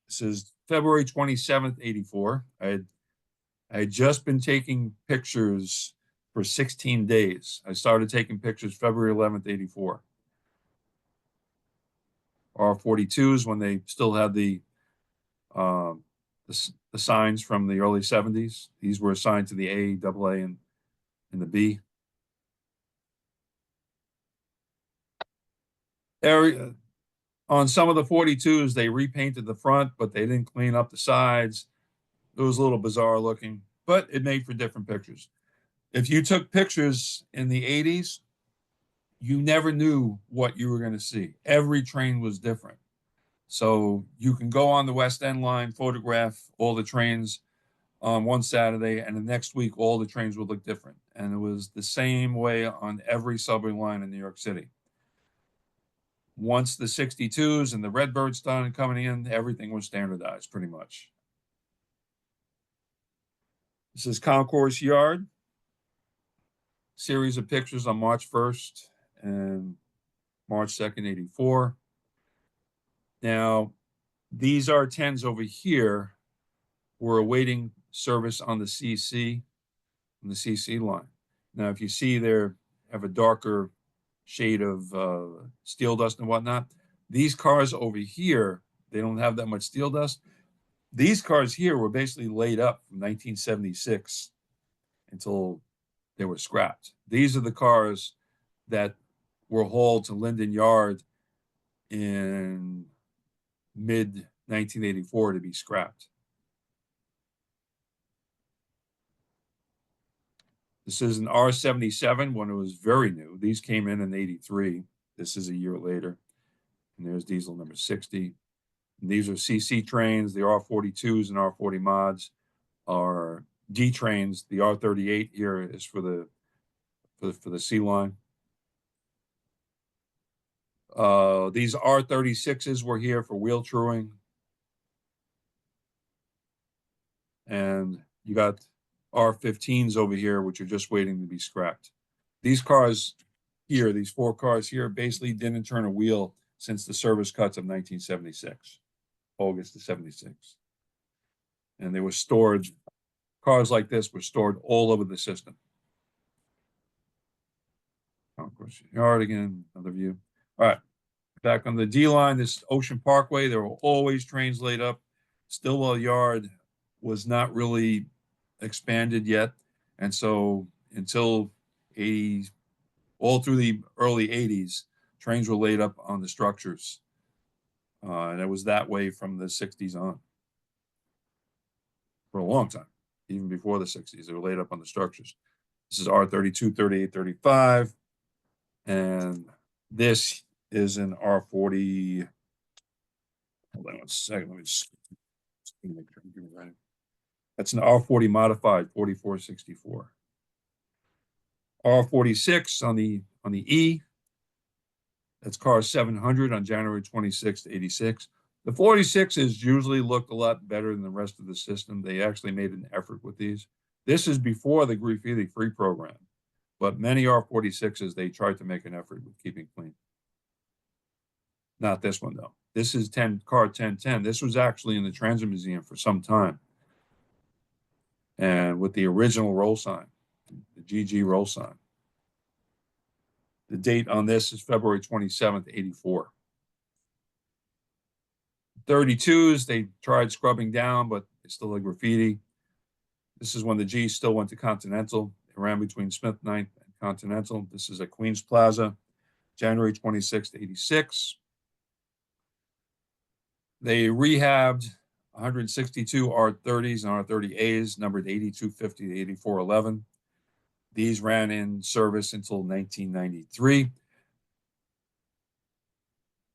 This is February 27th, 84. I had just been taking pictures for 16 days. I started taking pictures February 11th, 84. R42s when they still had the signs from the early 70s. These were assigned to the A, AA, and the B. On some of the 42s, they repainted the front, but they didn't clean up the sides. It was a little bizarre looking, but it made for different pictures. If you took pictures in the 80s, you never knew what you were going to see. Every train was different. So you can go on the West End line, photograph all the trains on one Saturday, and the next week, all the trains would look different. And it was the same way on every subway line in New York City. Once the 62s and the Redbirds started coming in, everything was standardized pretty much. This is Concourse Yard. Series of pictures on March 1st and March 2nd, 84. Now, these R10s over here were awaiting service on the CC line. Now, if you see they have a darker shade of steel dust and whatnot, these cars over here, they don't have that much steel dust. These cars here were basically laid up from 1976 until they were scrapped. These are the cars that were hauled to Linden Yard in mid 1984 to be scrapped. This is an R77 when it was very new. These came in 83. This is a year later. And there's diesel number 60. And these are CC trains. The R42s and R40 mods are D trains. The R38 here is for the C line. These R36s were here for wheel truing. And you got R15s over here, which are just waiting to be scrapped. These cars here, these 4 cars here, basically didn't turn a wheel since the service cuts of 1976, August of 76. And they were stored, cars like this were stored all over the system. Of course, yard again, another view. All right, back on the D line, this Ocean Parkway, there were always trains laid up. Stillwell Yard was not really expanded yet. And so until 80, all through the early 80s, trains were laid up on the structures. And it was that way from the 60s on. For a long time, even before the 60s, they were laid up on the structures. This is R32, 38, 35. And this is an R40. Hold on one second. Let me just make sure I'm getting it right. That's an R40 modified 4464. R46 on the E. That's car 700 on January 26th, 86. The 46s usually look a lot better than the rest of the system. They actually made an effort with these. This is before the graffiti-free program, but many R46s, they tried to make an effort with keeping clean. Not this one, though. This is car 1010. This was actually in the Transit Museum for some time. And with the original roll sign, the GG roll sign. The date on this is February 27th, 84. 32s, they tried scrubbing down, but it's still a graffiti. This is when the G still went to Continental. It ran between Smith 9th and Continental. This is at Queens Plaza, January 26th, 86. They rehabbed 162 R30s and R30As, numbered 8250 to 8411. These ran in service until 1993.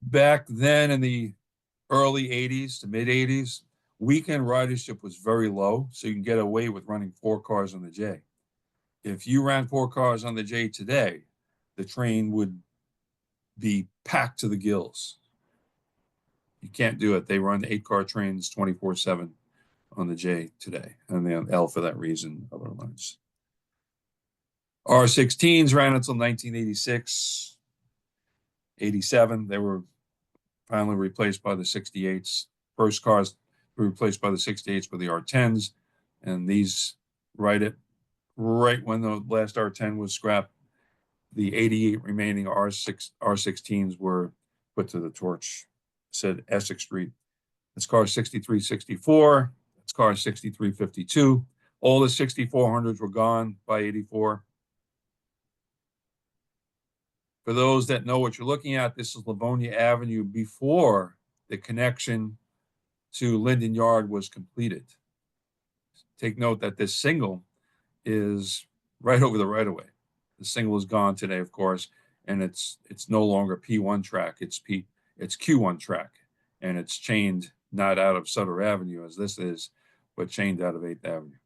Back then in the early 80s to mid 80s, weekend ridership was very low, so you can get away with running 4 cars on the J. If you ran 4 cars on the J today, the train would be packed to the gills. You can't do it. They run 8-car trains 24/7 on the J today, and the L for that reason, other lines. R16s ran until 1986, 87. They were finally replaced by the 68s. First cars were replaced by the 68s with the R10s, and these right when the last R10 was scrapped, the 88 remaining R16s were put to the torch. It said Essex Street. It's car 6364. It's car 6352. All the 6400s were gone by 84. For those that know what you're looking at, this is Livonia Avenue before the connection to Linden Yard was completed. Take note that this single is right over the right-of-way. The single is gone today, of course, and it's no longer P1 track. It's Q1 track, and it's chained not out of Sutter Avenue as this is, but chained out of 8th Avenue.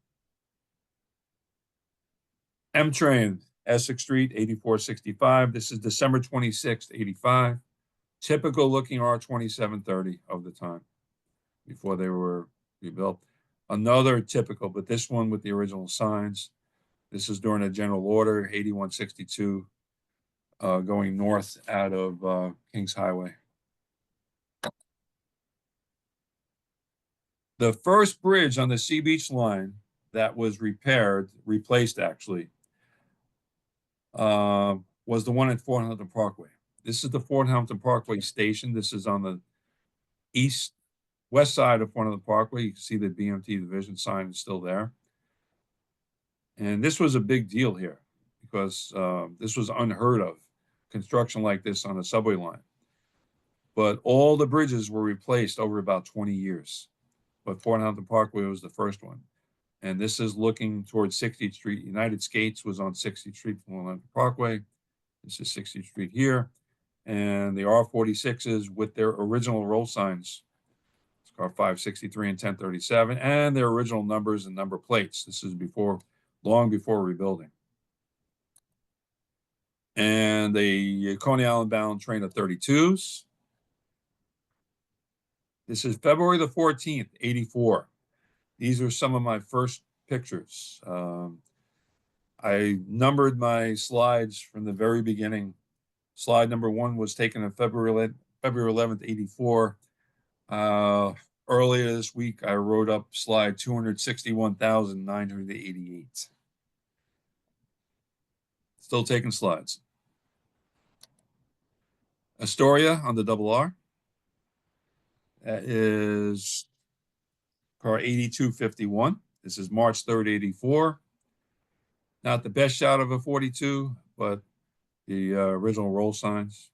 M-Train, Essex Street, 8465. This is December 26th, 85. Typical looking R2730 of the time before they were rebuilt. Another typical, but this one with the original signs. This is during a general order, 8162, going north out of Kings Highway. The first bridge on the Sea Beach line that was replaced actually, was the one at Fort Hampton Parkway. This is the Fort Hampton Parkway station. This is on the east west side of front of the parkway. You can see the BMT division sign is still there. And this was a big deal here because this was unheard of, construction like this on a subway line. But all the bridges were replaced over about 20 years. But Fort Hampton Parkway was the first one. And this is looking towards 60th Street. United Skates was on 60th Street from Fort Hampton Parkway. This is 60th Street here. And the R46s with their original roll signs. It's car 563 and 1037, and their original numbers and number plates. This is long before rebuilding. And the Coney Island bound train of 32s. This is February the 14th, 84. These are some of my first pictures. I numbered my slides from the very beginning. Slide number 1 was taken on February 11th, 84. Earlier this week, I wrote up slide 261,988. Still taking slides. Astoria on the double R. That is car 8251. This is March 3rd, 84. Not the best shot of a 42, but the original roll signs.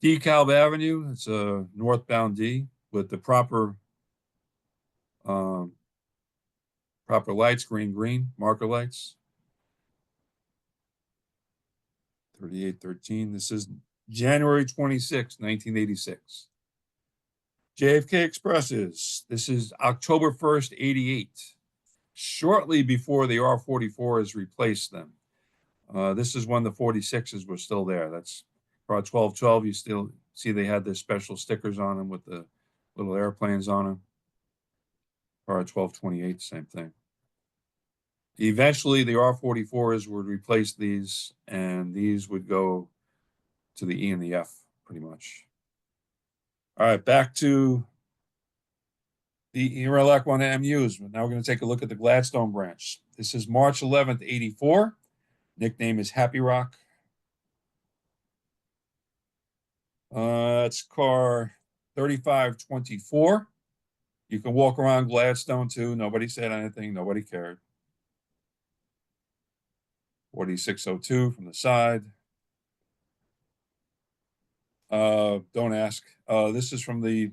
DeKalb Avenue, it's a northbound D with the proper lights, green, marker lights. 3813, this is January 26, 1986. JFK Expresses, this is October 1st, 88. Shortly before the R44s replaced them. This is when the 46s were still there. That's car 1212. You still see they had the special stickers on them with the little airplanes on them. Car 1228, same thing. Eventually, the R44s would replace these, and these would go to the E and the F, pretty much. All right, back to the Erie Lackawanna MUs. Now we're going to take a look at the Gladstone branch. This is March 11th, 84. Nickname is Happy Rock. It's car 3524. You can walk around Gladstone too. Nobody said anything. Nobody cared. 4602 from the side. Don't ask. This is from the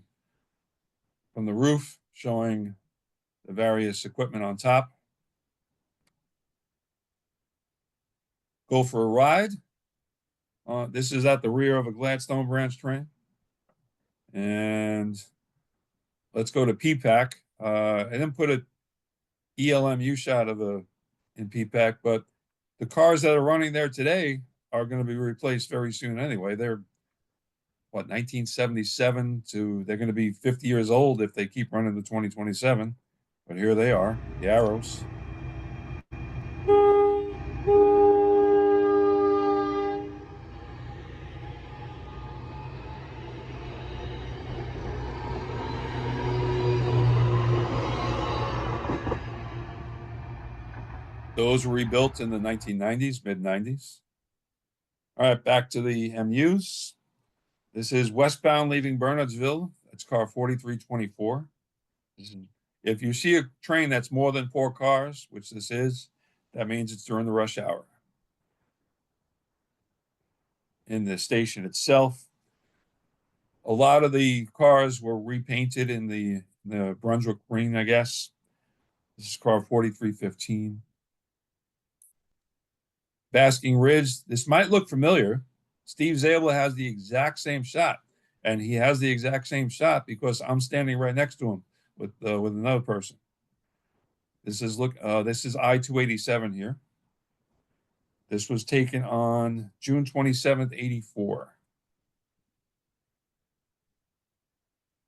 roof, showing the various equipment on top. Go for a ride. This is at the rear of a Gladstone branch train. And let's go to PPAC. I didn't put a ELMU shot of in PPAC, but the cars that are running there today are going to be replaced very soon anyway. They're, 1977 to, they're going to be 50 years old if they keep running to 2027. But here they are, the arrows. Those were rebuilt in the 1990s, mid-90s. All right, back to the MUs. This is westbound leaving Bernardsville. It's car 4324. If you see a train that's more than 4 cars, which this is, that means it's during the rush hour. In the station itself, a lot of the cars were repainted in the Brunswick green, I guess. This is car 4315. Basking Ridge, this might look familiar. Steve Zabel has the exact same shot, and he has the exact same shot because I'm standing right next to him with another person. This is I-287 here. This was taken on June 27th, 84.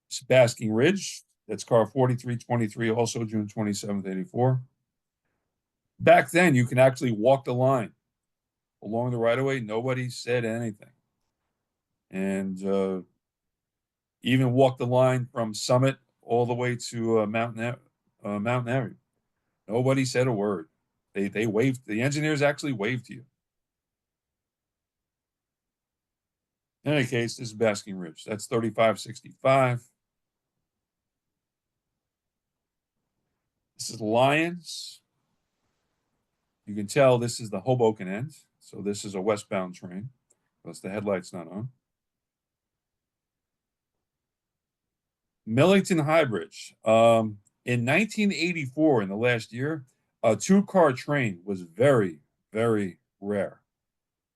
It's Basking Ridge, that's car 4323, also June 27th, 84. Back then, you can actually walk the line along the right-of-way. Nobody said anything. And even walk the line from Summit all the way to Mountain Avenue. Nobody said a word. They waved. The engineers actually waved to you. In any case, this is Basking Ridge. That's 3565. This is Lyons. You can tell this is the Hoboken end. So this is a westbound train. Plus the headlight's not on. Millington High Bridge. In 1984, in the last year, a two-car train was very, very rare.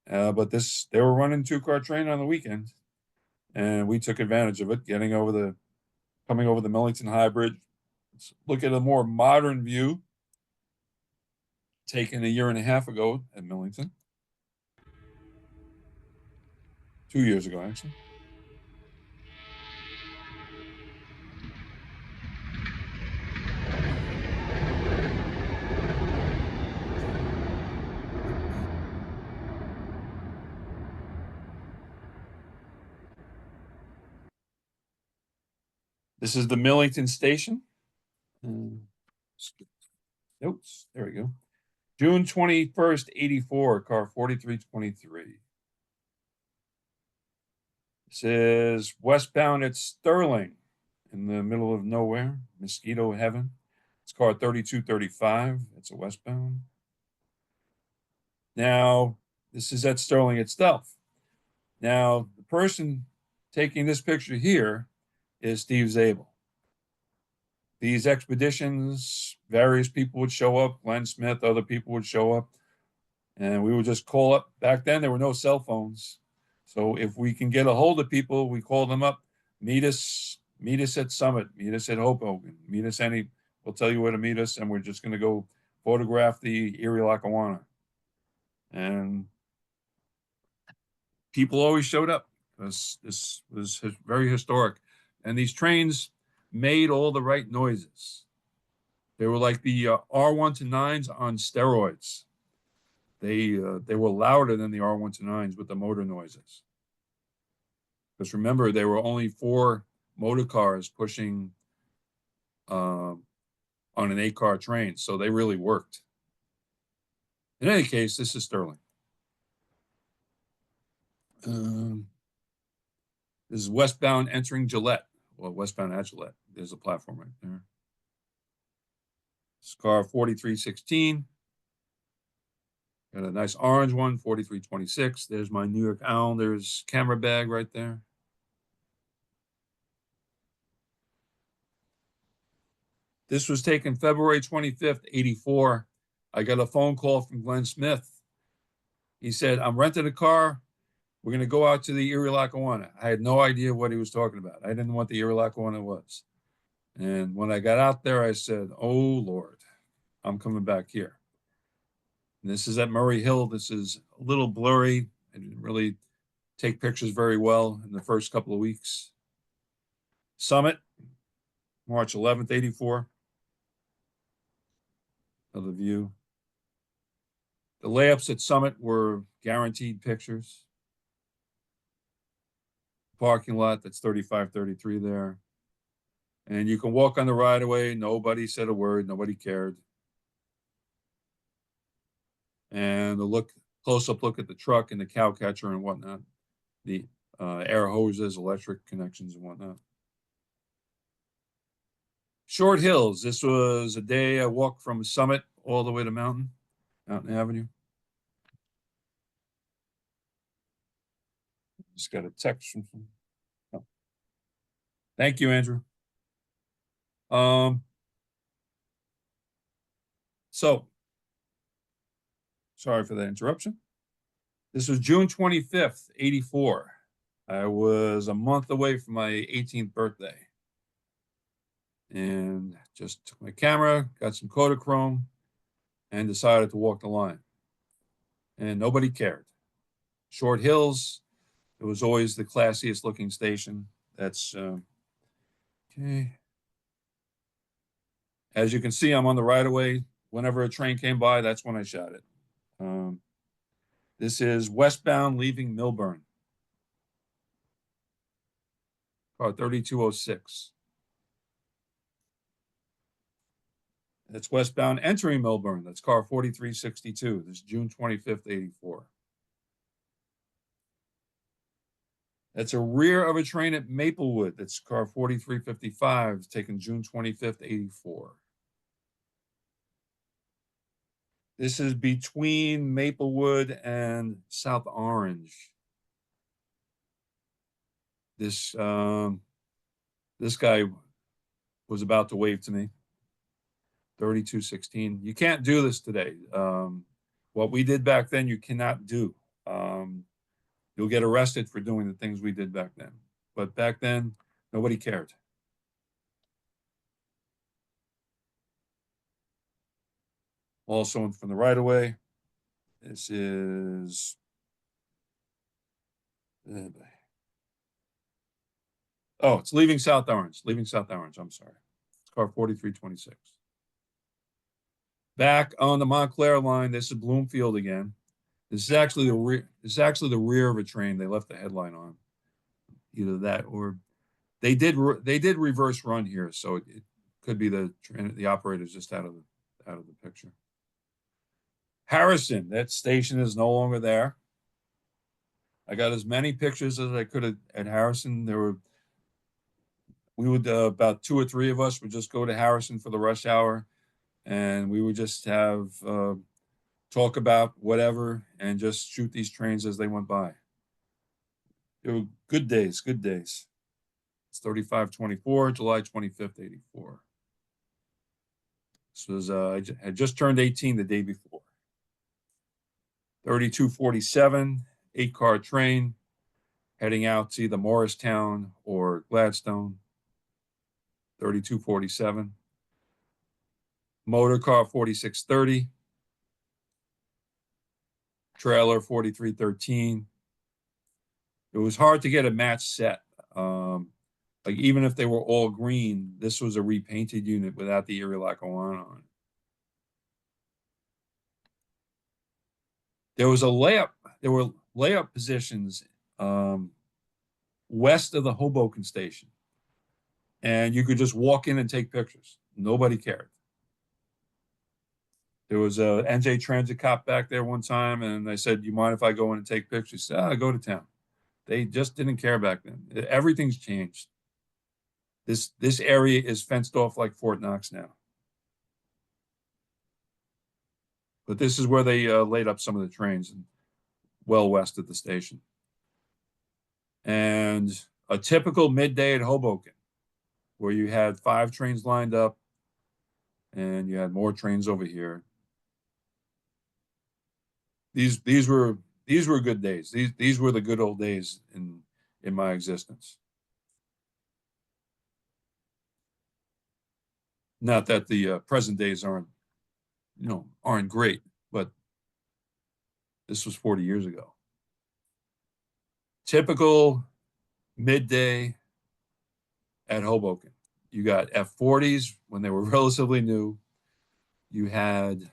But they were running two-car train on the weekend, and we took advantage of it, coming over the Millington High Bridge. Let's look at a more modern view taken a year and a half ago at Millington. 2 years ago, actually. This is the Millington station. Notes. There we go. June 21st, 84, car 4323. This is westbound at Sterling in the middle of nowhere, mosquito heaven. It's car 3235. It's a westbound. Now, this is at Sterling itself. Now, the person taking this picture here is Steve Zabel. These expeditions, various people would show up, Glenn Smith, other people would show up, and we would just call up. Back then, there were no cell phones. So if we can get a hold of people, we call them up, meet us at Summit, meet us at Hoboken, meet us we'll tell you where to meet us, and we're just going to go photograph the Erie Lackawanna. And people always showed up because this was very historic. And these trains made all the right noises. They were like the R1 to 9s on steroids. They were louder than the R1 to 9s with the motor noises. Because remember, there were only 4 motor cars pushing on an 8-car train, so they really worked. In any case, this is Sterling. This is westbound entering Gillette. Well, westbound at Gillette. There's a platform right there. This car 4316. Got a nice orange one, 4326. There's my New York Owl. There's camera bag right there. This was taken February 25th, 84. I got a phone call from Glenn Smith. He said, I'm renting a car. We're going to go out to the Erie Lackawanna. I had no idea what he was talking about. I didn't know what the Erie Lackawanna was. And when I got out there, I said, oh, Lord, I'm coming back here. And this is at Murray Hill. This is a little blurry. I didn't really take pictures very well in the first couple of weeks. Summit, March 11th, 84. Another view. The layups at Summit were guaranteed pictures. Parking lot, that's 3533 there. And you can walk on the right of way. Nobody said a word. Nobody cared. And a close-up look at the truck and the cow catcher and whatnot. The air hoses, electric connections and whatnot. Short Hills. This was a day I walked from Summit all the way to Mountain Avenue. Just got a text from oh. Thank you, Andrew. So sorry for the interruption. This was June 25th, 84. I was a month away from my 18th birthday. And just took my camera, got some Kodachrome, and decided to walk the line. And nobody cared. Short Hills, it was always the classiest looking station. That's okay. As you can see, I'm on the right of way. Whenever a train came by, that's when I shot it. This is westbound leaving Millburn. Car 3206. That's westbound entering Millburn. That's car 4362. This is June 25th, 84. That's a rear of a train at Maplewood. That's car 4355, taken June 25th, 84. This is between Maplewood and South Orange. This guy was about to wave to me. 3216. You can't do this today. What we did back then, you cannot do. You'll get arrested for doing the things we did back then. But back then, nobody cared. Also from the right of way, this is it's leaving South Orange. Leaving South Orange. I'm sorry. It's car 4326. Back on the Montclair line, this is Bloomfield again. This is actually the rear. This is actually the rear of a train. They left the headline on. Either that or they did reverse run here, so it could be the operator's just out of the picture. Harrison, that station is no longer there. I got as many pictures as I could at Harrison. We would about 2 or 3 of us would just go to Harrison for the rush hour, and we would just have talk about whatever and just shoot these trains as they went by. They were good days, good days. It's 3524, July 25th, 84. This was I had just turned 18 the day before. 3247, 8-car train heading out to either Morristown or Gladstone. 3247. Motor car 4630. Trailer 4313. It was hard to get a match set. Like even if they were all green, this was a repainted unit without the Erie Lackawanna on it. There was a layup. There were layup positions west of the Hoboken station, and you could just walk in and take pictures. Nobody cared. There was a NJ Transit cop back there one time, and I said, "You mind if I go in and take pictures?" He said, "I go to town." They just didn't care back then. Everything's changed. This area is fenced off like Fort Knox now. But this is where they laid up some of the trains, well west of the station. And a typical midday at Hoboken, where you had 5 trains lined up, and you had more trains over here. These were good days. These were the good old days in my existence. Not that the present days aren't great, but this was 40 years ago. Typical midday at Hoboken. You got F40s when they were relatively new. You had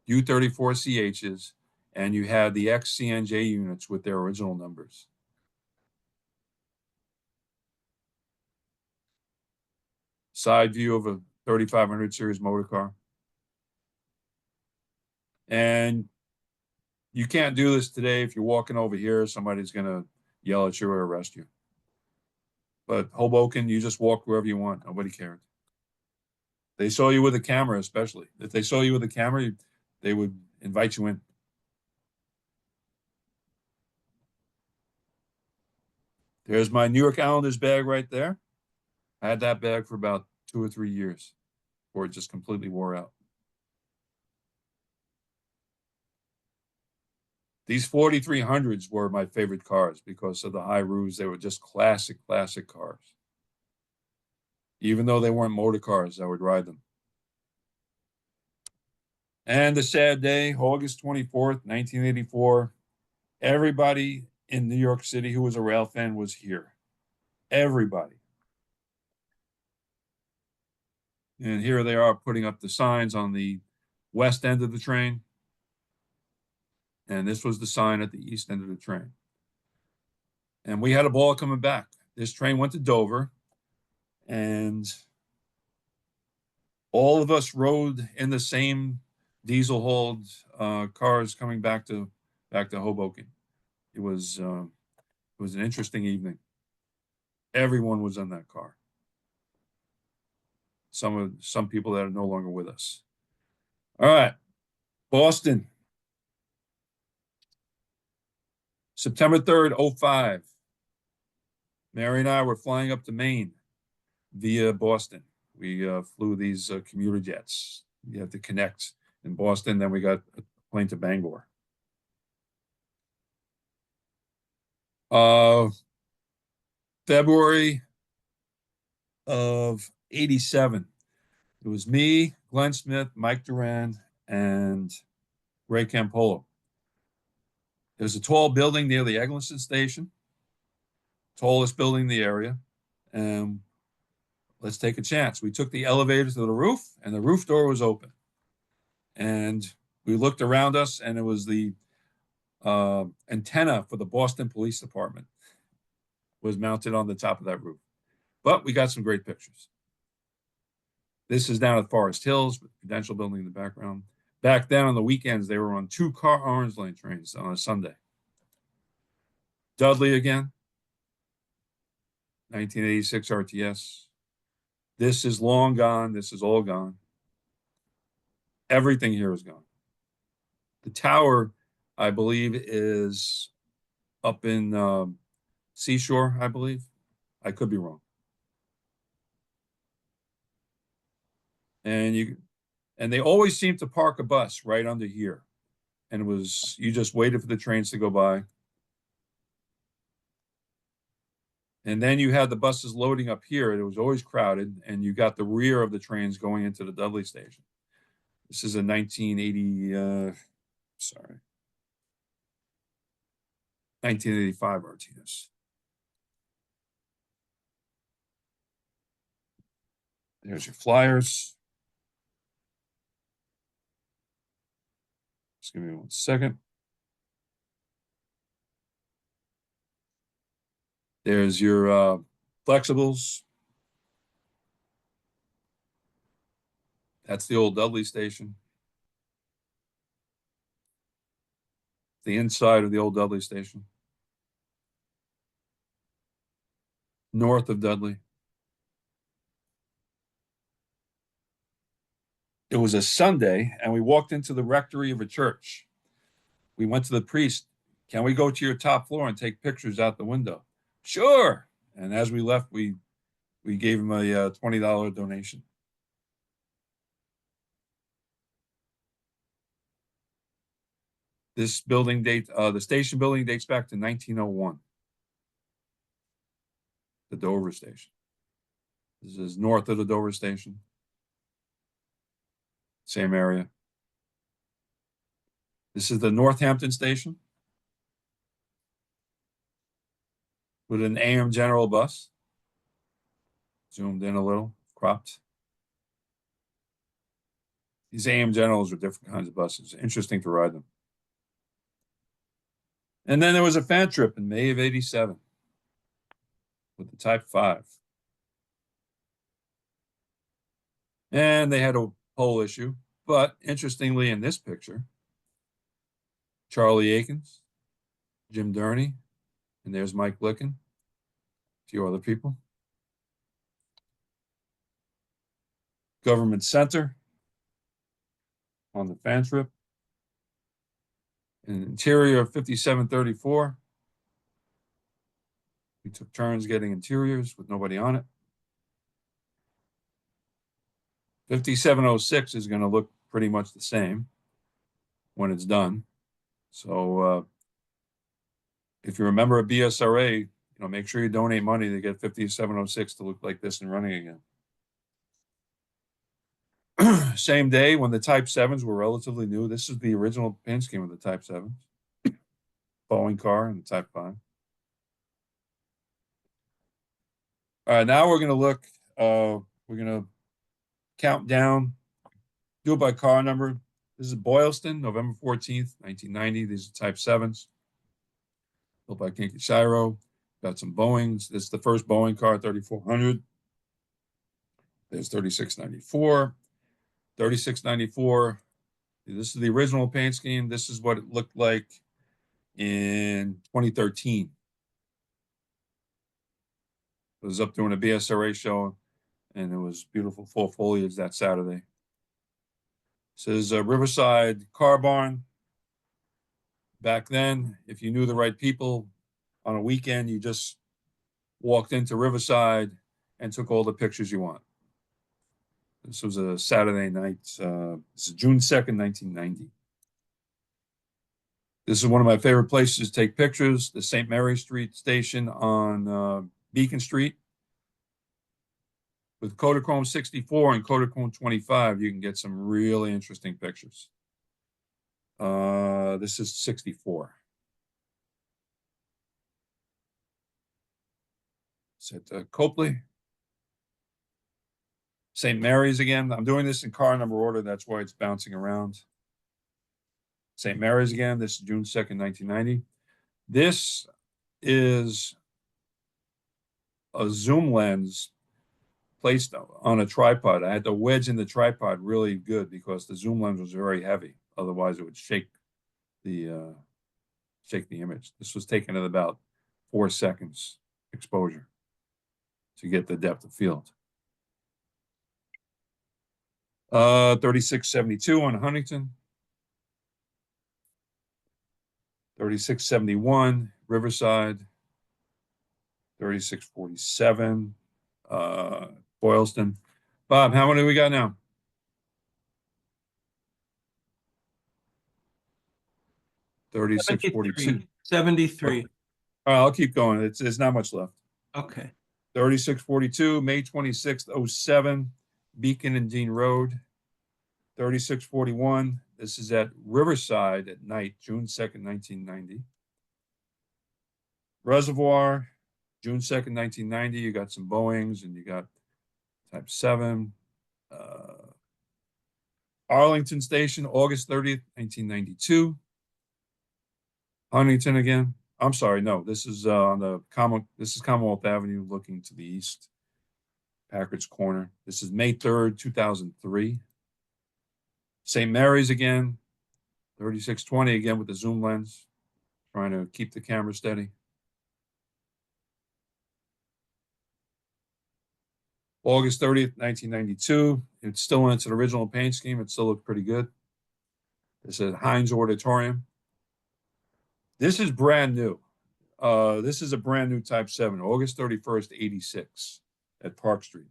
U-34CHs, and you had the ex-CNJ units with their original numbers. Side view of a 3500 series motor car. And you can't do this today. If you're walking over here, somebody's going to yell at you or arrest you. But Hoboken, you just walk wherever you want. Nobody cared. They saw you with a camera, especially. If they saw you with a camera, they would invite you in. There's my New York Islanders bag right there. I had that bag for about 2 or 3 years before it just completely wore out. These 4300s were my favorite cars because of the high roofs. They were just classic cars. Even though they weren't motor cars, I would ride them. And the sad day, August 24th, 1984, everybody in New York City who was a rail fan was here. Everybody. And here they are putting up the signs on the west end of the train. And this was the sign at the east end of the train. And we had a ball coming back. This train went to Dover, and all of us rode in the same diesel-hauled cars coming back to Hoboken. It was an interesting evening. Everyone was in that car. Some people that are no longer with us. All right, Boston, September 3rd, 05. Mary and I were flying up to Maine via Boston. We flew these commuter jets. You have to connect in Boston. Then we got a plane to Bangor. February of 87. It was me, Glenn Smith, Mike Duran, and Ray Campolo. There's a tall building near the Eglinton station, tallest building in the area, and let's take a chance. We took the elevator to the roof, and the roof door was open. And we looked around us, and it was the antenna for the Boston Police Department was mounted on the top of that roof. But we got some great pictures. This is down at Forest Hills with the Prudential Building in the background. Back then on the weekends, they were on 2-car Orange Line trains on a Sunday. Dudley again, 1986 RTS. This is long gone. This is all gone. Everything here is gone. The tower, I believe, is up in Seashore, I believe. I could be wrong. And they always seem to park a bus right under here. And it was, you just waited for the trains to go by. And then you had the buses loading up here. It was always crowded, and you got the rear of the trains going into the Dudley station. This is a 1985 RTS. There's your flyers. Just give me 1 second. There's your flexibles. That's the old Dudley station. The inside of the old Dudley station. North of Dudley. It was a Sunday, and we walked into the rectory of a church. We went to the priest. Can we go to your top floor and take pictures out the window? Sure. And as we left, we gave him a $20 donation. This building the station building dates back to 1901. The Dover station. This is north of the Dover station. Same area. This is the Northampton station with an AM General bus. Zoomed in a little, cropped. These AM Generals are different kinds of buses. Interesting to ride them. And then there was a fan trip in May of 87 with the Type 5. And they had a pole issue. But interestingly, in this picture, Charlie Akins, Jim Durney, and there's Mike Blicken, a few other people. Government Center on the fan trip. An interior of 5734. We took turns getting interiors with nobody on it. 5706 is going to look pretty much the same when it's done. So if you're a member of BSRA, make sure you donate money to get 5706 to look like this and running again. Same day when the Type 7s were relatively new. This is the original paint scheme of the Type 7s. Boeing car and the Type 5. All right, now we're going to look, we're going to count down, do it by car number. This is Boylston, November 14th, 1990. These are Type 7s. Built by Kinky Shiro. Got some Boeings. This is the first Boeing car, 3400. There's 3694. 3694. This is the original paint scheme. This is what it looked like in 2013. I was up doing a BSRA show, and it was beautiful full foliage that Saturday. This is a Riverside car barn. Back then, if you knew the right people, on a weekend, you just walked into Riverside and took all the pictures you want. This was a Saturday night. This is June 2nd, 1990. This is one of my favorite places to take pictures, the St. Mary Street station on Beacon Street. With Kodachrome 64 and Kodachrome 25, you can get some really interesting pictures. This is 64. It's at Copley. St. Mary's again. I'm doing this in car number order. That's why it's bouncing around. St. Mary's again. This is June 2nd, 1990. This is a zoom lens placed on a tripod. I had to wedge in the tripod really good because the zoom lens was very heavy. Otherwise, it would shake the image. This was taken at about 4 seconds exposure to get the depth of field. 3672 on Huntington. 3671 Riverside. 3647 Boylston. Bob, how many we got now? 3642. 73. All right, I'll keep going. There's not much left. Okay. 3642, May 26th, 07, Beacon and Dean Road. 3641, this is at Riverside at night, June 2nd, 1990. Reservoir, June 2nd, 1990. You got some Boeings and you got Type 7. Arlington Station, August 30th, 1992. Huntington again. I'm sorry, no, this is on the Commonwealth Avenue looking to the east. Packard's Corner. This is May 3rd, 2003. St. Mary's again, 3620 again with the zoom lens, trying to keep the camera steady. August 30th, 1992. It's still in its original paint scheme. It still looked pretty good. This is Heinz Auditorium. This is brand new. This is a brand new Type 7, August 31st, 86 at Park Street.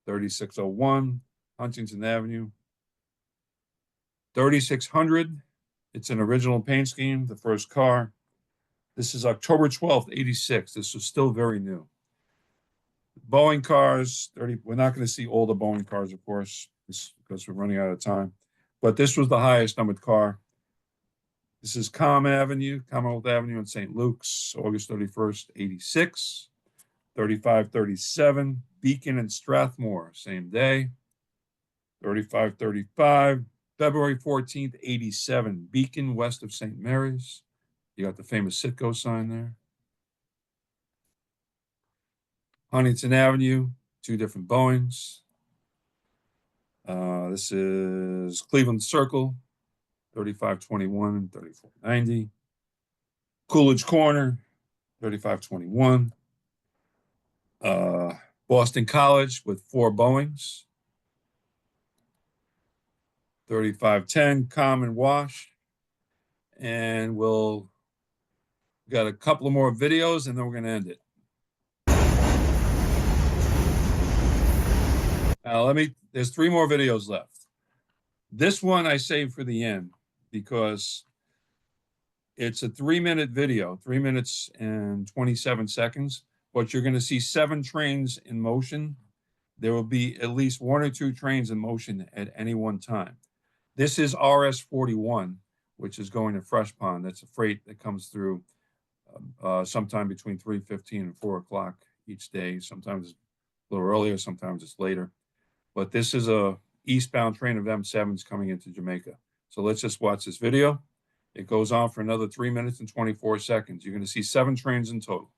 3601, Huntington Avenue. 3600, it's an original paint scheme, the first car. This is October 12th, 86. This was still very new. Boeing cars, we're not going to see all the Boeing cars, of course, because we're running out of time. But this was the highest numbered car. This is Commonwealth Avenue in St. Luke's, August 31st, 86. 3537, Beacon and Strathmore, same day. 3535, February 14th, 87, Beacon, west of St. Mary's. You got the famous Citgo sign there. Huntington Avenue, 2 different Boeings. This is Cleveland Circle, 3521 and 3490. Coolidge Corner, 3521. Boston College with 4 Boeings. 3510, Common Wash. And we've got a couple of more videos and then we're going to end it. Now there's 3 more videos left. This one I saved for the end because it's a 3-minute video, 3 minutes and 27 seconds, but you're going to see 7 trains in motion. There will be at least 1 or 2 trains in motion at any one time. This is RS-41, which is going to Fresh Pond. That's a freight that comes through sometime between 3:15 and 4 o'clock each day. Sometimes it's a little earlier, sometimes it's later. But this is a eastbound train of M7s coming into Jamaica. So let's just watch this video. It goes on for another 3 minutes and 24 seconds. You're going to see 7 trains in total.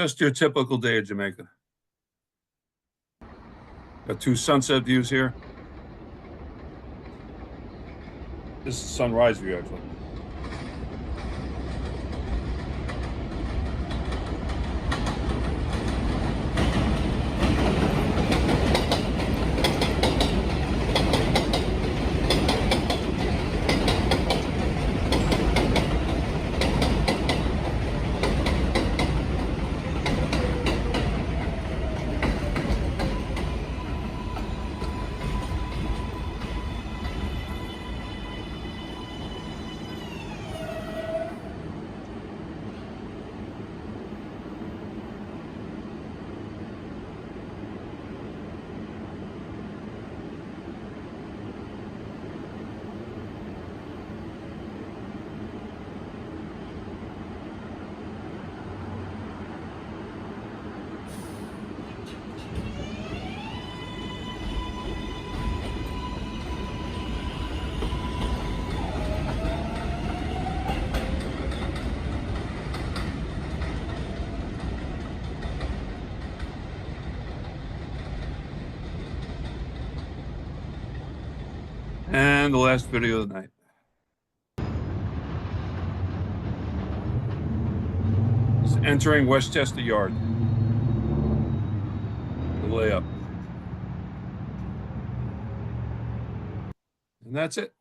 Just your typical day of Jamaica. Got two sunset views here. This is sunrise view, actually. And the last video of the night. It's entering Westchester Yard. The layup. And that's it.